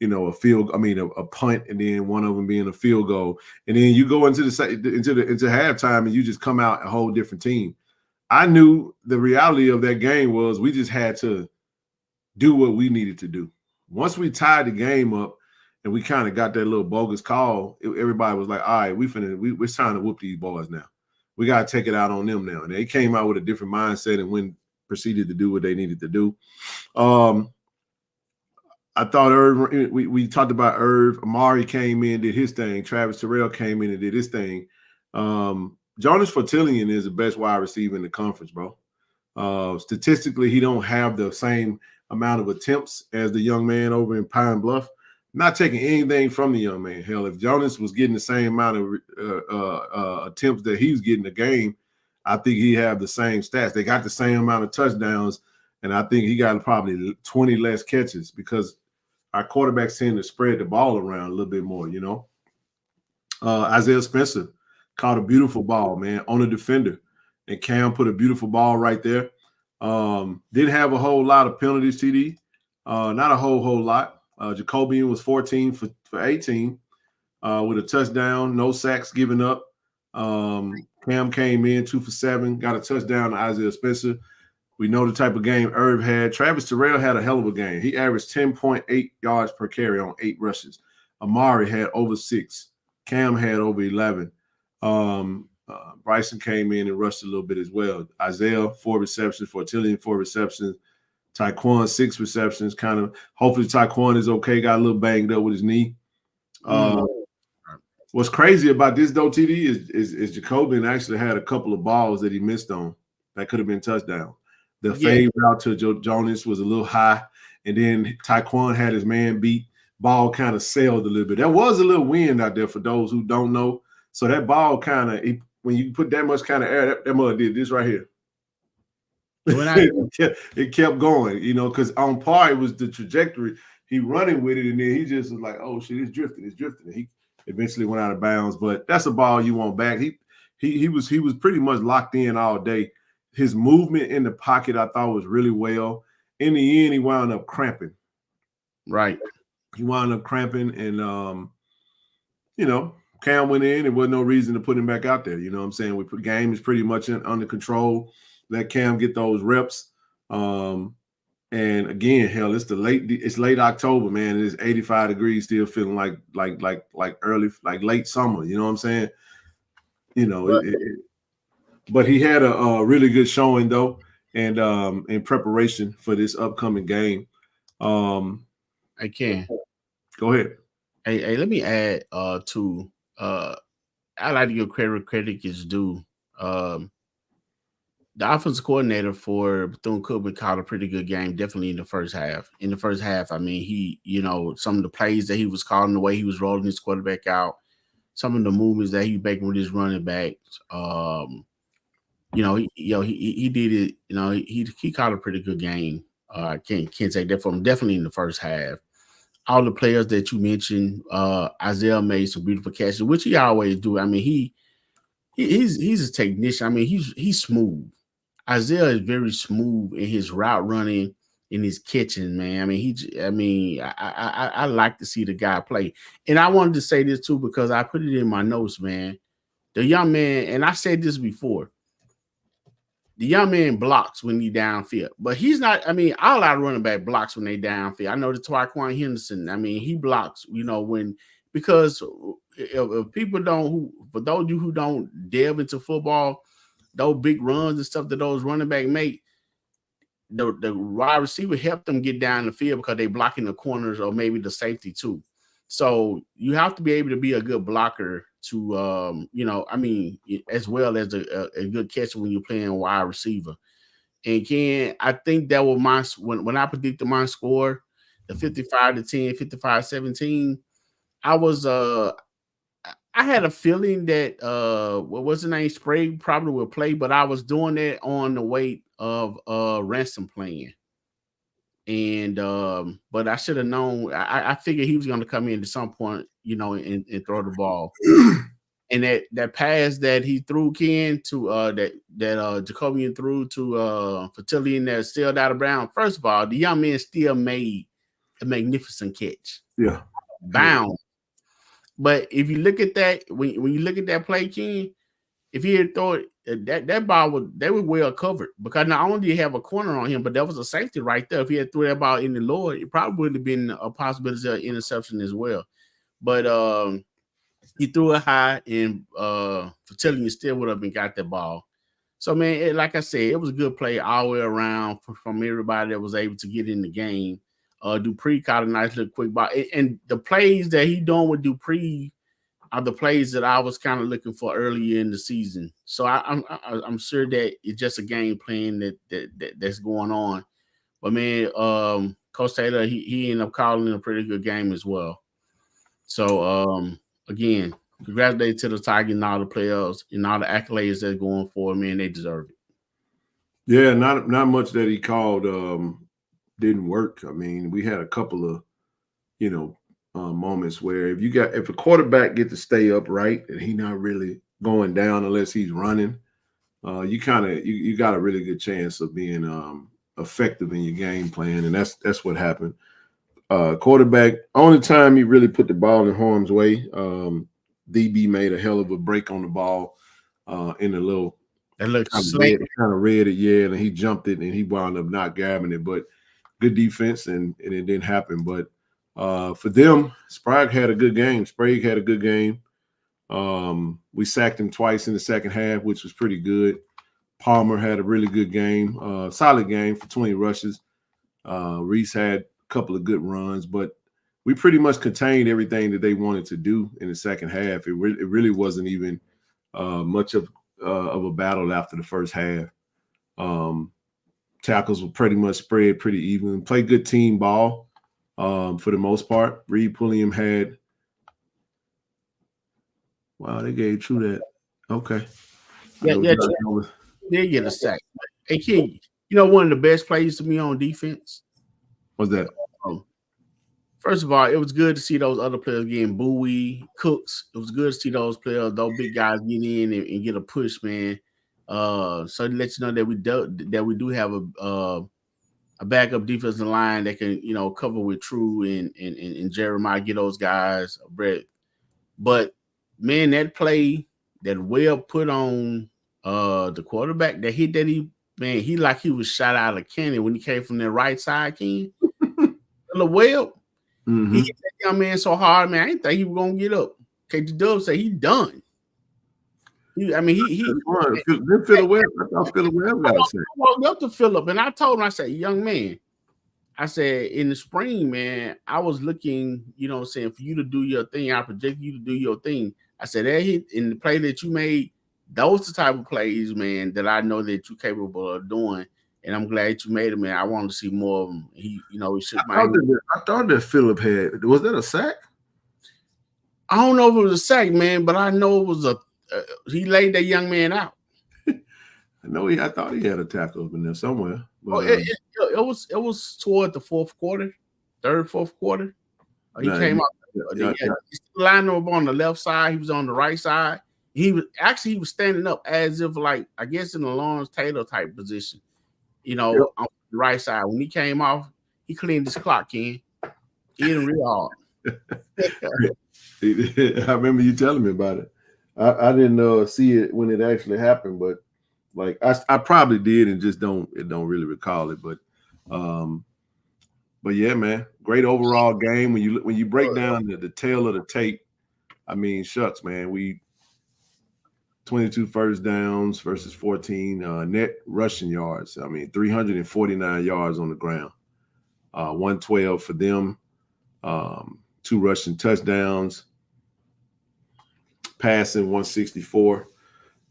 Speaker 7: a punt, and then one of them being a field goal. And then you go into halftime and you just come out a whole different team. I knew the reality of that game was we just had to do what we needed to do. Once we tied the game up and we kind of got that little bogus call, everybody was like, all right, we're trying to whoop these boys now. We got to take it out on them now. And they came out with a different mindset and proceeded to do what they needed to do. I thought Irv, we talked about Irv. Amari came in, did his thing. Travis Terrell came in and did his thing. Jonas Fortillion is the best wide receiver in the conference, bro. Statistically, he don't have the same amount of attempts as the young man over in Pine Bluff. Not taking anything from the young man. Hell, if Jonas was getting the same amount of attempts that he was getting a game, I think he'd have the same stats. They got the same amount of touchdowns, and I think he got probably 20 less catches because our quarterbacks tend to spread the ball around a little bit more, Isaiah Spencer caught a beautiful ball, man, on a defender, and Cam put a beautiful ball right there. Didn't have a whole lot of penalties, TD. Not a whole lot. Jacobian was 14 for 18 with a touchdown, no sacks given up. Cam came in 2 for 7, got a touchdown to Isaiah Spencer. We know the type of game Irv had. Travis Terrell had a hell of a game. He averaged 10.8 yards per carry on 8 rushes. Amari had over 6. Cam had over 11. Bryson came in and rushed a little bit as well. Isaiah, 4 receptions. Fortillion, 4 receptions. Taekwon, 6 receptions. Hopefully Taekwon is okay. Got a little banged up with his knee. What's crazy about this, though, TD, is Jacobian actually had a couple of balls that he missed on that could have been touchdowns. The fade out to Jonas was a little high, and then Taekwon had his man beat. Ball kind of sailed a little bit. There was a little wind out there for those who don't know. So that ball when you put that much kind of air, that mother did this right here. It kept going, because on par it was the trajectory. He running with it, and then he just was like, "Oh shit, it's drifting." And he eventually went out of bounds. But that's a ball you want back. He he was pretty much locked in all day. His movement in the pocket I thought was really well. In the end, he wound up cramping.
Speaker 8: Right.
Speaker 7: He wound up cramping, and Cam went in. There was no reason to put him back out there. You know what I'm saying? Game is pretty much under control. Let Cam get those reps. And again, hell, it's late October, man. It's 85 degrees, still feeling like late summer. You know what I'm saying? But he had a really good showing though, and in preparation for this upcoming game.
Speaker 8: I can
Speaker 7: go ahead.
Speaker 8: Hey, let me add to I like to give credit is due. The offensive coordinator for Bethune-Cookman called a pretty good game, definitely in the first half. In the first half, I mean, he, some of the plays that he was calling, the way he was rolling his quarterback out, some of the movements that he was making with his running backs, he did it. He called a pretty good game. I can't take that from him. Definitely in the first half. All the players that you mentioned, Isaiah made some beautiful catches, which he always do. I mean, he's a technician. I mean, he's smooth. Isaiah is very smooth in his route running, in his catching, man. I mean, I like to see the guy play. And I wanted to say this too because I put it in my notes, man. The young man, and I said this before, the young man blocks when he downfield, but he's not. I mean, all our running back blocks when they downfield. I know the Twyquan Henderson. I mean, he blocks. Because if people don't, for those of you who don't delve into football, those big runs and stuff that those running back make, the wide receiver help them get down the field because they blocking the corners or maybe the safety too. So you have to be able to be a good blocker to, as well as a good catcher when you're playing wide receiver. And Ken, I think that was when I predicted my score, the 55-10, 55-17, I had a feeling that what was the name? Sprague probably will play, but I was doing that on the weight of Ransom playing. And but I should have known. I figured he was going to come in at some point, and throw the ball. And that pass that he threw Ken to that Jacobian threw to Fertillion that sailed out of Brown. First of all, the young man still made a magnificent catch.
Speaker 7: Yeah,
Speaker 8: bound. But if you look at that, when you look at that play, Ken, if he had thrown it, that ball they were well covered because not only did he have a corner on him, but there was a safety right there. If he had threw that ball in the lower, it probably would have been a possibility of interception as well. But he threw it high, and Fertillion still would have got that ball. So, man, like I said, it was a good play all the way around from everybody that was able to get in the game. Dupree caught a nice little quick ball. And the plays that he doing with Dupree are the plays that I was kind of looking for earlier in the season. So I'm sure that it's just a game plan that's going on. But, man, Coach Taylor, he ended up calling a pretty good game as well. So, again, congratulations to the Tigers and all the players and all the accolades they're going for. Man, they deserve it.
Speaker 7: Yeah, not much that he called didn't work. I mean, we had a couple of, moments where if a quarterback get to stay upright and he not really going down unless he's running, you got a really good chance of being effective in your game plan, and that's what happened. Quarterback, only time he really put the ball in harm's way, DB made a hell of a break on the ball in the little
Speaker 8: that looked
Speaker 7: kind of read it, yeah, and he jumped it and he wound up not grabbing it, but good defense and it didn't happen. But for them, Sprague had a good game. We sacked him twice in the second half, which was pretty good. Palmer had a really good game, solid game for 20 rushes. Reese had a couple of good runs, but we pretty much contained everything that they wanted to do in the second half. It really wasn't even much of a battle after the first half. Tackles were pretty much spread pretty even. Played good team ball for the most part. Reed Pulliam had – wow, they gave True that. Okay.
Speaker 8: Yeah, they get a sack. Hey, King, one of the best plays to me on defense?
Speaker 7: What's that?
Speaker 8: First of all, it was good to see those other players getting Bowie, Cooks. It was good to see those players, those big guys get in and get a push, man. So to let you know that we do have a backup defensive line that can, cover with True and Jeremiah, get those guys, Brett. But man, that play that Webb put on the quarterback, that hit that he like he was shot out of cannon when he came from the right side, King. The Webb.
Speaker 7: Mm-hmm.
Speaker 8: He hit that young man so hard, man. I didn't think he was gonna get up. KG Dub said he done. He
Speaker 7: didn't Phillip Webb. I thought Phillip Webb got a sack.
Speaker 8: I walked up to Phillip and I told him, I said, young man, I said, in the spring, man, I was looking, saying, for you to do your thing. I projected you to do your thing. I said, that hit in the play that you made, those the type of plays, man, that I know that you're capable of doing. And I'm glad you made it, man. I wanted to see more of him. He shook my hand.
Speaker 7: I thought that Phillip had. Was that a sack?
Speaker 8: I don't know if it was a sack, man, but I know it was he laid that young man out.
Speaker 7: I thought he had a tackle up in there somewhere. But,
Speaker 8: it was toward the fourth quarter. He came out. He lined up on the left side. He was on the right side. He was standing up as if, like, I guess in a Lawrence Taylor type position. On the right side. When he came off, he cleaned his clock, Ken. He hit him real hard.
Speaker 7: I remember you telling me about it. I didn't see it when it actually happened, but like I probably did and just don't really recall it. But yeah, man, great overall game. When you break down the tail of the tape, I mean, shucks, man, we 22 first downs versus 14 net rushing yards. I mean, 349 yards on the ground, 112 for them, 2 rushing touchdowns, passing 164.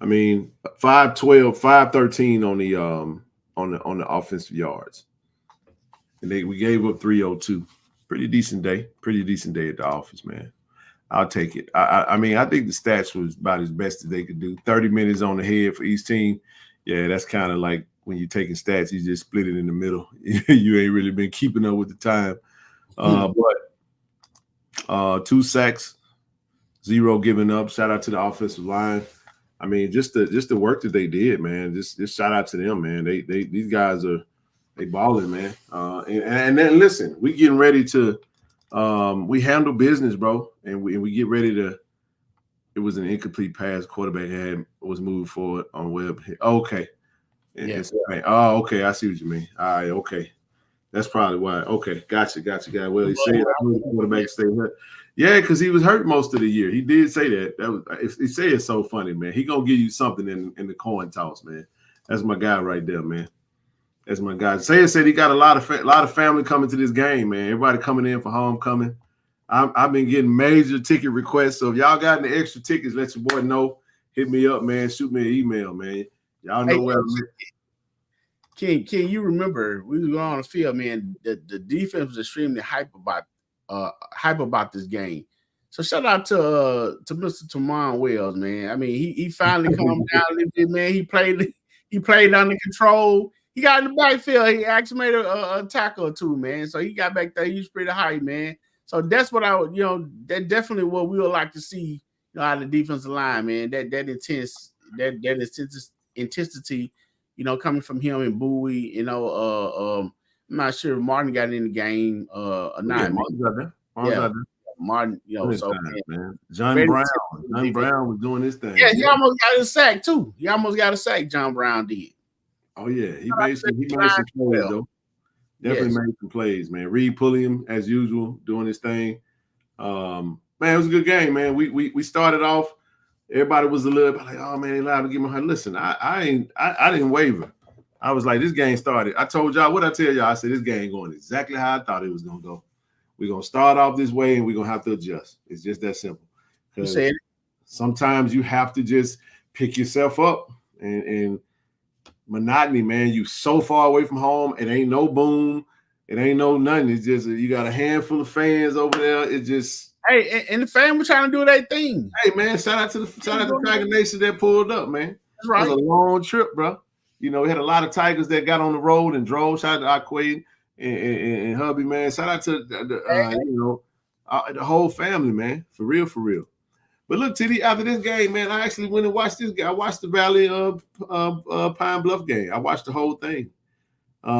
Speaker 7: I mean, 512, 513 on the offensive yards, and we gave up 302. Pretty decent day at the office, man. I'll take it. I mean, I think the stats was about as best as they could do. 30 minutes on the head for each team. Yeah, that's kind of like when you're taking stats, you just split it in the middle. You ain't really been keeping up with the time. But 2 sacks, 0 giving up. Shout out to the offensive line. I mean, just the work that they did, man. Just shout out to them, man. These guys they balling, man. And then listen, we getting ready to. We handle business, bro, and we get ready to. It was an incomplete pass. Quarterback was moved forward on Webb. Okay, okay. I see what you mean. All right, okay, that's probably why. Okay, gotcha. Well, he said the quarterback stayed hurt. Yeah, because he was hurt most of the year. He did say that. He said it's so funny, man. He gonna give you something in the coin toss, man. That's my guy right there, man. That's my guy. Sayer said he got a lot of family coming to this game, man. Everybody coming in for homecoming. I've been getting major ticket requests. So if y'all got any extra tickets, let your boy know. Hit me up, man. Shoot me an email, man. Y'all know where I'm at.
Speaker 8: King, you remember we was going on the field, man. The defense was extremely hype about this game. So shout out to Mr. Tamon Wells, man. I mean, he finally calmed down a little bit, man. He played under control. He got in the backfield. He actually made a tackle or two, man. So he got back there. He was pretty high, man. So that's what that definitely what we would like to see, out of the defensive line, man. That intensity, coming from him and Bowie. I'm not sure if Martin got in the game or not. Martin, so
Speaker 7: man. John Brown was doing his thing.
Speaker 8: Yeah, he almost got a sack too. He almost got a sack. John Brown did.
Speaker 7: Oh yeah, he made some plays though. Definitely made some plays, man. Reed Pulliam, as usual, doing his thing. Man, it was a good game, man. We started off. Everybody was a little bit like, oh man, they allowed to give him. Listen, I didn't waver. I was like, this game started. I told y'all what I tell y'all. I said this game going exactly how I thought it was gonna go. We're gonna start off this way, and we're gonna have to adjust. It's just that simple. Sometimes you have to just pick yourself up and monotony, man. You so far away from home. It ain't no boom. It ain't no nothing. It's just you got a handful of fans over there. It just
Speaker 8: and the fans were trying to do their thing.
Speaker 7: Hey man, shout out to Tiger Nation that pulled up, man.
Speaker 8: That's right.
Speaker 7: It was a long trip, bro. We had a lot of Tigers that got on the road and drove. Shout out to Aquade. and hubby, man. Shout out to the whole family, man. For real, for real. But look, TD, after this game, man, I actually went and watched this game. I watched the Valley of Pine Bluff game. I watched the whole thing.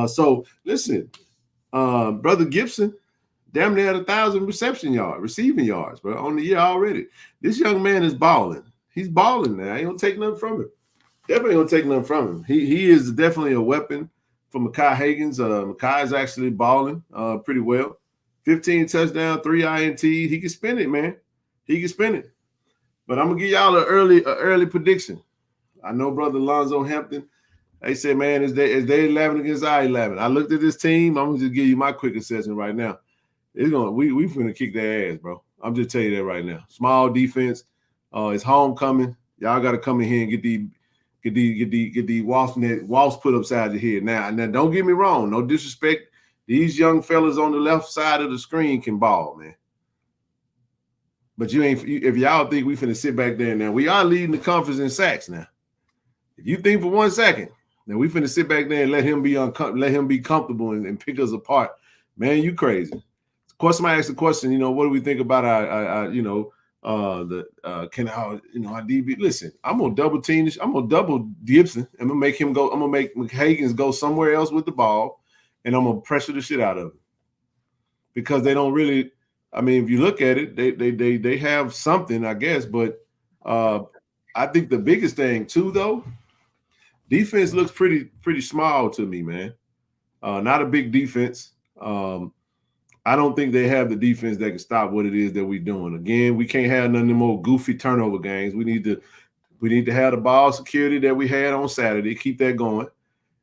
Speaker 7: So listen, Brother Gibson, damn near 1,000 receiving yards, bro, on the year already. This young man is balling. He's balling now. I ain't gonna take nothing from him. Definitely gonna take nothing from him. He is definitely a weapon for Mekhi Hagans. Mekhi is actually balling pretty well. 15 touchdowns, 3 INTs. He can spin it, man. He can spin it. But I'm gonna give y'all an early prediction. I know Brother Lonzo Hampton. They said, man, is they 11 against I 11. I looked at this team. I'm gonna just give you my quick assessment right now. We finna kick their ass, bro. I'm just telling you that right now. Small defense. It's homecoming. Y'all got to come in here and get the walls put upside your head. Now don't get me wrong. No disrespect. These young fellas on the left side of the screen can ball, man. But if y'all think we finna sit back there now, we are leading the conference in sacks now. If you think for 1 second, then we finna sit back there and let him be comfortable and pick us apart, man, you crazy. Of course, somebody asked the question, what do we think about our our DB? Listen, I'm gonna double team this. I'm gonna double Gibson. I'm gonna make him go. I'm gonna make Hagans go somewhere else with the ball, and I'm gonna pressure the shit out of him because they don't really. I mean, if you look at it, they have something, I guess. But I think the biggest thing too, though, defense looks pretty small to me, man. Not a big defense. I don't think they have the defense that can stop what it is that we're doing. Again, we can't have none of them more goofy turnover games. We need to have the ball security that we had on Saturday, keep that going.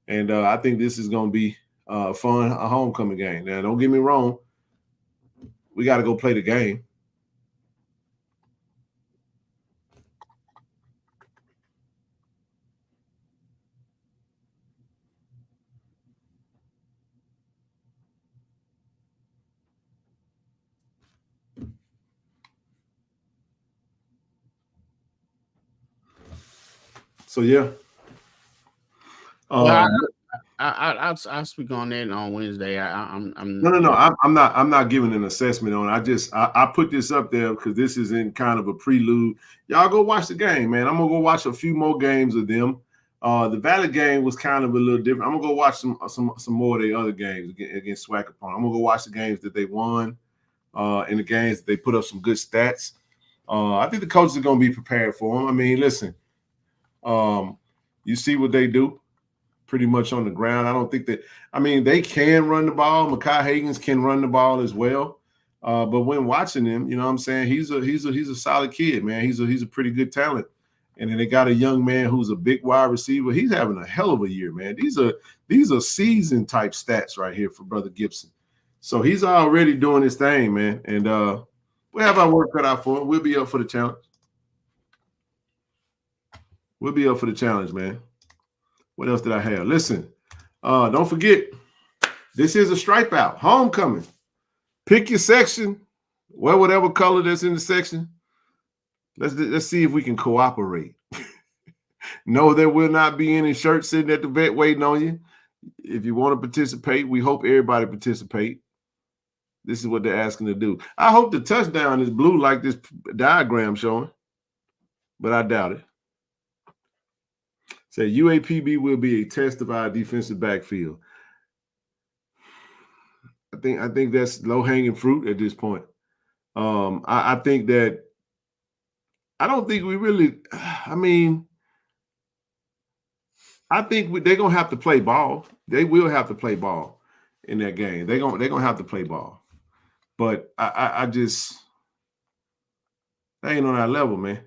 Speaker 7: And I think this is going to be a homecoming game. Now, don't get me wrong. We got to go play the game. So yeah.
Speaker 8: I'll speak on that on Wednesday. I'm
Speaker 7: not giving an assessment on it. I put this up there because this is in kind of a prelude. Y'all go watch the game, man. I'm gonna go watch a few more games of them. The Valley game was kind of a little different. I'm gonna go watch some more of the other games against SWAC opponent. I'm gonna go watch the games that they won, and the games that they put up some good stats. I think the coaches are gonna be prepared for them. I mean, listen, you see what they do. Pretty much on the ground. I don't think that. I mean, they can run the ball. Mekhi Hagans can run the ball as well. But when watching him, you know what I'm saying, he's a solid kid, man. He's a pretty good talent. And then they got a young man who's a big wide receiver. He's having a hell of a year, man. These are season type stats right here for Brother Gibson. So he's already doing his thing, man. And we'll have our work cut out for him. We'll be up for the challenge. We'll be up for the challenge, man. What else did I have? Listen, don't forget, this is a stripe out, homecoming. Pick your section, wear whatever color that's in the section. Let's see if we can cooperate. No, there will not be any shirts sitting at the vet waiting on you. If you want to participate, we hope everybody participate. This is what they're asking to do. I hope the touchdown is blue like this diagram showing, but I doubt it. Say UAPB will be a test of our defensive backfield. I think that's low-hanging fruit at this point. I think that I don't think we really. I mean, I think they're gonna have to play ball. They will have to play ball in that game. They're gonna have to play ball. But I just they ain't on our level, man.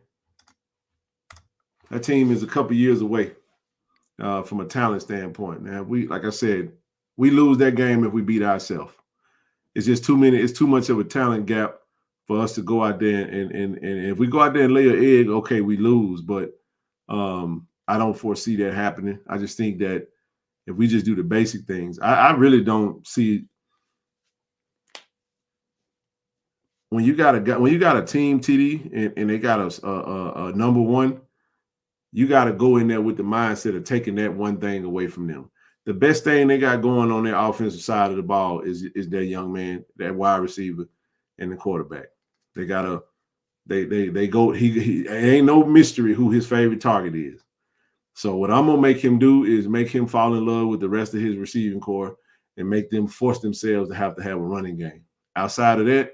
Speaker 7: That team is a couple years away from a talent standpoint. Now, like I said, we lose that game if we beat ourselves. It's just too many. It's too much of a talent gap for us to go out there and if we go out there and lay an egg, okay, we lose. But I don't foresee that happening. I just think that if we just do the basic things, I really don't see. When you got a team, TD, and they got a number one, you got to go in there with the mindset of taking that one thing away from them. the best thing they got going on their offensive side of the ball is their young man, that wide receiver, and the quarterback. They got they go. He ain't no mystery who his favorite target is. So what I'm gonna make him do is make him fall in love with the rest of his receiving core and make them force themselves to have a running game. Outside of that,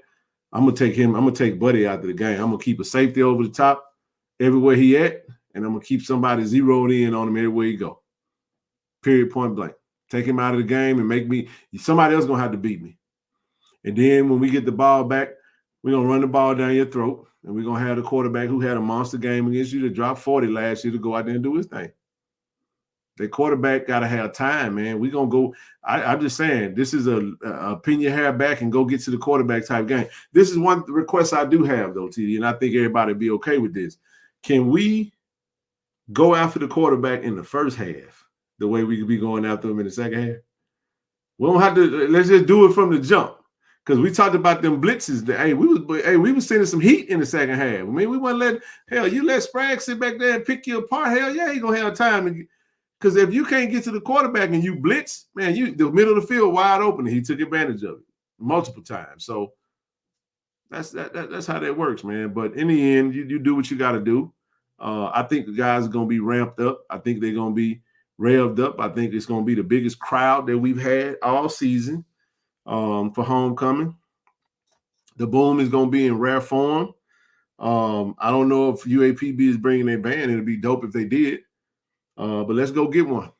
Speaker 7: I'm gonna take Buddy out of the game. I'm gonna keep a safety over the top everywhere he at, and I'm gonna keep somebody zeroed in on him everywhere he go. Period, point blank. Take him out of the game and somebody else gonna have to beat me. And then when we get the ball back, we're gonna run the ball down your throat, and we're gonna have the quarterback who had a monster game against you to drop 40 last year to go out there and do his thing. The quarterback gotta have time, man. We're gonna go. I'm just saying, this is a pin your hair back and go get to the quarterback type game. This is one request I do have though, TD, and I think everybody will be okay with this. Can we go after the quarterback in the first half the way we could be going after him in the second half? We don't have to. Let's just do it from the jump. Because we talked about them blitzes. We was sending some heat in the second half. I mean, we wouldn't you let Sprague sit back there and pick you apart. Hell yeah, he gonna have time. Because if you can't get to the quarterback and you blitz, man, the middle of the field wide open. And he took advantage of it multiple times. So that's how that works, man. But in the end, you do what you got to do. I think the guys are gonna be ramped up. I think they're gonna be revved up. I think it's gonna be the biggest crowd that we've had all season. For homecoming. The boom is going to be in rare form. I don't know if UAPB is bringing their band. It'd be dope if they did. But let's go get one.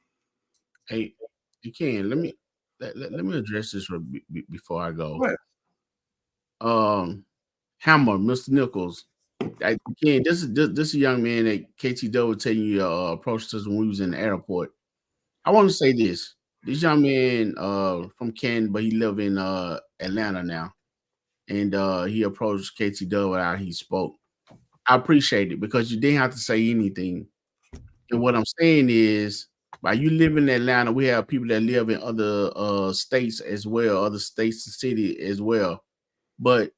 Speaker 8: Hey, you can let me address this before I go. Hammer, Mr. Nichols. Again, this is a young man that KTW was telling you approached us when we was in the airport. I want to say this. This young man from Canton, but he live in Atlanta now. And he approached KTW out. He spoke. I appreciate it because you didn't have to say anything. And what I'm saying is, by you living in Atlanta, we have people that live in other states as well, other states and city as well. But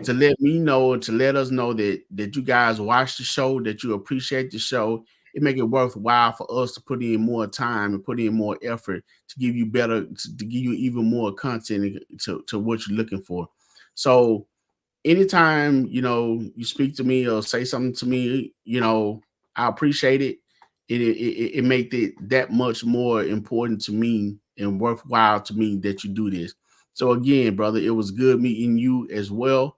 Speaker 8: to let me know, to let us know that you guys watch the show, that you appreciate the show, it make it worthwhile for us to put in more time and put in more effort to give you to give you even more content to what you're looking for. So anytime, you speak to me or say something to me, I appreciate it. It makes it that much more important to me and worthwhile to me that you do this. So again, brother, it was good meeting you as well.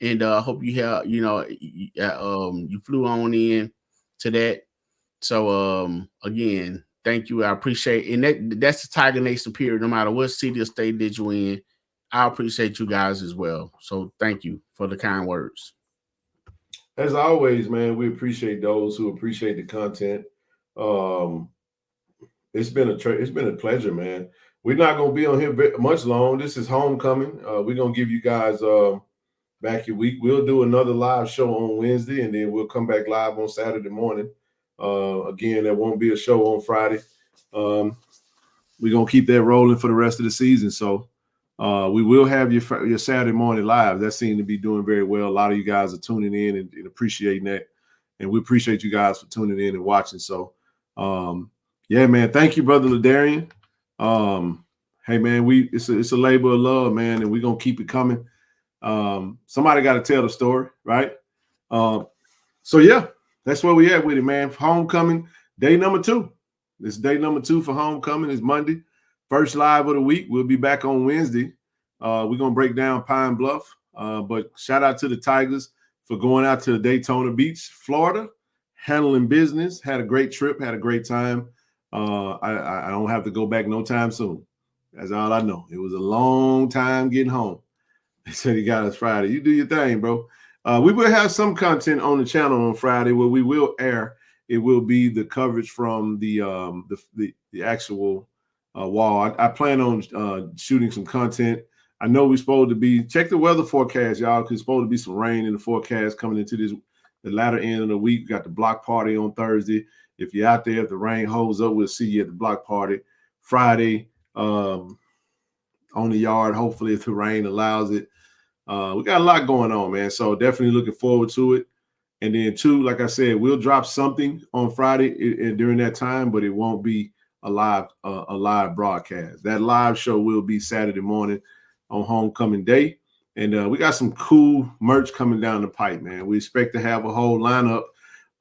Speaker 8: And I hope you have, you flew on in to that. So again, thank you. I appreciate it. And that's the Tiger Nation period. No matter what city or state that you're in, I appreciate you guys as well. So thank you for the kind words.
Speaker 7: As always, man, we appreciate those who appreciate the content. It's been a pleasure, man. We're not gonna be on here much long. This is homecoming. We're gonna give you guys back your week. We'll do another live show on Wednesday, and then we'll come back live on Saturday morning. Again, there won't be a show on Friday. We're gonna keep that rolling for the rest of the season. So we will have your Saturday morning live. That seems to be doing very well. A lot of you guys are tuning in and appreciating that, and we appreciate you guys for tuning in and watching. So yeah, man, thank you, brother Ladarian. Hey, man, it's a labor of love, man, and we're gonna keep it coming. Somebody got to tell the story, right? So yeah. That's where we at with it, man. Homecoming, day number 2. This day number 2 for homecoming is Monday. First live of the week. We'll be back on Wednesday. We're going to break down Pine Bluff. But shout out to the Tigers for going out to Daytona Beach, Florida, handling business. Had a great trip, had a great time. I don't have to go back no time soon. That's all I know. It was a long time getting home. They said he got us Friday. You do your thing, bro. We will have some content on the channel on Friday where we will air. It will be the coverage from the actual wall. I plan on shooting some content. I know we're supposed to be check the weather forecast, y'all, because it's supposed to be some rain in the forecast coming into the latter end of the week. We got the block party on Thursday. If you're out there, if the rain holds up, we'll see you at the block party. Friday on the yard, hopefully, if the rain allows it. We got a lot going on, man. So definitely looking forward to it. And then 2, like I said, we'll drop something on Friday during that time, but it won't be a live broadcast. That live show will be Saturday morning on homecoming day. And we got some cool merch coming down the pipe, man. We expect to have a whole lineup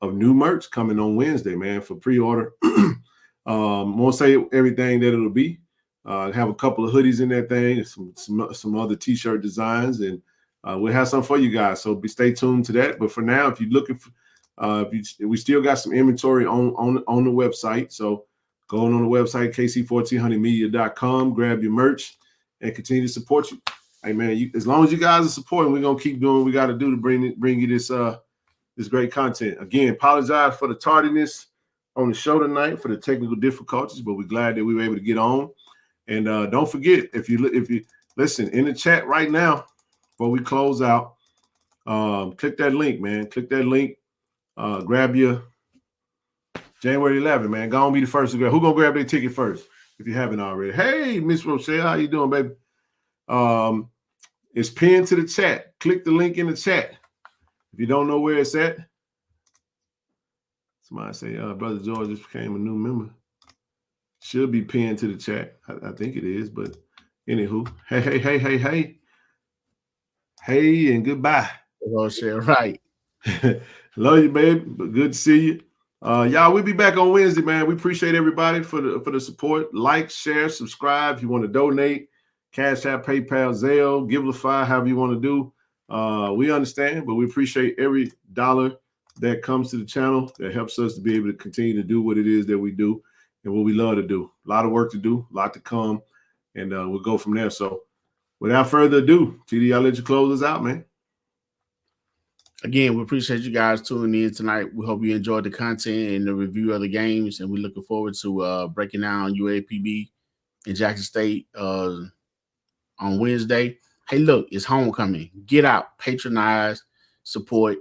Speaker 7: of new merch coming on Wednesday, man, for pre-order. Won't say everything that it'll be. Have a couple of hoodies in that thing, and some other t-shirt designs, and we'll have some for you guys. So stay tuned to that. But for now, if you're looking for, we still got some inventory on the website. So go on the website, KC-1400media.com, grab your merch, and continue to support you. Hey man, as long as you guys are supporting, we're gonna keep doing what we got to do to bring you this great content. Again, apologize for the tardiness on the show tonight, for the technical difficulties, but we're glad that we were able to get on. And don't forget, if you listen in the chat right now before we close out, click that link, man. Click that link. Grab your January 11th, man. Go on, be the first to grab. Who gonna grab their ticket first if you haven't already? Hey, Miss Rochelle, how you doing, baby? It's pinned to the chat. Click the link in the chat. If you don't know where it's at, somebody say, Brother George just became a new member. Should be pinned to the chat. I think it is, but anywho, hey, and goodbye.
Speaker 8: Rochelle, right.
Speaker 7: Love you, baby. But good to see you. Y'all, we'll be back on Wednesday, man. We appreciate everybody for the support. Like, share, subscribe. If you want to donate, Cash App, PayPal, Zelle, Givelify, however you want to do. We understand, but we appreciate every dollar that comes to the channel that helps us to be able to continue to do what it is that we do and what we love to do. A lot of work to do, a lot to come, and we'll go from there. So without further ado, TD, I'll let you close us out, man.
Speaker 8: Again, we appreciate you guys tuning in tonight. We hope you enjoyed the content and the review of the games, and we're looking forward to breaking down UAPB and Jackson State on Wednesday. Hey, look, it's homecoming. Get out, patronize, support,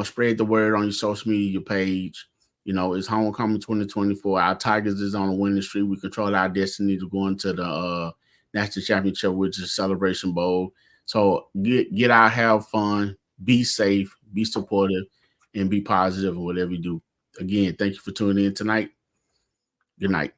Speaker 8: spread the word on your social media page. It's homecoming 2024. Our Tigers is on a winning streak. We control our destiny to go into the national championship, which is Celebration Bowl. So get out, have fun, be safe, be supportive, and be positive in whatever you do. Again, thank you for tuning in tonight. Good night.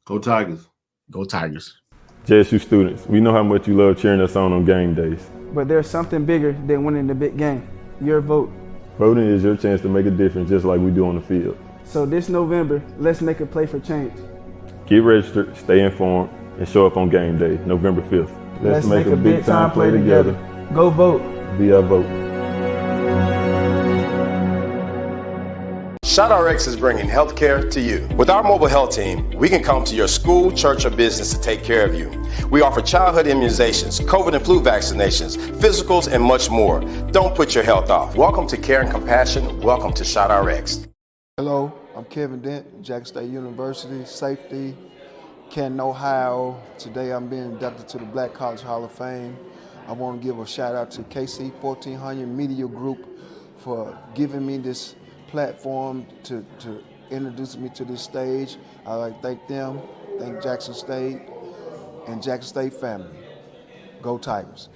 Speaker 7: Go Tigers.
Speaker 8: Go Tigers.
Speaker 2: JSU students, we know how much you love cheering us on game days.
Speaker 3: But there's something bigger than winning the big game. Your vote.
Speaker 2: Voting is your chance to make a difference just like we do on the field.
Speaker 3: So this November, let's make a play for change.
Speaker 2: Get registered, stay informed, and show up on game day, November 5th. Let's make a big time play together.
Speaker 3: Go vote.
Speaker 2: Be our vote.
Speaker 13: ShotRx is bringing healthcare to you. With our mobile health team, we can come to your school, church, or business to take care of you. We offer childhood immunizations, COVID and flu vaccinations, physicals, and much more. Don't put your health off. Welcome to Care and Compassion. Welcome to ShotRx.
Speaker 14: Hello, I'm Kevin Dent, Jackson State University, safety, Canton, Ohio. Today I'm being inducted to the Black College Hall of Fame. I want to give a shout out to KC-1400 Media Group for giving me this platform to introduce me to this stage. I'd like to thank them, thank Jackson State and Jackson State family. Go Tigers.